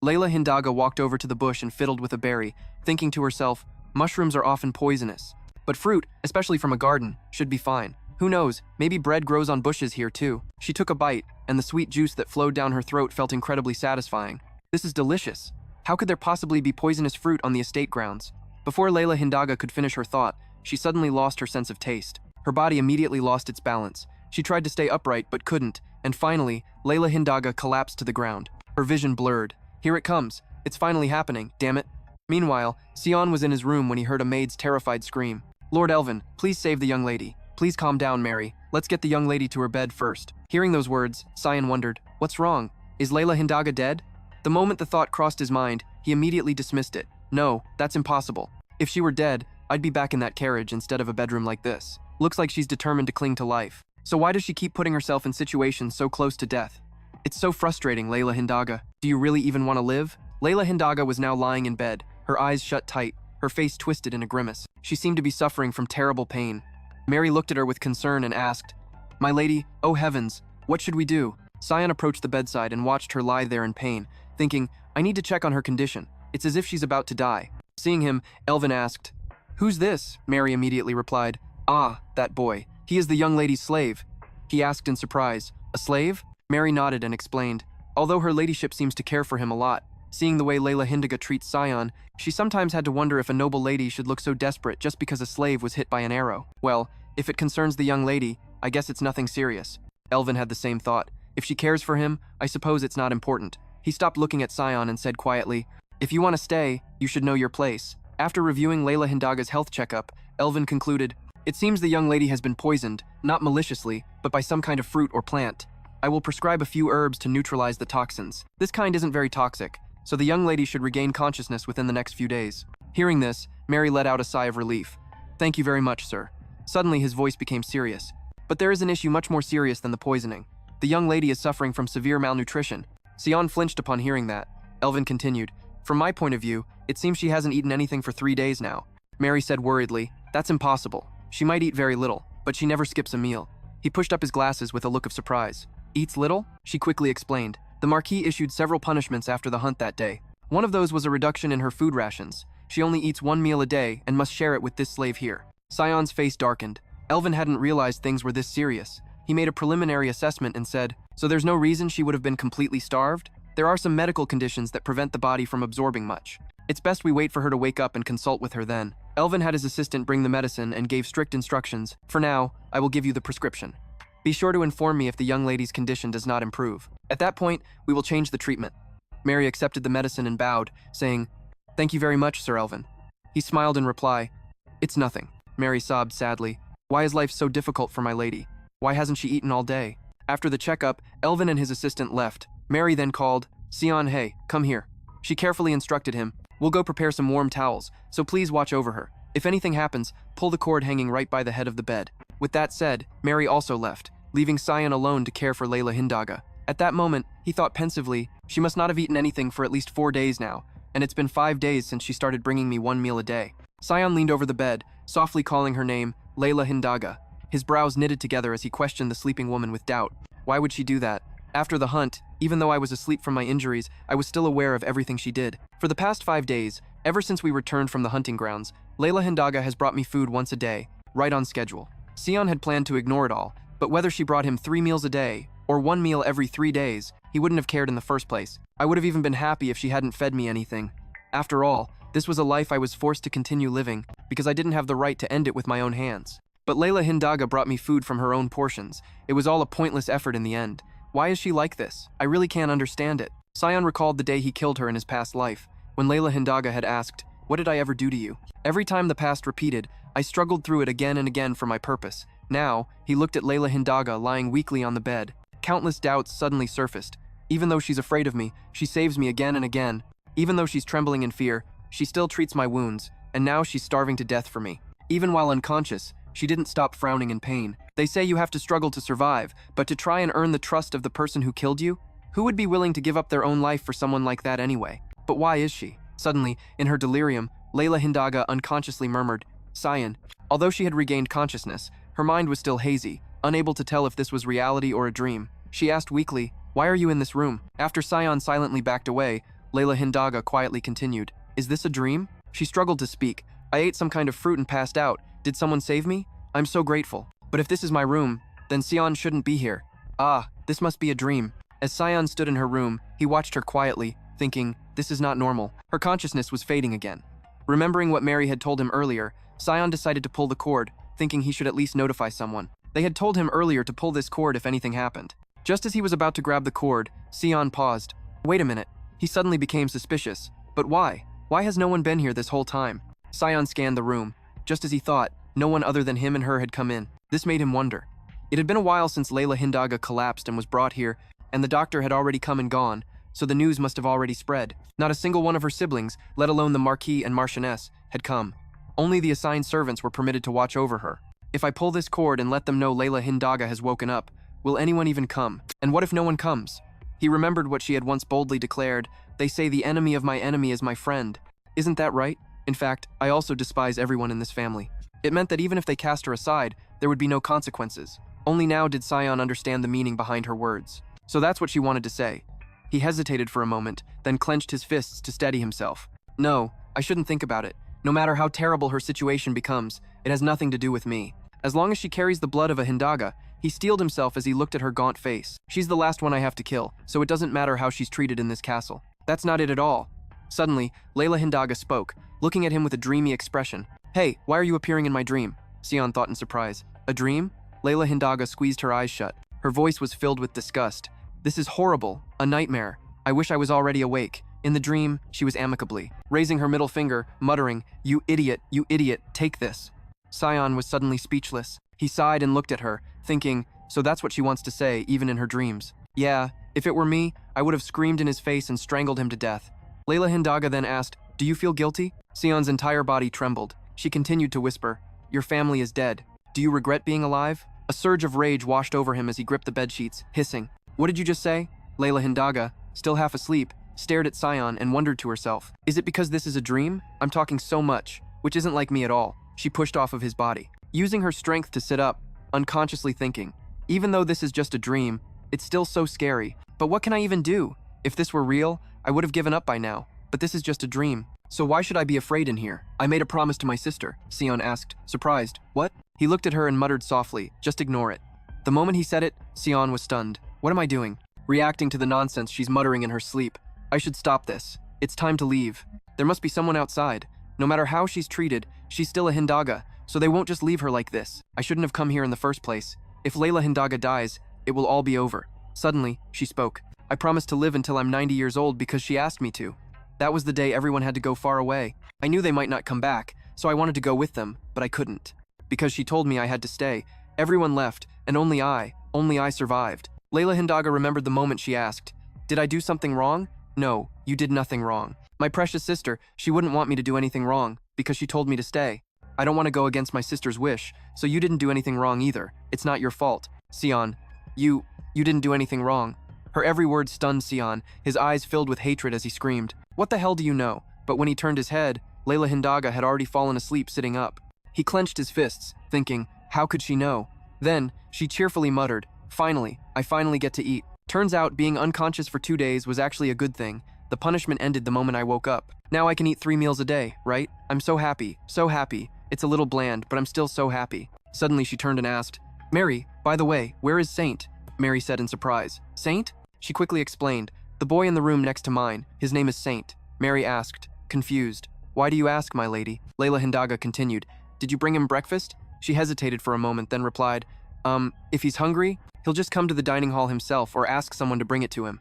Layla Hindaga walked over to the bush and fiddled with a berry, thinking to herself, mushrooms are often poisonous. But fruit, especially from a garden, should be fine. Who knows, maybe bread grows on bushes here too. She took a bite, and the sweet juice that flowed down her throat felt incredibly satisfying. This is delicious. How could there possibly be poisonous fruit on the estate grounds? Before Layla Hindaga could finish her thought, she suddenly lost her sense of taste. Her body immediately lost its balance. She tried to stay upright but couldn't, and finally, Layla Hindaga collapsed to the ground. Her vision blurred. Here it comes. It's finally happening, damn it. Meanwhile, Sion was in his room when he heard a maid's terrified scream. Lord Elvin, please save the young lady. Please calm down, Mary. Let's get the young lady to her bed first. Hearing those words, Sion wondered, what's wrong? Is Layla Hindaga dead? The moment the thought crossed his mind, he immediately dismissed it. No, that's impossible. If she were dead, I'd be back in that carriage instead of a bedroom like this. Looks like she's determined to cling to life. So why does she keep putting herself in situations so close to death? It's so frustrating, Layla Hindaga. Do you really even want to live? Layla Hindaga was now lying in bed, her eyes shut tight, her face twisted in a grimace. She seemed to be suffering from terrible pain. Mary looked at her with concern and asked, "My lady, oh heavens, what should we do?" Sion approached the bedside and watched her lie there in pain, thinking, I need to check on her condition. It's as if she's about to die. Seeing him, Elvin asked, "Who's this?" Mary immediately replied. "Ah, that boy. He is the young lady's slave." He asked in surprise. "A slave?" Mary nodded and explained. Although her ladyship seems to care for him a lot, seeing the way Layla Hindaga treats Sion, she sometimes had to wonder if a noble lady should look so desperate just because a slave was hit by an arrow. Well, if it concerns the young lady, I guess it's nothing serious. Elvin had the same thought. If she cares for him, I suppose it's not important. He stopped looking at Sion and said quietly, "If you want to stay, you should know your place." After reviewing Layla Hindaga's health checkup, Elvin concluded, "It seems the young lady has been poisoned, not maliciously, but by some kind of fruit or plant. I will prescribe a few herbs to neutralize the toxins. This kind isn't very toxic, so the young lady should regain consciousness within the next few days." Hearing this, Mary let out a sigh of relief. "Thank you very much, sir." Suddenly his voice became serious. "But there is an issue much more serious than the poisoning. The young lady is suffering from severe malnutrition." Sion flinched upon hearing that. Elvin continued, "From my point of view, it seems she hasn't eaten anything for 3 days now." Mary said worriedly, "That's impossible. She might eat very little, but she never skips a meal." He pushed up his glasses with a look of surprise. "Eats little?" She quickly explained. "The Marquis issued several punishments after the hunt that day. One of those was a reduction in her food rations. She only eats 1 meal a day and must share it with this slave here." Sion's face darkened. Elvin hadn't realized things were this serious. He made a preliminary assessment and said, "So there's no reason she would have been completely starved? There are some medical conditions that prevent the body from absorbing much. It's best we wait for her to wake up and consult with her then." Elvin had his assistant bring the medicine and gave strict instructions. "For now, I will give you the prescription. Be sure to inform me if the young lady's condition does not improve. At that point, we will change the treatment." Mary accepted the medicine and bowed, saying, "Thank you very much, Sir Elvin." He smiled in reply. "It's nothing." Mary sobbed sadly. "Why is life so difficult for my lady? Why hasn't she eaten all day?" After the checkup, Elvin and his assistant left. Mary then called, "Sion, hey, come here." She carefully instructed him, "We'll go prepare some warm towels, so please watch over her. If anything happens, pull the cord hanging right by the head of the bed." With that said, Mary also left, leaving Sion alone to care for Layla Hindaga. At that moment, he thought pensively, she must not have eaten anything for at least 4 days now, and it's been 5 days since she started bringing me 1 meal a day. Sion leaned over the bed, softly calling her name, Layla Hindaga. His brows knitted together as he questioned the sleeping woman with doubt. Why would she do that? After the hunt, even though I was asleep from my injuries, I was still aware of everything she did. For the past 5 days, ever since we returned from the hunting grounds, Layla Hindaga has brought me food once a day, right on schedule. Sion had planned to ignore it all, but whether she brought him 3 meals a day, or 1 meal every 3 days, he wouldn't have cared in the first place. I would have even been happy if she hadn't fed me anything. After all, this was a life I was forced to continue living, because I didn't have the right to end it with my own hands. But Layla Hindaga brought me food from her own portions. It was all a pointless effort in the end. Why is she like this? I really can't understand it. Sion recalled the day he killed her in his past life, when Layla Hindaga had asked, "What did I ever do to you?" Every time the past repeated, I struggled through it again and again for my purpose. Now, he looked at Layla Hindaga lying weakly on the bed. Countless doubts suddenly surfaced. Even though she's afraid of me, she saves me again and again. Even though she's trembling in fear, she still treats my wounds, and now she's starving to death for me. Even while unconscious, she didn't stop frowning in pain. They say you have to struggle to survive, but to try and earn the trust of the person who killed you? Who would be willing to give up their own life for someone like that anyway? But why is she? Suddenly, in her delirium, Layla Hindaga unconsciously murmured, "Sion." Although she had regained consciousness, her mind was still hazy, unable to tell if this was reality or a dream. She asked weakly, "Why are you in this room?" After Sion silently backed away, Layla Hindaga quietly continued, "Is this a dream?" She struggled to speak. "I ate some kind of fruit and passed out. Did someone save me? I'm so grateful. But if this is my room, then Sion shouldn't be here. Ah, this must be a dream." As Sion stood in her room, he watched her quietly, thinking, this is not normal. Her consciousness was fading again. Remembering what Mary had told him earlier, Sion decided to pull the cord, thinking he should at least notify someone. They had told him earlier to pull this cord if anything happened. Just as he was about to grab the cord, Sion paused. Wait a minute. He suddenly became suspicious. But why? Why has no one been here this whole time? Sion scanned the room. Just as he thought, no one other than him and her had come in. This made him wonder. It had been a while since Layla Hindaga collapsed and was brought here, and the doctor had already come and gone, so the news must have already spread. Not a single one of her siblings, let alone the Marquis and Marchioness, had come. Only the assigned servants were permitted to watch over her. If I pull this cord and let them know Layla Hindaga has woken up, will anyone even come? And what if no one comes? He remembered what she had once boldly declared, "They say the enemy of my enemy is my friend." Isn't that right? In fact, I also despise everyone in this family. It meant that even if they cast her aside, there would be no consequences. Only now did Sion understand the meaning behind her words. So that's what she wanted to say. He hesitated for a moment, then clenched his fists to steady himself. No, I shouldn't think about it. No matter how terrible her situation becomes, it has nothing to do with me. As long as she carries the blood of a Hindaga, he steeled himself as he looked at her gaunt face. She's the last one I have to kill, so it doesn't matter how she's treated in this castle. That's not it at all. Suddenly, Layla Hindaga spoke, looking at him with a dreamy expression. Hey, why are you appearing in my dream? Sion thought in surprise. A dream? Layla Hindaga squeezed her eyes shut. Her voice was filled with disgust. This is horrible. A nightmare. I wish I was already awake. In the dream, she was amicably raising her middle finger, muttering, you idiot, take this. Sion was suddenly speechless. He sighed and looked at her, thinking, so that's what she wants to say, even in her dreams. Yeah, if it were me, I would have screamed in his face and strangled him to death. Layla Hindaga then asked, do you feel guilty? Sion's entire body trembled. She continued to whisper, your family is dead. Do you regret being alive? A surge of rage washed over him as he gripped the bedsheets, hissing. What did you just say? Layla Hindaga, still half asleep, stared at Sion and wondered to herself, is it because this is a dream? I'm talking so much, which isn't like me at all. She pushed off of his body, using her strength to sit up, unconsciously thinking, even though this is just a dream, it's still so scary. But what can I even do? If this were real, I would have given up by now, but this is just a dream. So why should I be afraid in here? I made a promise to my sister, Sion asked, surprised. What? He looked at her and muttered softly, just ignore it. The moment he said it, Sion was stunned. What am I doing? Reacting to the nonsense she's muttering in her sleep. I should stop this. It's time to leave. There must be someone outside. No matter how she's treated, she's still a Hindaga, so they won't just leave her like this. I shouldn't have come here in the first place. If Layla Hindaga dies, it will all be over. Suddenly, she spoke. I promised to live until I'm 90 years old because she asked me to. That was the day everyone had to go far away. I knew they might not come back, so I wanted to go with them, but I couldn't. Because she told me I had to stay. Everyone left, and only I survived. Layla Hindaga remembered the moment she asked, did I do something wrong? No, you did nothing wrong. My precious sister, she wouldn't want me to do anything wrong, because she told me to stay. I don't want to go against my sister's wish, so you didn't do anything wrong either. It's not your fault. Sion, you didn't do anything wrong. Her every word stunned Sion, his eyes filled with hatred as he screamed, what the hell do you know? But when he turned his head, Layla Hindaga had already fallen asleep sitting up. He clenched his fists, thinking, how could she know? Then, she cheerfully muttered, finally, I finally get to eat. Turns out being unconscious for 2 days was actually a good thing. The punishment ended the moment I woke up. Now I can eat 3 meals a day, right? I'm so happy, so happy. It's a little bland, but I'm still so happy. Suddenly she turned and asked, Mary, by the way, where is Saint? Mary said in surprise. Saint? She quickly explained, the boy in the room next to mine, his name is Saint. Mary asked, confused. Why do you ask, my lady? Layla Hindaga continued, did you bring him breakfast? She hesitated for a moment, then replied, if he's hungry, he'll just come to the dining hall himself or ask someone to bring it to him.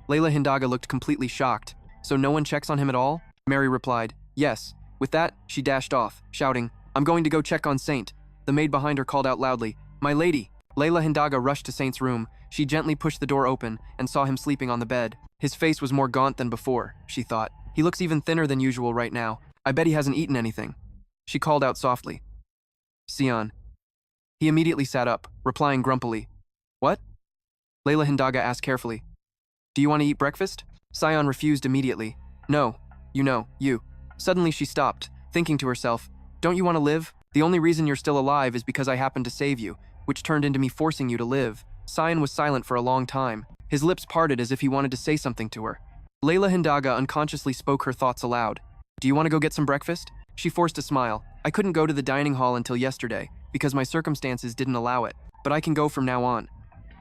Layla Hindaga looked completely shocked. So no one checks on him at all? Mary replied, yes. With that, she dashed off, shouting, I'm going to go check on Saint. The maid behind her called out loudly, my lady. Layla Hindaga rushed to Saint's room. She gently pushed the door open and saw him sleeping on the bed. His face was more gaunt than before, she thought. He looks even thinner than usual right now. I bet he hasn't eaten anything. She called out softly, Sion. He immediately sat up, replying grumpily, what? Layla Hindaga asked carefully, do you want to eat breakfast? Sion refused immediately. No, you. Suddenly she stopped, thinking to herself, don't you want to live? The only reason you're still alive is because I happened to save you, which turned into me forcing you to live. Sion was silent for a long time. His lips parted as if he wanted to say something to her. Layla Hindaga unconsciously spoke her thoughts aloud. Do you want to go get some breakfast? She forced a smile. I couldn't go to the dining hall until yesterday, because my circumstances didn't allow it, but I can go from now on.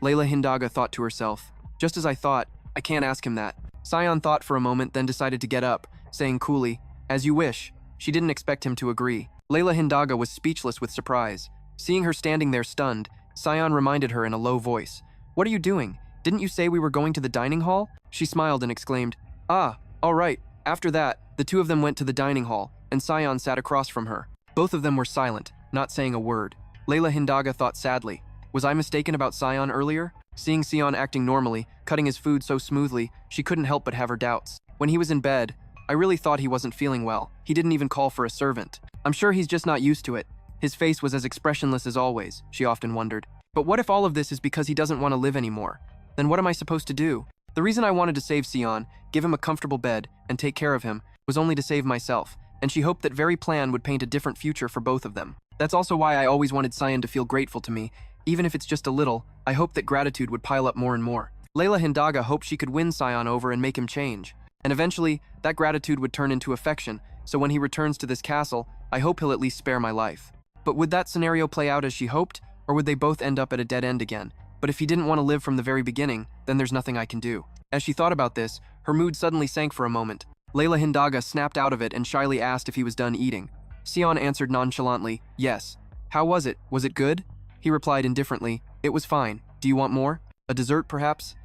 Layla Hindaga thought to herself, just as I thought, I can't ask him that. Sion thought for a moment, then decided to get up, saying coolly, as you wish. She didn't expect him to agree. Layla Hindaga was speechless with surprise. Seeing her standing there stunned, Sion reminded her in a low voice, what are you doing? Didn't you say we were going to the dining hall? She smiled and exclaimed, ah, all right. After that, the two of them went to the dining hall, and Sion sat across from her. Both of them were silent, not saying a word. Layla Hindaga thought sadly, was I mistaken about Sion earlier? Seeing Sion acting normally, cutting his food so smoothly, she couldn't help but have her doubts. When he was in bed, I really thought he wasn't feeling well. He didn't even call for a servant. I'm sure he's just not used to it. His face was as expressionless as always, she often wondered. But what if all of this is because he doesn't want to live anymore? Then what am I supposed to do? The reason I wanted to save Sion, give him a comfortable bed, and take care of him, was only to save myself, and she hoped that very plan would paint a different future for both of them. That's also why I always wanted Sion to feel grateful to me. Even if it's just a little, I hoped that gratitude would pile up more and more. Layla Hindaga hoped she could win Sion over and make him change. And eventually, that gratitude would turn into affection, so when he returns to this castle, I hope he'll at least spare my life. But would that scenario play out as she hoped, or would they both end up at a dead end again? But if he didn't want to live from the very beginning, then there's nothing I can do. As she thought about this, her mood suddenly sank for a moment. Layla Hindaga snapped out of it and shyly asked if he was done eating. Sion answered nonchalantly, yes. How was it? Was it good? He replied indifferently, it was fine. Do you want more? A dessert, perhaps?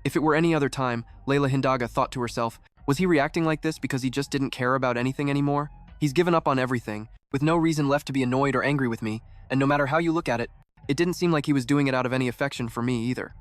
If it were any other time, Layla Hindaga thought to herself, was he reacting like this because he just didn't care about anything anymore? He's given up on everything, with no reason left to be annoyed or angry with me, and no matter how you look at it, it didn't seem like he was doing it out of any affection for me either.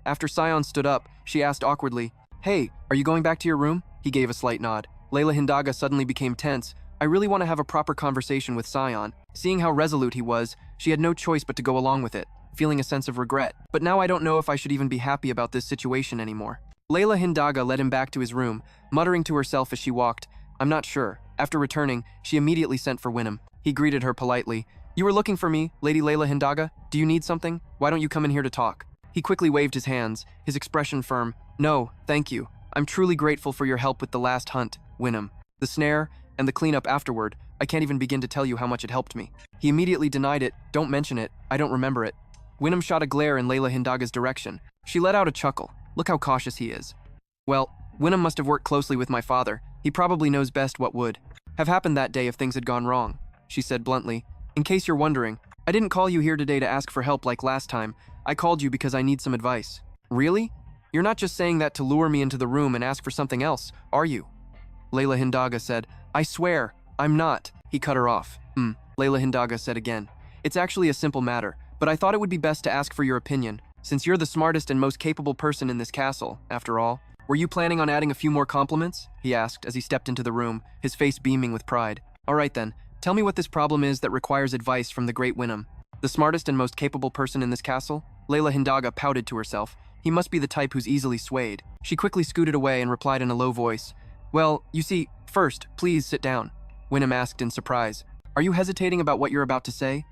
After Sion stood up, she asked awkwardly, hey, are you going back to your room? He gave a slight nod. Layla Hindaga suddenly became tense. I really want to have a proper conversation with Sion. Seeing how resolute he was, she had no choice but to go along with it, feeling a sense of regret. But now I don't know if I should even be happy about this situation anymore. Layla Hindaga led him back to his room, muttering to herself as she walked, I'm not sure. After returning, she immediately sent for Winham. He greeted her politely. You were looking for me, Lady Layla Hindaga? Do you need something? Why don't you come in here to talk? He quickly waved his hands, his expression firm. No, thank you. I'm truly grateful for your help with the last hunt, Winham. The snare, and the cleanup afterward, I can't even begin to tell you how much it helped me. He immediately denied it. Don't mention it. I don't remember it. Winham shot a glare in Layla Hindaga's direction. She let out a chuckle. Look how cautious he is. Well, Winham must have worked closely with my father. He probably knows best what would have happened that day if things had gone wrong, she said bluntly. In case you're wondering, I didn't call you here today to ask for help like last time. I called you because I need some advice. Really? You're not just saying that to lure me into the room and ask for something else, are you? Layla Hindaga said, I swear, I'm not. He cut her off. Layla Hindaga said again. It's actually a simple matter, but I thought it would be best to ask for your opinion, since you're the smartest and most capable person in this castle, after all. Were you planning on adding a few more compliments? He asked as he stepped into the room, his face beaming with pride. All right then, tell me what this problem is that requires advice from the great Winham. The smartest and most capable person in this castle? Layla Hindaga pouted to herself. He must be the type who's easily swayed. She quickly scooted away and replied in a low voice. Well, you see, first, please sit down. Winham asked in surprise. Are you hesitating about what you're about to say?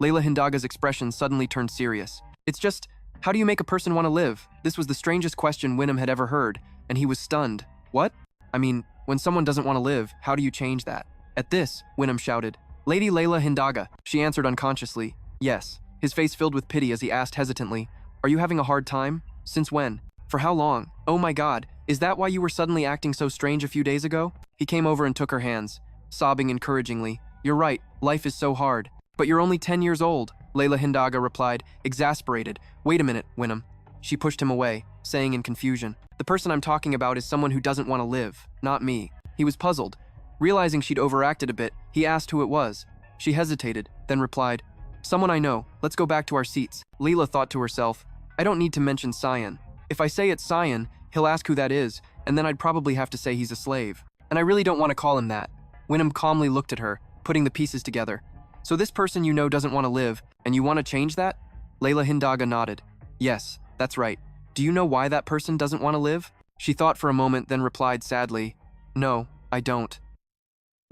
Layla Hindaga's expression suddenly turned serious. It's just, how do you make a person want to live? This was the strangest question Winham had ever heard, and he was stunned. What? I mean, when someone doesn't want to live, how do you change that? At this, Winham shouted, Lady Layla Hindaga. She answered unconsciously, yes. His face filled with pity as he asked hesitantly, Are you having a hard time? Since when? For how long? Oh my God, is that why you were suddenly acting so strange a few days ago? He came over and took her hands, sobbing encouragingly. You're right, life is so hard. But you're only 10 years old, Layla Hindaga replied, exasperated. Wait a minute, Winham. She pushed him away, saying in confusion, The person I'm talking about is someone who doesn't want to live, not me. He was puzzled. Realizing she'd overacted a bit, he asked who it was. She hesitated, then replied, Someone I know. Let's go back to our seats. Layla thought to herself, I don't need to mention Sion. If I say it's Sion, he'll ask who that is, and then I'd probably have to say he's a slave. And I really don't want to call him that. Winham calmly looked at her, putting the pieces together. So this person you know doesn't want to live, and you want to change that? Layla Hindaga nodded. Yes, that's right. Do you know why that person doesn't want to live? She thought for a moment, then replied sadly, No, I don't.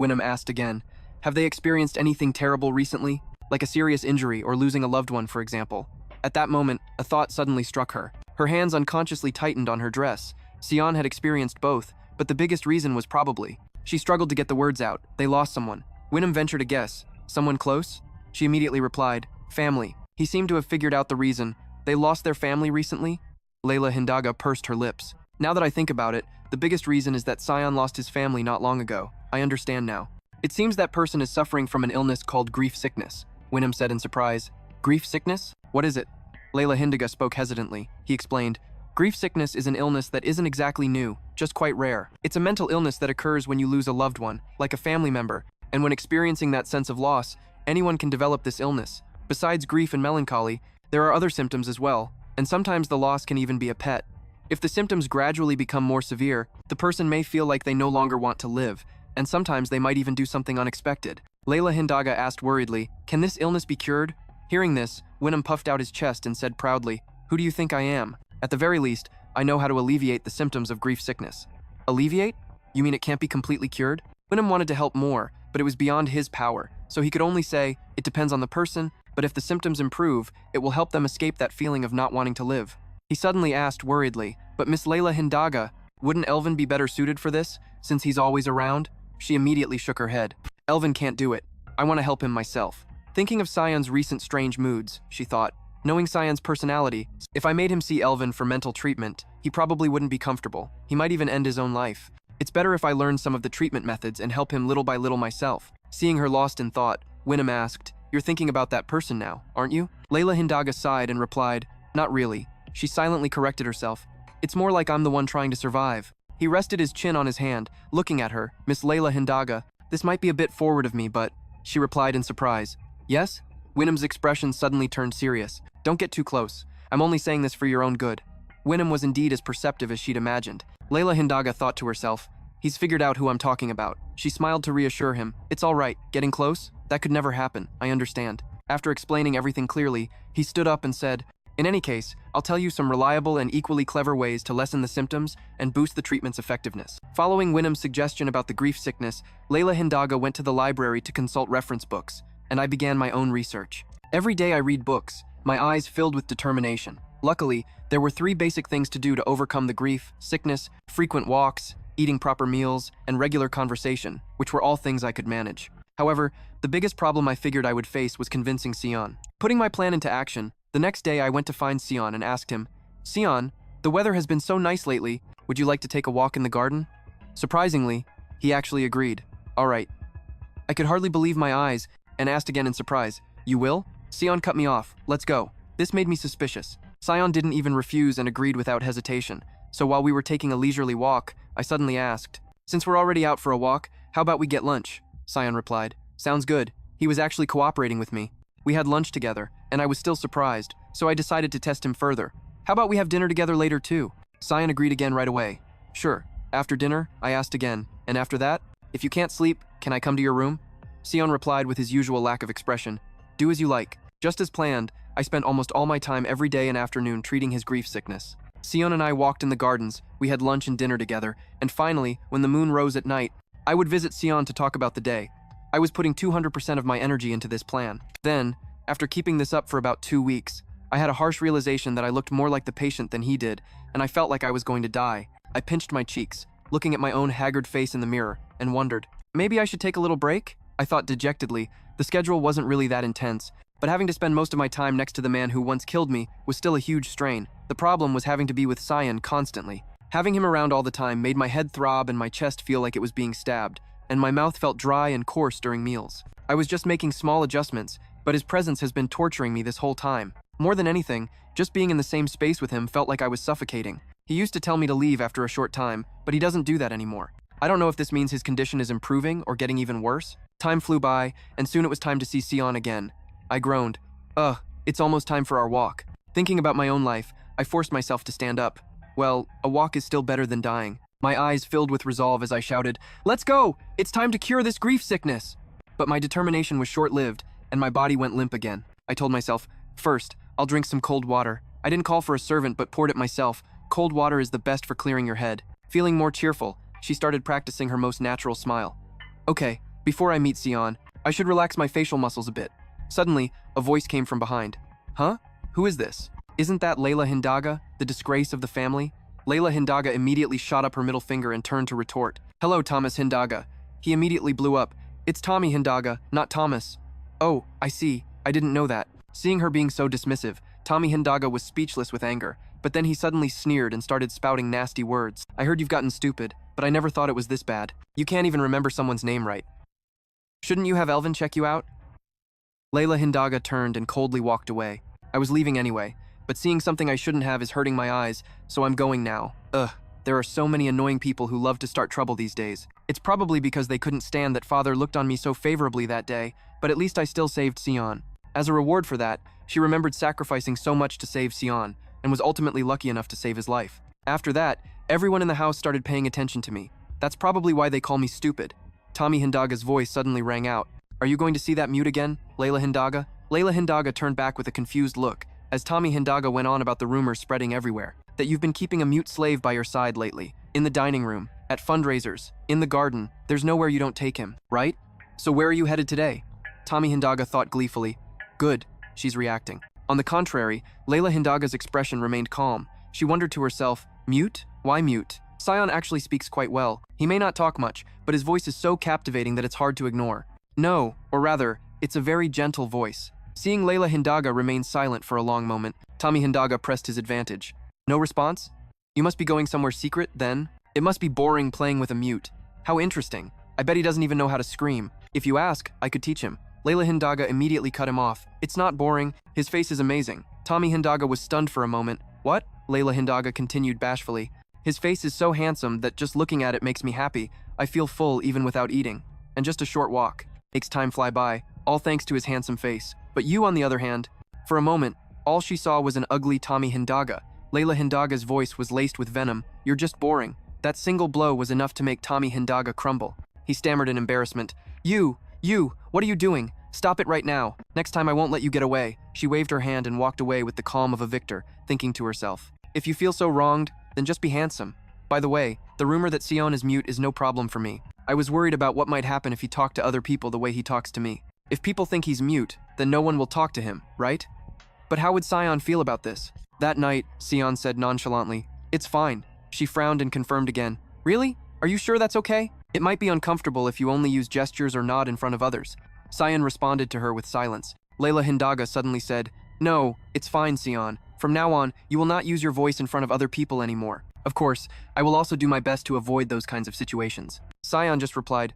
Winham asked again, Have they experienced anything terrible recently? Like a serious injury or losing a loved one, for example? At that moment, a thought suddenly struck her. Her hands unconsciously tightened on her dress. Sion had experienced both, but the biggest reason was probably. She struggled to get the words out. They lost someone. Winham ventured a guess. Someone close? She immediately replied, Family. He seemed to have figured out the reason. They lost their family recently? Layla Hindaga pursed her lips. Now that I think about it, the biggest reason is that Sion lost his family not long ago. I understand now. It seems that person is suffering from an illness called grief sickness, Winham said in surprise. Grief sickness? What is it? Layla Hindaga spoke hesitantly. He explained, Grief sickness is an illness that isn't exactly new, just quite rare. It's a mental illness that occurs when you lose a loved one, like a family member, and when experiencing that sense of loss, anyone can develop this illness. Besides grief and melancholy, there are other symptoms as well, and sometimes the loss can even be a pet. If the symptoms gradually become more severe, the person may feel like they no longer want to live, and sometimes they might even do something unexpected. Layla Hindaga asked worriedly, Can this illness be cured? Hearing this, Winham puffed out his chest and said proudly, Who do you think I am? At the very least, I know how to alleviate the symptoms of grief sickness. Alleviate? You mean it can't be completely cured? Winham wanted to help more, but it was beyond his power, so he could only say, It depends on the person, but if the symptoms improve, it will help them escape that feeling of not wanting to live. He suddenly asked worriedly, But Miss Layla Hindaga, wouldn't Elvin be better suited for this, since he's always around? She immediately shook her head. Elvin can't do it. I want to help him myself. Thinking of Sion's recent strange moods, she thought, knowing Sion's personality, if I made him see Elvin for mental treatment, he probably wouldn't be comfortable. He might even end his own life. It's better if I learn some of the treatment methods and help him little by little myself. Seeing her lost in thought, Wynnum asked, "You're thinking about that person now, aren't you?" Layla Hindaga sighed and replied, "Not really." She silently corrected herself. "It's more like I'm the one trying to survive." He rested his chin on his hand, looking at her. "Miss Layla Hindaga, this might be a bit forward of me, but..." She replied in surprise. "Yes?" Wynnum's expression suddenly turned serious. "Don't get too close. I'm only saying this for your own good." Wynnum was indeed as perceptive as she'd imagined. Layla Hindaga thought to herself, "He's figured out who I'm talking about." She smiled to reassure him. "It's all right. Getting close? That could never happen. I understand." After explaining everything clearly, he stood up and said, "In any case, I'll tell you some reliable and equally clever ways to lessen the symptoms and boost the treatment's effectiveness." Following Wynnum's suggestion about the grief sickness, Layla Hindaga went to the library to consult reference books, and I began my own research. Every day I read books, my eyes filled with determination. Luckily, there were 3 basic things to do to overcome the grief, sickness, frequent walks, eating proper meals, and regular conversation, which were all things I could manage. However, the biggest problem I figured I would face was convincing Sion. Putting my plan into action, the next day I went to find Sion and asked him, "Sion, the weather has been so nice lately, would you like to take a walk in the garden?" Surprisingly, he actually agreed. "All right." I could hardly believe my eyes and asked again in surprise, "You will?" Sion cut me off. "Let's go." This made me suspicious. Sion didn't even refuse and agreed without hesitation. So while we were taking a leisurely walk, I suddenly asked, "Since we're already out for a walk, how about we get lunch?" Sion replied, "Sounds good." He was actually cooperating with me. We had lunch together, and I was still surprised, so I decided to test him further. "How about we have dinner together later too?" Sion agreed again right away. "Sure." After dinner, I asked again, "And after that? If you can't sleep, can I come to your room?" Sion replied with his usual lack of expression, "Do as you like." Just as planned, I spent almost all my time every day and afternoon treating his grief sickness. Sion and I walked in the gardens, we had lunch and dinner together, and finally, when the moon rose at night, I would visit Sion to talk about the day. I was putting 200% of my energy into this plan. Then, after keeping this up for about 2 weeks, I had a harsh realization that I looked more like the patient than he did, and I felt like I was going to die. I pinched my cheeks, looking at my own haggard face in the mirror, and wondered, maybe I should take a little break? I thought dejectedly. The schedule wasn't really that intense, but having to spend most of my time next to the man who once killed me was still a huge strain. The problem was having to be with Sion constantly. Having him around all the time made my head throb and my chest feel like it was being stabbed, and my mouth felt dry and coarse during meals. I was just making small adjustments, but his presence has been torturing me this whole time. More than anything, just being in the same space with him felt like I was suffocating. He used to tell me to leave after a short time, but he doesn't do that anymore. I don't know if this means his condition is improving or getting even worse. Time flew by, and soon it was time to see Sion again. I groaned. Ugh, it's almost time for our walk. Thinking about my own life, I forced myself to stand up. Well, a walk is still better than dying. My eyes filled with resolve as I shouted, "Let's go! It's time to cure this grief sickness!" But my determination was short-lived, and my body went limp again. I told myself, first, I'll drink some cold water. I didn't call for a servant but poured it myself. Cold water is the best for clearing your head. Feeling more cheerful, she started practicing her most natural smile. Okay, before I meet Sion, I should relax my facial muscles a bit. Suddenly, a voice came from behind. Huh? Who is this? Isn't that Layla Hindaga, the disgrace of the family? Layla Hindaga immediately shot up her middle finger and turned to retort. Hello, Thomas Hindaga. He immediately blew up. It's Tommy Hindaga, not Thomas. Oh, I see. I didn't know that. Seeing her being so dismissive, Tommy Hindaga was speechless with anger, but then he suddenly sneered and started spouting nasty words. I heard you've gotten stupid, but I never thought it was this bad. You can't even remember someone's name right. Shouldn't you have Elvin check you out? Layla Hindaga turned and coldly walked away. I was leaving anyway, but seeing something I shouldn't have is hurting my eyes, so I'm going now. Ugh, there are so many annoying people who love to start trouble these days. It's probably because they couldn't stand that father looked on me so favorably that day, but at least I still saved Sion. As a reward for that, she remembered sacrificing so much to save Sion, and was ultimately lucky enough to save his life. After that, everyone in the house started paying attention to me. That's probably why they call me stupid. Tommy Hindaga's voice suddenly rang out. Are you going to see that mute again, Layla Hindaga? Layla Hindaga turned back with a confused look, as Tommy Hindaga went on about the rumors spreading everywhere, that you've been keeping a mute slave by your side lately, in the dining room, at fundraisers, in the garden. There's nowhere you don't take him, right? So where are you headed today? Tommy Hindaga thought gleefully. Good, she's reacting. On the contrary, Layla Hindaga's expression remained calm. She wondered to herself, mute? Why mute? Sion actually speaks quite well. He may not talk much, but his voice is so captivating that it's hard to ignore. No, or rather, it's a very gentle voice. Seeing Layla Hindaga remain silent for a long moment, Tommy Hindaga pressed his advantage. No response? You must be going somewhere secret, then? It must be boring playing with a mute. How interesting. I bet he doesn't even know how to scream. If you ask, I could teach him. Layla Hindaga immediately cut him off. It's not boring. His face is amazing. Tommy Hindaga was stunned for a moment. What? Layla Hindaga continued bashfully. His face is so handsome that just looking at it makes me happy. I feel full even without eating. And just a short walk makes time fly by, all thanks to his handsome face. But you, on the other hand, for a moment, all she saw was an ugly Tommy Hindaga. Layla Hindaga's voice was laced with venom. You're just boring. That single blow was enough to make Tommy Hindaga crumble. He stammered in embarrassment. You, what are you doing? Stop it right now. Next time I won't let you get away. She waved her hand and walked away with the calm of a victor, thinking to herself. If you feel so wronged, then just be handsome. By the way, the rumor that Sion is mute is no problem for me. I was worried about what might happen if he talked to other people the way he talks to me. If people think he's mute, then no one will talk to him, right? But how would Sion feel about this? That night, Sion said nonchalantly, It's fine. She frowned and confirmed again. Really? Are you sure that's okay? It might be uncomfortable if you only use gestures or nod in front of others. Sion responded to her with silence. Layla Hindaga suddenly said, No, it's fine, Sion. From now on, you will not use your voice in front of other people anymore. Of course, I will also do my best to avoid those kinds of situations. Sion just replied,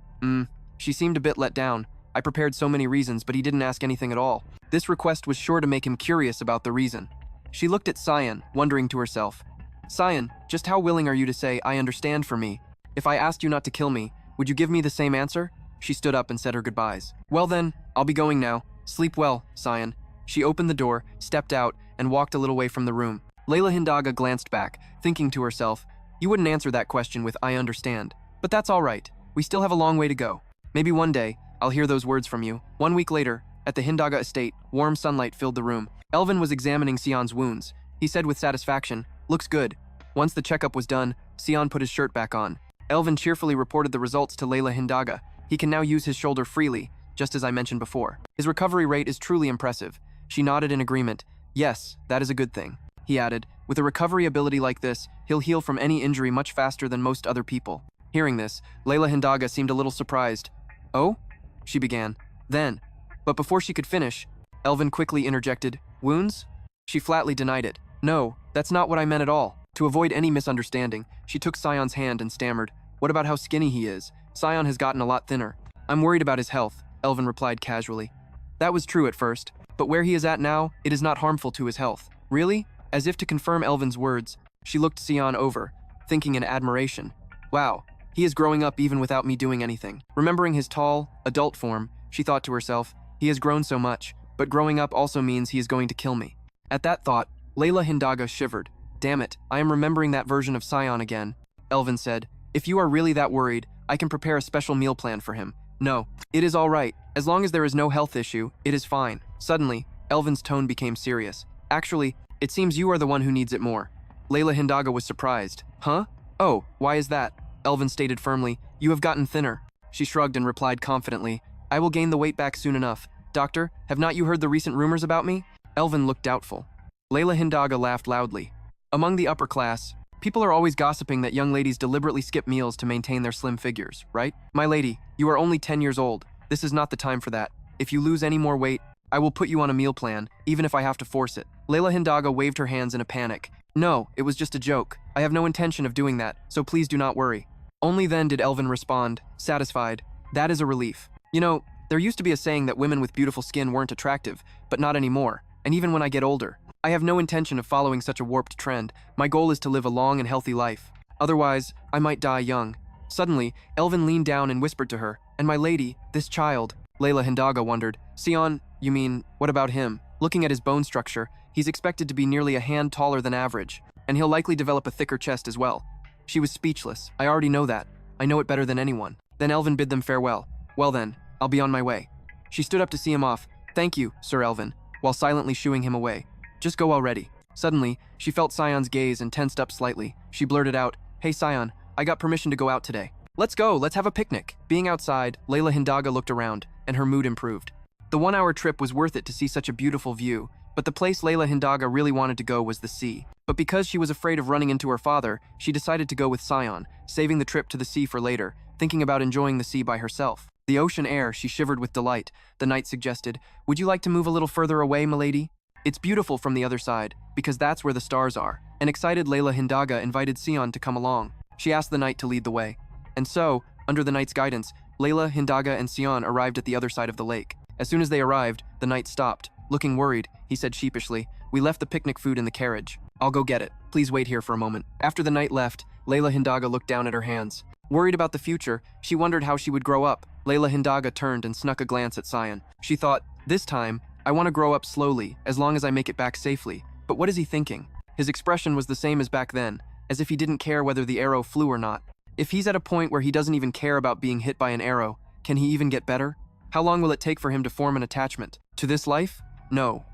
She seemed a bit let down. I prepared so many reasons, but he didn't ask anything at all. This request was sure to make him curious about the reason. She looked at Sion, wondering to herself, Sion, just how willing are you to say, I understand for me? If I asked you not to kill me, would you give me the same answer? She stood up and said her goodbyes. Well then, I'll be going now. Sleep well, Sion. She opened the door, stepped out, and walked a little way from the room. Layla Hindaga glanced back, thinking to herself, You wouldn't answer that question with I understand. But that's all right. We still have a long way to go. Maybe one day, I'll hear those words from you. 1 week later, at the Hindaga estate, warm sunlight filled the room. Elvin was examining Sion's wounds. He said with satisfaction, Looks good. Once the checkup was done, Sion put his shirt back on. Elvin cheerfully reported the results to Layla Hindaga. He can now use his shoulder freely, just as I mentioned before. His recovery rate is truly impressive. She nodded in agreement. Yes, that is a good thing. He added, with a recovery ability like this, he'll heal from any injury much faster than most other people. Hearing this, Layla Hindaga seemed a little surprised. Oh? She began. Then. But before she could finish, Elvin quickly interjected, Wounds? She flatly denied it. No, that's not what I meant at all. To avoid any misunderstanding, she took Sion's hand and stammered, What about how skinny he is? Sion has gotten a lot thinner. I'm worried about his health, Elvin replied casually. That was true at first, but where he is at now, it is not harmful to his health. Really? As if to confirm Elvin's words, she looked Sion over, thinking in admiration. Wow, he is growing up even without me doing anything. Remembering his tall, adult form, she thought to herself, he has grown so much, but growing up also means he is going to kill me. At that thought, Layla Hindaga shivered. Damn it, I am remembering that version of Sion again. Elvin said, If you are really that worried, I can prepare a special meal plan for him. No, it is all right. As long as there is no health issue, it is fine. Suddenly, Elvin's tone became serious. Actually, it seems you are the one who needs it more. Layla Hindaga was surprised. Huh? Oh, why is that? Elvin stated firmly, You have gotten thinner. She shrugged and replied confidently, I will gain the weight back soon enough. Doctor, have not you heard the recent rumors about me? Elvin looked doubtful. Layla Hindaga laughed loudly. Among the upper class, people are always gossiping that young ladies deliberately skip meals to maintain their slim figures, right? My lady, you are only 10 years old. This is not the time for that. If you lose any more weight, I will put you on a meal plan, even if I have to force it. Layla Hindaga waved her hands in a panic. No, it was just a joke. I have no intention of doing that, so please do not worry. Only then did Elvin respond, satisfied. That is a relief. You know, there used to be a saying that women with beautiful skin weren't attractive, but not anymore, and even when I get older. I have no intention of following such a warped trend. My goal is to live a long and healthy life. Otherwise, I might die young. Suddenly, Elvin leaned down and whispered to her, And my lady, this child. Layla Hindaga wondered, Sion, you mean, what about him? Looking at his bone structure, he's expected to be nearly a hand taller than average, and he'll likely develop a thicker chest as well. She was speechless. I already know that. I know it better than anyone. Then Elvin bid them farewell. Well then, I'll be on my way. She stood up to see him off. Thank you, Sir Elvin, while silently shooing him away. Just go already. Suddenly, she felt Sion's gaze and tensed up slightly. She blurted out, Hey Sion, I got permission to go out today. Let's go, let's have a picnic. Being outside, Layla Hindaga looked around, and her mood improved. The 1-hour trip was worth it to see such a beautiful view. But the place Layla Hindaga really wanted to go was the sea. But because she was afraid of running into her father, she decided to go with Sion, saving the trip to the sea for later, thinking about enjoying the sea by herself. The ocean air, she shivered with delight. The knight suggested, "Would you like to move a little further away, milady? It's beautiful from the other side, because that's where the stars are." An excited Layla Hindaga invited Sion to come along. She asked the knight to lead the way. And so, under the knight's guidance, Layla, Hindaga, and Sion arrived at the other side of the lake. As soon as they arrived, the knight stopped. Looking worried, he said sheepishly, "We left the picnic food in the carriage. I'll go get it. Please wait here for a moment." After the knight left, Layla Hindaga looked down at her hands. Worried about the future, she wondered how she would grow up. Layla Hindaga turned and snuck a glance at Sion. She thought, "This time, I want to grow up slowly, as long as I make it back safely." But what is he thinking? His expression was the same as back then, as if he didn't care whether the arrow flew or not. If he's at a point where he doesn't even care about being hit by an arrow, can he even get better? How long will it take for him to form an attachment? To this life? No.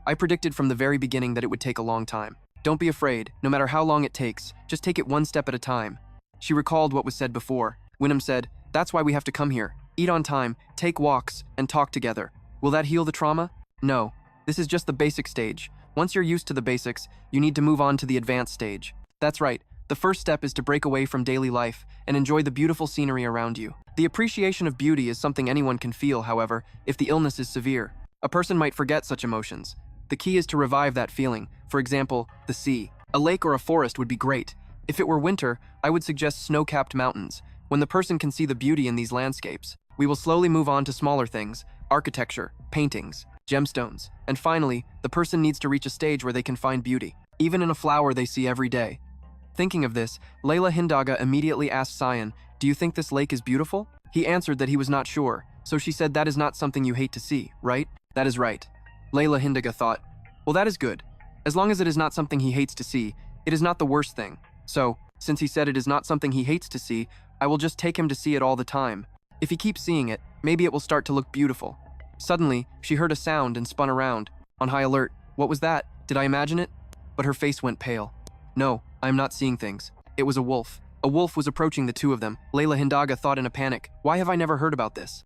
I predicted from the very beginning that it would take a long time. Don't be afraid, no matter how long it takes, just take it one step at a time. She recalled what was said before. Wynnum said, "That's why we have to come here. Eat on time, take walks, and talk together. Will that heal the trauma? No. This is just the basic stage. Once you're used to the basics, you need to move on to the advanced stage." That's right. The first step is to break away from daily life and enjoy the beautiful scenery around you. The appreciation of beauty is something anyone can feel, however, if the illness is severe. A person might forget such emotions. The key is to revive that feeling. For example, the sea. A lake or a forest would be great. If it were winter, I would suggest snow-capped mountains. When the person can see the beauty in these landscapes, we will slowly move on to smaller things, architecture, paintings, gemstones, and finally, the person needs to reach a stage where they can find beauty, even in a flower they see every day. Thinking of this, Layla Hindaga immediately asked Sion, "Do you think this lake is beautiful?" He answered that he was not sure, so she said, "That is not something you hate to see, right?" "That is right." Layla Hindaga thought, "Well, that is good. As long as it is not something he hates to see, it is not the worst thing. So, since he said it is not something he hates to see, I will just take him to see it all the time. If he keeps seeing it, maybe it will start to look beautiful." Suddenly, she heard a sound and spun around, on high alert. What was that? Did I imagine it? But her face went pale. "No, I am not seeing things. It was a wolf. A wolf was approaching the two of them. Layla Hindaga thought in a panic, "Why have I never heard about this?"